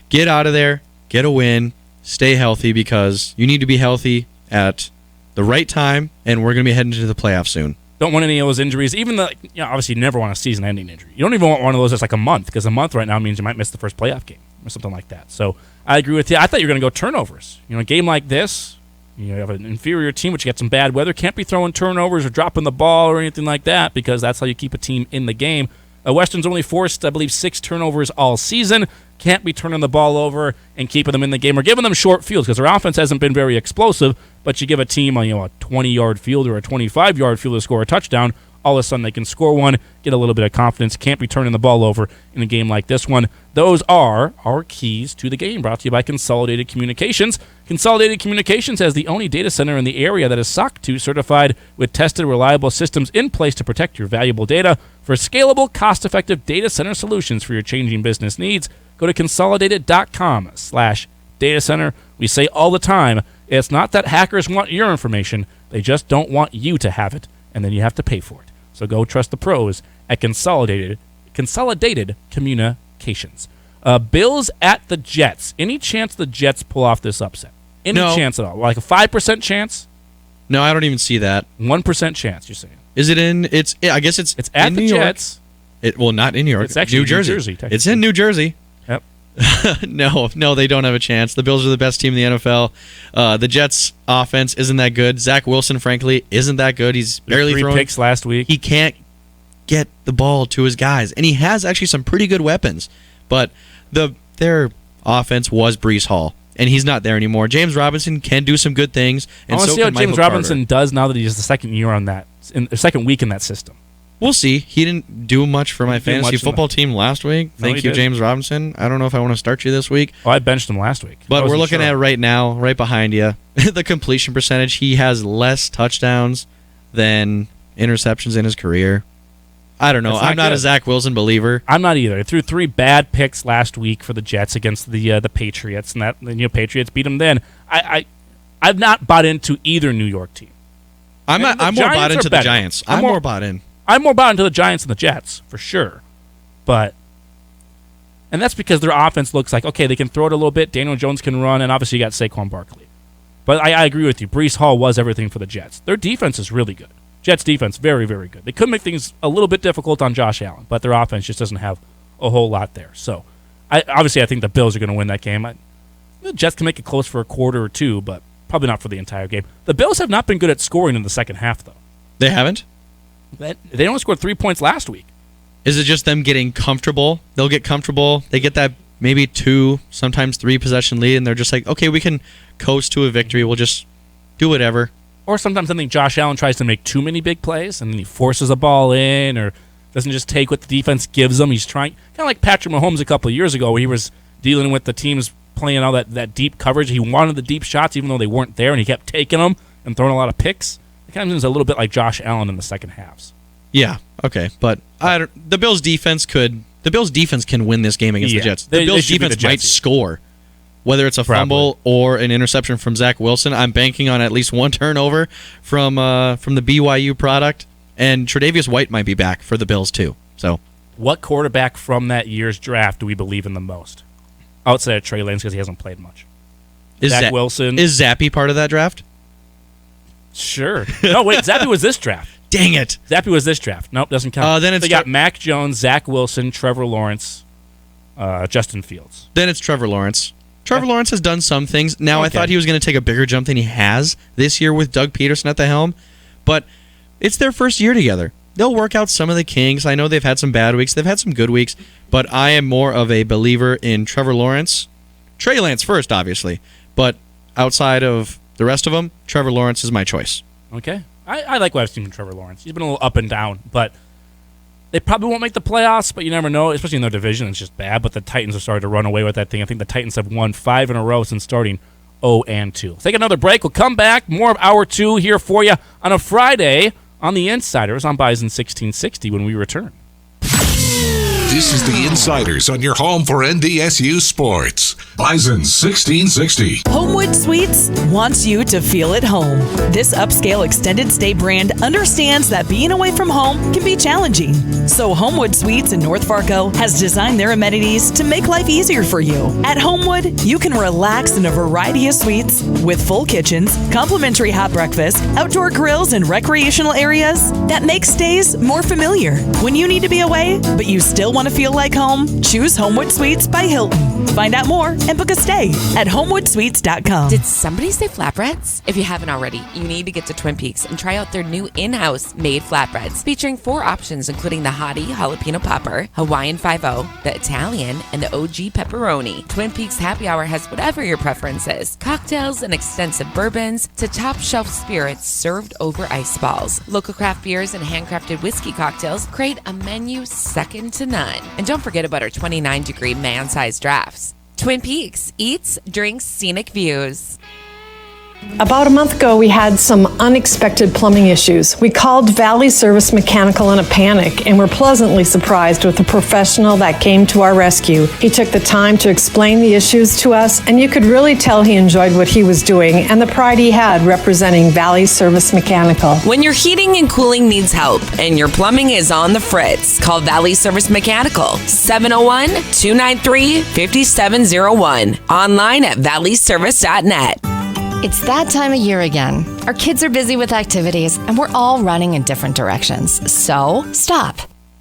Get out of there, get a win, stay healthy, because you need to be healthy at the right time, and we're going to be heading into the playoffs soon. Don't want any of those injuries. Even obviously you never want a season-ending injury. You don't even want one of those that's like a month, because a month right now means you might miss the first playoff game or something like that. So I agree with you. I thought you were going to go turnovers. A game like this, you have an inferior team, which you got some bad weather, can't be throwing turnovers or dropping the ball or anything like that, because that's how you keep a team in the game. Western's only forced, I believe, 6 turnovers all season. Can't be turning the ball over and keeping them in the game or giving them short fields, because their offense hasn't been very explosive. But you give a team a 20-yard field or a 25-yard field to score a touchdown, all of a sudden they can score one, get a little bit of confidence, can't be turning the ball over in a game like this one. Those are our keys to the game, brought to you by Consolidated Communications. Consolidated Communications has the only data center in the area that is SOC 2 certified with tested, reliable systems in place to protect your valuable data. For scalable, cost-effective data center solutions for your changing business needs, go to consolidated.com/data center. We say all the time, it's not that hackers want your information, they just don't want you to have it, and then you have to pay for it. So go trust the pros at Consolidated Communications. Bills at the Jets. Any chance the Jets pull off this upset? Any chance at all? Like a 5% chance? No, I don't even see that. 1% chance, you're saying. Is it in? I guess it's at in the New Jets. Not in New York. It's actually New Jersey. It's in New Jersey. Yep. No, they don't have a chance. The Bills are the best team in the NFL. The Jets' offense isn't that good. Zach Wilson, frankly, isn't that good. He's barely throwing 3 picks last week. He can't get the ball to his guys, and he has actually some pretty good weapons. But their offense was Breece Hall, and he's not there anymore. James Robinson can do some good things, and I want to so see how can Michael James Robinson Carter. does now that he's the second week in that system. We'll see. He didn't do much for my fantasy football team last week. Thank you, James Robinson. I don't know if I want to start you this week. Oh, I benched him last week. But we're looking at right now, right behind you, the completion percentage. He has less touchdowns than interceptions in his career. I don't know. I'm not a Zach Wilson believer. I'm not either. He threw 3 bad picks last week for the Jets against the Patriots, and the Patriots beat him then. I've not bought into either New York team. I'm more bought into the Giants. I'm more bought in. I'm more bought into the Giants than the Jets, for sure. And that's because their offense looks like, okay, they can throw it a little bit, Daniel Jones can run, and obviously you got Saquon Barkley. But I agree with you. Breece Hall was everything for the Jets. Their defense is really good. Jets' defense, very, very good. They could make things a little bit difficult on Josh Allen, but their offense just doesn't have a whole lot there. So, I think the Bills are going to win that game. The Jets can make it close for a quarter or two, but probably not for the entire game. The Bills have not been good at scoring in the second half, though. They haven't? They only scored 3 points last week. Is it just them getting comfortable? They'll get comfortable. They get that maybe 2, sometimes 3 possession lead, and they're just like, okay, we can coast to a victory. We'll just do whatever. Or sometimes I think Josh Allen tries to make too many big plays, and then he forces a ball in or doesn't just take what the defense gives him. He's trying, kind of like Patrick Mahomes a couple of years ago, where he was dealing with the teams playing all that deep coverage. He wanted the deep shots even though they weren't there, and he kept taking them and throwing a lot of picks. It kind of seems a little bit like Josh Allen in the second halves. Yeah, okay, but the Bills' defense can win this game against the Jets. The Bills' defense might score, whether it's a fumble or an interception from Zach Wilson. I'm banking on at least one turnover from the BYU product, and Tre'Davious White might be back for the Bills too. So, what quarterback from that year's draft do we believe in the most? Outside of Trey Lance, because he hasn't played much. Zach Wilson. Is Zappy part of that draft? Sure. No, wait, Zappy was this draft. Dang it. Zappy was this draft. Nope, doesn't count. Then they got Mac Jones, Zach Wilson, Trevor Lawrence, Justin Fields. Then it's Trevor Lawrence. Trevor Lawrence has done some things. Now, I thought he was going to take a bigger jump than he has this year with Doug Peterson at the helm, but it's their first year together. They'll work out some of the kinks. I know they've had some bad weeks. They've had some good weeks, but I am more of a believer in Trevor Lawrence. Trey Lance first, obviously, but outside of the rest of them, Trevor Lawrence is my choice. Okay. I like what I've seen from Trevor Lawrence. He's been a little up and down, but they probably won't make the playoffs, but you never know, especially in their division. It's just bad, but the Titans have started to run away with that thing. I think the Titans have won 5 in a row since starting 0-2. Let's take another break. We'll come back. More of Hour 2 here for you on a Friday on The Insiders on Bison 1660 when we return. This is The Insiders on your home for NDSU sports. Bison 1660. Homewood Suites wants you to feel at home. This upscale extended stay brand understands that being away from home can be challenging. So Homewood Suites in North Fargo has designed their amenities to make life easier for you. At Homewood, you can relax in a variety of suites with full kitchens, complimentary hot breakfast, outdoor grills, and recreational areas that make stays more familiar. When you need to be away, but you still want to feel like home, choose Homewood Suites by Hilton. Find out more and book a stay at homewoodsuites.com. Did somebody say flatbreads? If you haven't already, you need to get to Twin Peaks and try out their new in-house made flatbreads, featuring 4 options, including the Hottie Jalapeno Popper, Hawaiian 5-0, the Italian, and the OG Pepperoni. Twin Peaks Happy Hour has whatever your preference is. Cocktails and extensive bourbons to top-shelf spirits served over ice balls. Local craft beers and handcrafted whiskey cocktails create a menu second to none. And don't forget about our 29-degree man-sized drafts. Twin Peaks, eats, drinks, scenic views. About a month ago, we had some unexpected plumbing issues. We called Valley Service Mechanical in a panic and were pleasantly surprised with the professional that came to our rescue. He took the time to explain the issues to us, and you could really tell he enjoyed what he was doing and the pride he had representing Valley Service Mechanical. When your heating and cooling needs help and your plumbing is on the fritz, call Valley Service Mechanical, 701-293-5701. Online at valleyservice.net. It's that time of year again. Our kids are busy with activities, and we're all running in different directions. So, stop.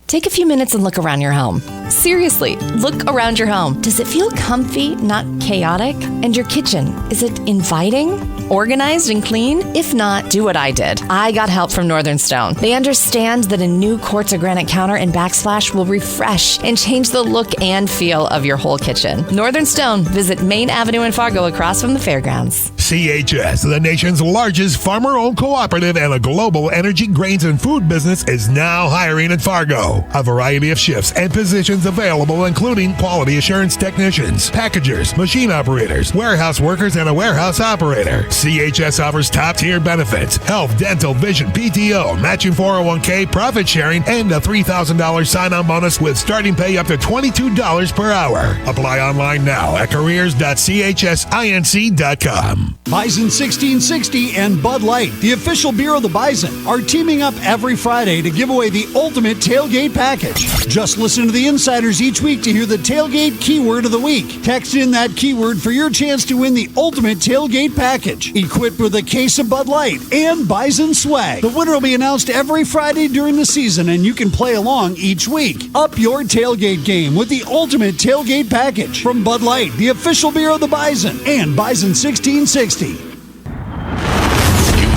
Take a few minutes and look around your home. Seriously, look around your home. Does it feel comfy, not chaotic? And your kitchen, is it inviting, organized, and clean? If not, do what I did. I got help from Northern Stone. They understand that a new quartz or granite counter and backsplash will refresh and change the look and feel of your whole kitchen. Northern Stone. Visit Main Avenue in Fargo across from the fairgrounds. CHS, the nation's largest farmer-owned cooperative and a global energy, grains, and food business, is now hiring in Fargo. A variety of shifts and positions available, including quality assurance technicians, packagers, machine operators, warehouse workers, and a warehouse operator. CHS offers top-tier benefits, health, dental, vision, PTO, matching 401k, profit sharing, and a $3,000 sign-on bonus with starting pay up to $22 per hour. Apply online now at careers.chsinc.com. Bison 1660 and Bud Light, the official beer of the Bison, are teaming up every Friday to give away the ultimate tailgate package. Just listen to the Insiders each week to hear the tailgate keyword of the week. Text in that keyword for your chance to win the ultimate tailgate package, equipped with a case of Bud Light and Bison swag. The winner will be announced every Friday during the season, and you can play along each week. Up your tailgate game with the ultimate tailgate package from Bud Light, the official beer of the Bison, and Bison 1660. You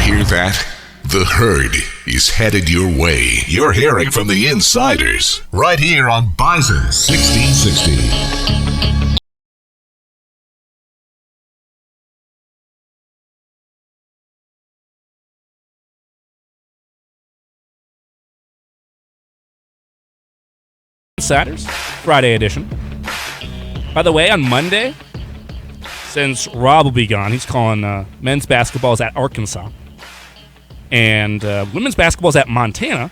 hear that? The herd is headed your way. You're hearing from the Insiders right here on Bison 1660. Insiders, Friday edition. By the way, on Monday, since Rob will be gone, he's calling men's basketball is at Arkansas. And women's basketball is at Montana.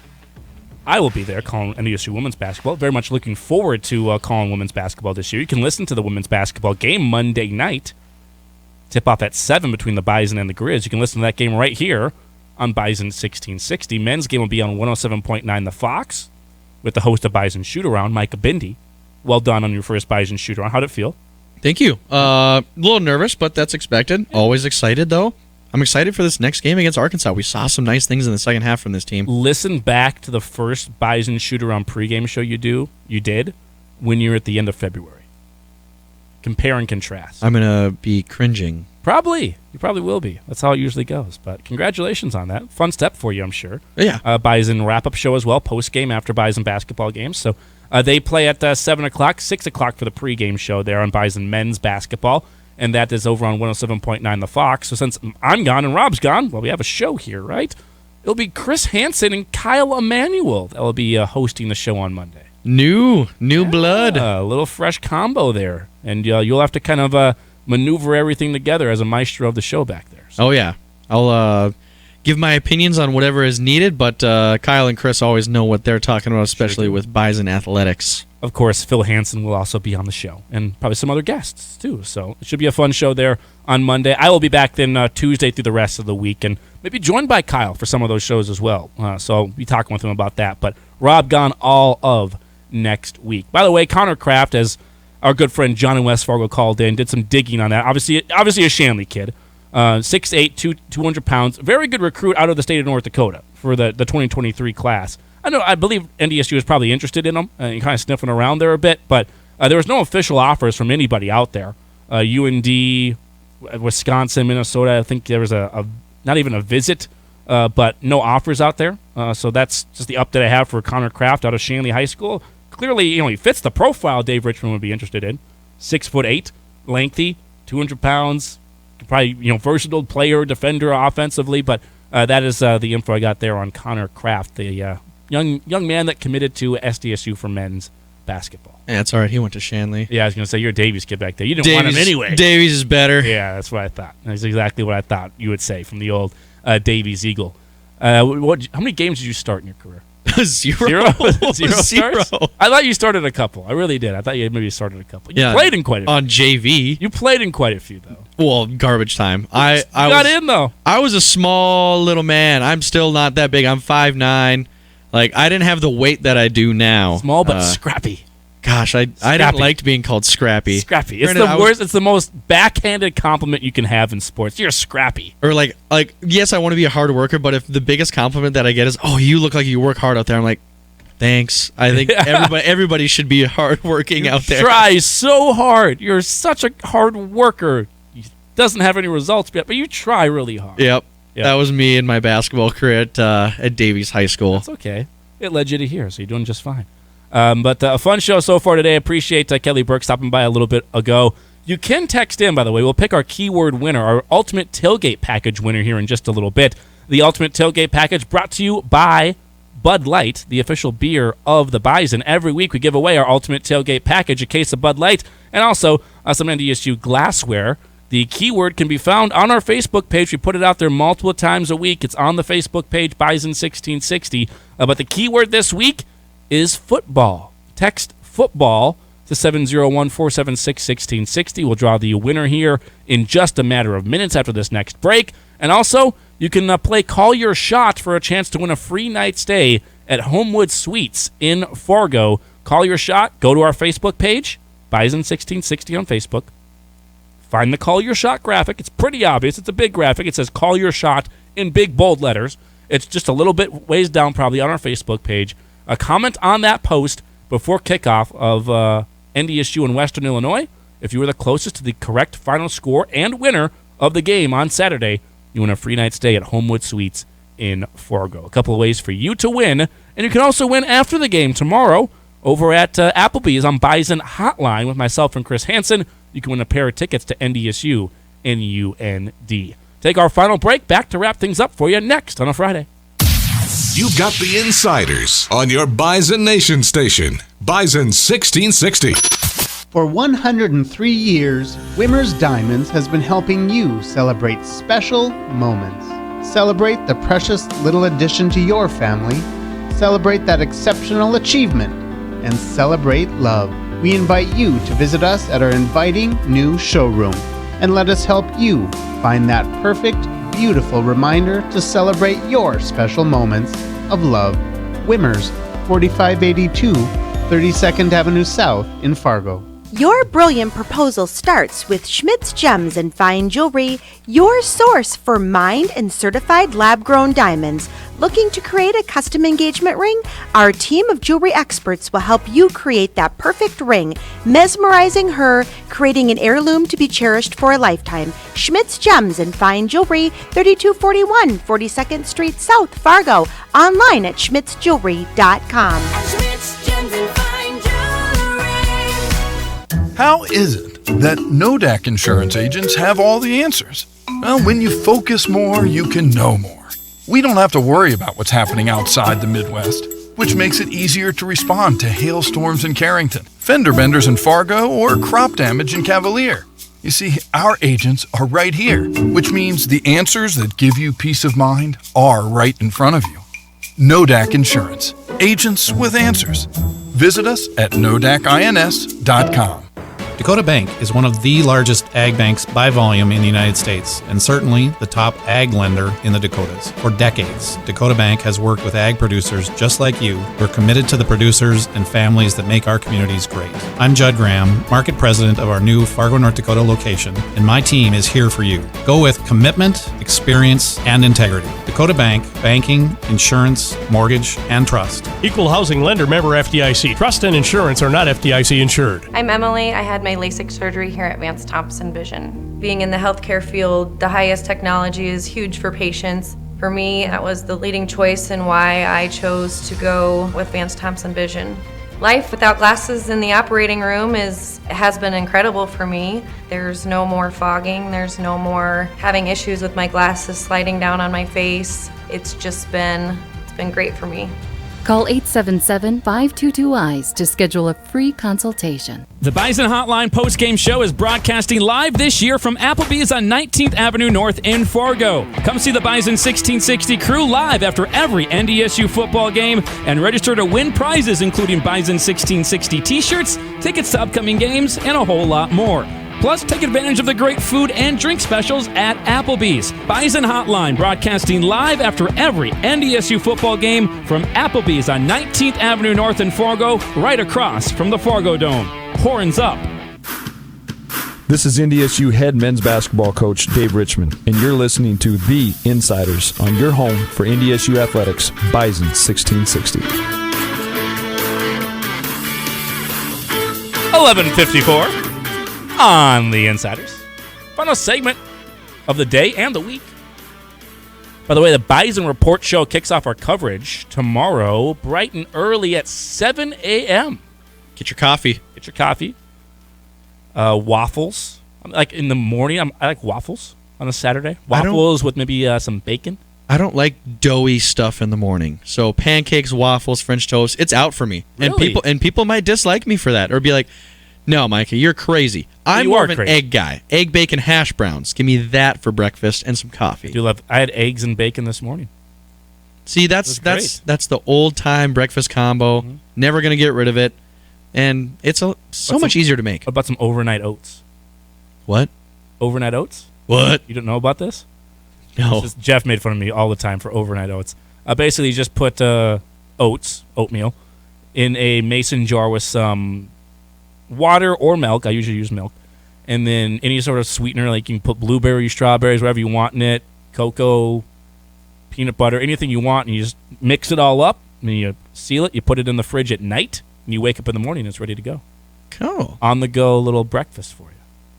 I will be there calling NDSU women's basketball. Very much looking forward to calling women's basketball this year. You can listen to the women's basketball game Monday night. Tip-off at 7 between the Bison and the Grizz. You can listen to that game right here on Bison 1660. Men's game will be on 107.9 The Fox with the host of Bison Shoot-Around, Micah Bindi. Well done on your first Bison Shoot-Around. How'd it feel? Thank you. A little nervous, but that's expected. Always excited, though. I'm excited for this next game against Arkansas. We saw some nice things in the second half from this team. Listen back to the first Bison Shoot-Around pregame show you did when you were at the end of February. Compare and contrast. I'm going to be cringing. Probably. You probably will be. That's how it usually goes. But congratulations on that. Fun step for you, I'm sure. Yeah. Bison wrap-up show as well, post-game after Bison basketball games. So they play at 7 o'clock, 6 o'clock for the pregame show there on Bison men's basketball. And that is over on 107.9 The Fox. So since I'm gone and Rob's gone, well, we have a show here, right? It'll be Chris Hansen and Kyle Emanuel that will be hosting the show on Monday. New blood. A little fresh combo there. And you'll have to kind of maneuver everything together as a maestro of the show back there. So. Oh, yeah. I'll give my opinions on whatever is needed, but Kyle and Chris always know what they're talking about, especially with Bison athletics. Of course, Phil Hansen will also be on the show, and probably some other guests, too. So it should be a fun show there on Monday. I will be back then Tuesday through the rest of the week, and maybe joined by Kyle for some of those shows as well. So I'll be talking with him about that. But Rob gone all of next week. By the way, Connor Kraft, as our good friend John in West Fargo called in, did some digging on that. Obviously a Shanley kid. 6'8", 200 pounds. Very good recruit out of the state of North Dakota for the 2023 class. I believe NDSU is probably interested in him and kind of sniffing around there a bit, but there was no official offers from anybody out there. UND, Wisconsin, Minnesota, I think there was not even a visit, but no offers out there. So that's just the update I have for Connor Kraft out of Shanley High School. Clearly, he fits the profile Dave Richmond would be interested in. 6'8", lengthy, 200 pounds, probably versatile player, defender offensively, but that is the info I got there on Connor Kraft, the young man that committed to SDSU for men's basketball. Yeah, that's all right. He went to Shanley. Yeah, I was going to say, you're a Davies kid back there. You didn't want him anyway. Davies is better. Yeah, that's what I thought. That's exactly what I thought you would say from the old Davies Eagle. How many games did you start in your career? Zero. Zero starts? I thought you started a couple. I really did. I thought you maybe started a couple. You played in quite a few. On JV. You played in quite a few, though. Well, garbage time. I got in, though. I was a small little man. I'm still not that big. I'm 5'9". Like, I didn't have the weight that I do now. Small but scrappy. Gosh, I didn't like being called scrappy. Scrappy. It's the worst. It's the most backhanded compliment you can have in sports. You're scrappy. Or like, yes, I want to be a hard worker, but if the biggest compliment that I get is, "Oh, you look like you work hard out there," I'm like, thanks. I think everybody should be hardworking out there. Try so hard. You're such a hard worker. Doesn't have any results yet, but you try really hard. Yep. That was me in my basketball career at Davies High School. That's okay. It led you to here, so you're doing just fine. But a fun show so far today. Appreciate Kelly Burke stopping by a little bit ago. You can text in, by the way. We'll pick our keyword winner, our Ultimate Tailgate Package winner here in just a little bit. The Ultimate Tailgate Package brought to you by Bud Light, the official beer of the Bison. Every week we give away our Ultimate Tailgate Package, a case of Bud Light, and also some NDSU glassware. The keyword can be found on our Facebook page. We put it out there multiple times a week. It's on the Facebook page, Bison 1660. But the keyword this week is football. Text football to 701-476-1660. We'll draw the winner here in just a matter of minutes after this next break. And also, you can play Call Your Shot for a chance to win a free night stay at Homewood Suites in Fargo. Call Your Shot. Go to our Facebook page, Bison 1660 on Facebook. Find the Call Your Shot graphic. It's pretty obvious. It's a big graphic. It says Call Your Shot in big bold letters. It's just a little bit ways down probably on our Facebook page. A comment on that post before kickoff of NDSU in Western Illinois. If you were the closest to the correct final score and winner of the game on Saturday, you win a free night stay at Homewood Suites in Fargo. A couple of ways for you to win. And you can also win after the game tomorrow over at Applebee's on Bison Hotline with myself and Chris Hansen. You can win a pair of tickets to NDSU and UND. Take our final break. Back to wrap things up for you next on a Friday. You've got the insiders on your Bison Nation station, Bison 1660. For 103 years, Wimmer's Diamonds has been helping you celebrate special moments. Celebrate the precious little addition to your family. Celebrate that exceptional achievement. And celebrate love. We invite you to visit us at our inviting new showroom and let us help you find that perfect, beautiful reminder to celebrate your special moments of love. Wimmer's, 4582 32nd Avenue South in Fargo. Your brilliant proposal starts with Schmidt's Gems and Fine Jewelry, your source for mined and certified lab-grown diamonds. Looking to create a custom engagement ring? Our team of jewelry experts will help you create that perfect ring, mesmerizing her, creating an heirloom to be cherished for a lifetime. Schmidt's Gems and Fine Jewelry, 3241 42nd Street South, Fargo. Online at schmittsjewelry.com. How is it that NODAC insurance agents have all the answers? Well, when you focus more, you can know more. We don't have to worry about what's happening outside the Midwest, which makes it easier to respond to hailstorms in Carrington, fender benders in Fargo, or crop damage in Cavalier. You see, our agents are right here, which means the answers that give you peace of mind are right in front of you. NODAC Insurance. Agents with answers. Visit us at nodacins.com. Dakota Bank is one of the largest ag banks by volume in the United States, and certainly the top ag lender in the Dakotas. For decades, Dakota Bank has worked with ag producers just like you who are committed to the producers and families that make our communities great. I'm Judd Graham, Market President of our new Fargo, North Dakota location, and my team is here for you. Go with commitment, experience, and integrity. Dakota Bank, banking, insurance, mortgage, and trust. Equal housing lender, member FDIC. Trust and insurance are not FDIC insured. I'm Emily. I had my LASIK surgery here at Vance Thompson Vision. Being in the healthcare field, the highest technology is huge for patients. For me, that was the leading choice and why I chose to go with Vance Thompson Vision. Life without glasses in the operating room has been incredible for me. There's no more fogging, there's no more having issues with my glasses sliding down on my face. It's been great for me. Call 877-522-EYES to schedule a free consultation. The Bison Hotline post-game show is broadcasting live this year from Applebee's on 19th Avenue North in Fargo. Come see the Bison 1660 crew live after every NDSU football game and register to win prizes including Bison 1660 t-shirts, tickets to upcoming games, and a whole lot more. Plus, take advantage of the great food and drink specials at Applebee's. Bison Hotline broadcasting live after every NDSU football game from Applebee's on 19th Avenue North in Fargo, right across from the Fargo Dome. Horns up. This is NDSU head men's basketball coach Dave Richmond, and you're listening to The Insiders on your home for NDSU athletics, Bison 1660. 11:54. On the Insiders. Final segment of the day and the week. By the way, the Bison Report Show kicks off our coverage tomorrow, bright and early at 7 a.m. Get your coffee. Waffles. Like in the morning, I like waffles on a Saturday. Waffles with maybe some bacon. I don't like doughy stuff in the morning. So pancakes, waffles, French toast, it's out for me. Really? And people might dislike me for that or be like, no, Micah, you're crazy. I'm more of an egg guy. Egg, bacon, hash browns. Give me that for breakfast and some coffee. I had eggs and bacon this morning. See, that's the old time breakfast combo. Mm-hmm. Never gonna get rid of it, and it's so much easier to make. What about some overnight oats? What? Overnight oats? What? You don't know about this? No. Jeff made fun of me all the time for overnight oats. Basically, you just put oatmeal, in a mason jar with some water or milk. I usually use milk. And then any sort of sweetener, like you can put blueberries, strawberries, whatever you want in it, cocoa, peanut butter, anything you want, and you just mix it all up, and you seal it, you put it in the fridge at night, and you wake up in the morning, and it's ready to go. Cool. On-the-go little breakfast for you.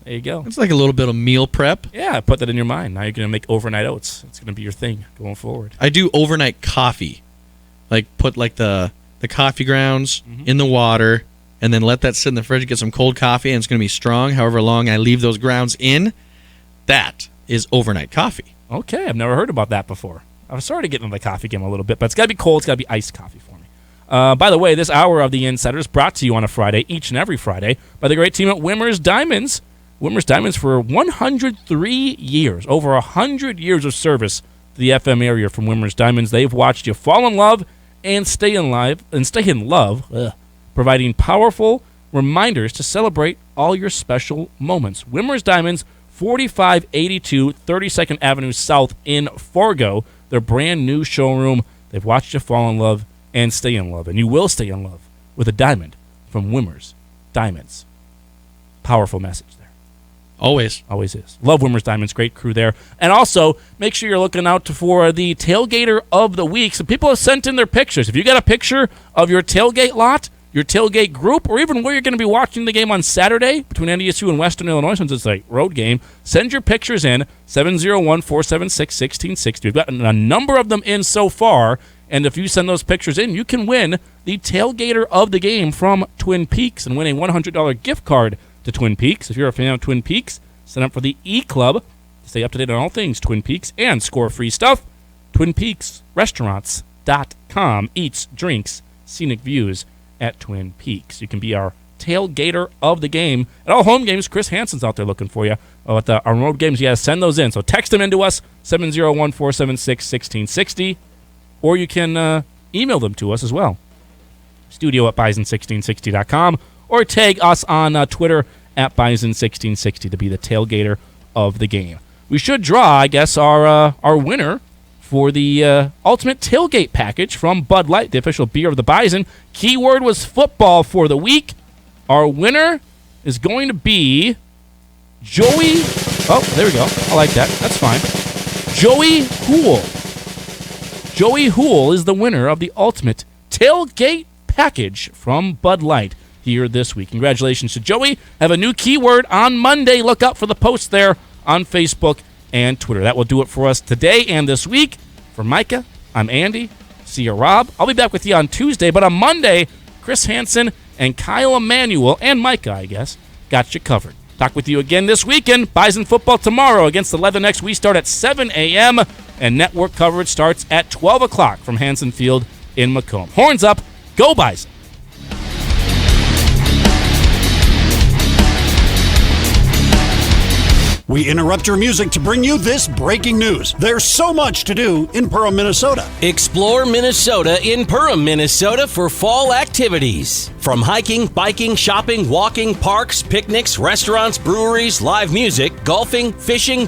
There you go. It's like a little bit of meal prep. Yeah, put that in your mind. Now you're going to make overnight oats. It's going to be your thing going forward. I do overnight coffee. Like put like the coffee grounds in the water, and then let that sit in the fridge, get some cold coffee, and it's going to be strong however long I leave those grounds in. That is overnight coffee. Okay, I've never heard about that before. I've started getting into the coffee game a little bit, but it's got to be cold. It's got to be iced coffee for me. By the way, this hour of The Insiders brought to you on a Friday, each and every Friday, by the great team at Wimmer's Diamonds. Wimmer's Diamonds for 103 years, over 100 years of service to the FM area from Wimmer's Diamonds. They've watched you fall in love and stay in love, providing powerful reminders to celebrate all your special moments. Wimmer's Diamonds, 4582 32nd Avenue South in Fargo. Their brand new showroom. They've watched you fall in love and stay in love. And you will stay in love with a diamond from Wimmer's Diamonds. Powerful message there. Always. Always is. Love Wimmer's Diamonds. Great crew there. And also, make sure you're looking out for the Tailgater of the Week. So people have sent in their pictures. If you got a picture of your tailgate lot, your tailgate group, or even where you're going to be watching the game on Saturday between NDSU and Western Illinois, since it's a road game, send your pictures in, 701-476-1660. We've gotten a number of them in so far, and if you send those pictures in, you can win the Tailgater of the Game from Twin Peaks and win a $100 gift card to Twin Peaks. If you're a fan of Twin Peaks, sign up for the E-Club to stay up to date on all things Twin Peaks and score free stuff. TwinPeaksRestaurants.com. Eats, drinks, scenic views at Twin Peaks. You can be our tailgater of the game. At all home games, Chris Hansen's out there looking for you. At our road games, you got to send those in. So text them into us, 701-476-1660, or you can email them to us as well, studio@bison1660.com, or tag us on Twitter at Bison1660 to be the tailgater of the game. We should draw, I guess, our winner for the Ultimate Tailgate Package from Bud Light, the official beer of the Bison. Keyword was football for the week. Our winner is going to be Joey. Oh, there we go. I like that. That's fine. Joey Hool. Joey Hool is the winner of the Ultimate Tailgate Package from Bud Light here this week. Congratulations to Joey. Have a new keyword on Monday. Look out for the post there on Facebook and Twitter. That will do it for us today and this week. For Micah, I'm Andy. See you, Rob. I'll be back with you on Tuesday, but on Monday, Chris Hansen and Kyle Emanuel and Micah, I guess, got you covered. Talk with you again this weekend. Bison football tomorrow against the Leathernecks. We start at 7 a.m., and network coverage starts at 12 o'clock from Hansen Field in Macomb. Horns up. Go Bison. We interrupt your music to bring you this breaking news. There's so much to do in Perham, Minnesota. Explore Minnesota in Perham, Minnesota for fall activities. From hiking, biking, shopping, walking, parks, picnics, restaurants, breweries, live music, golfing, fishing,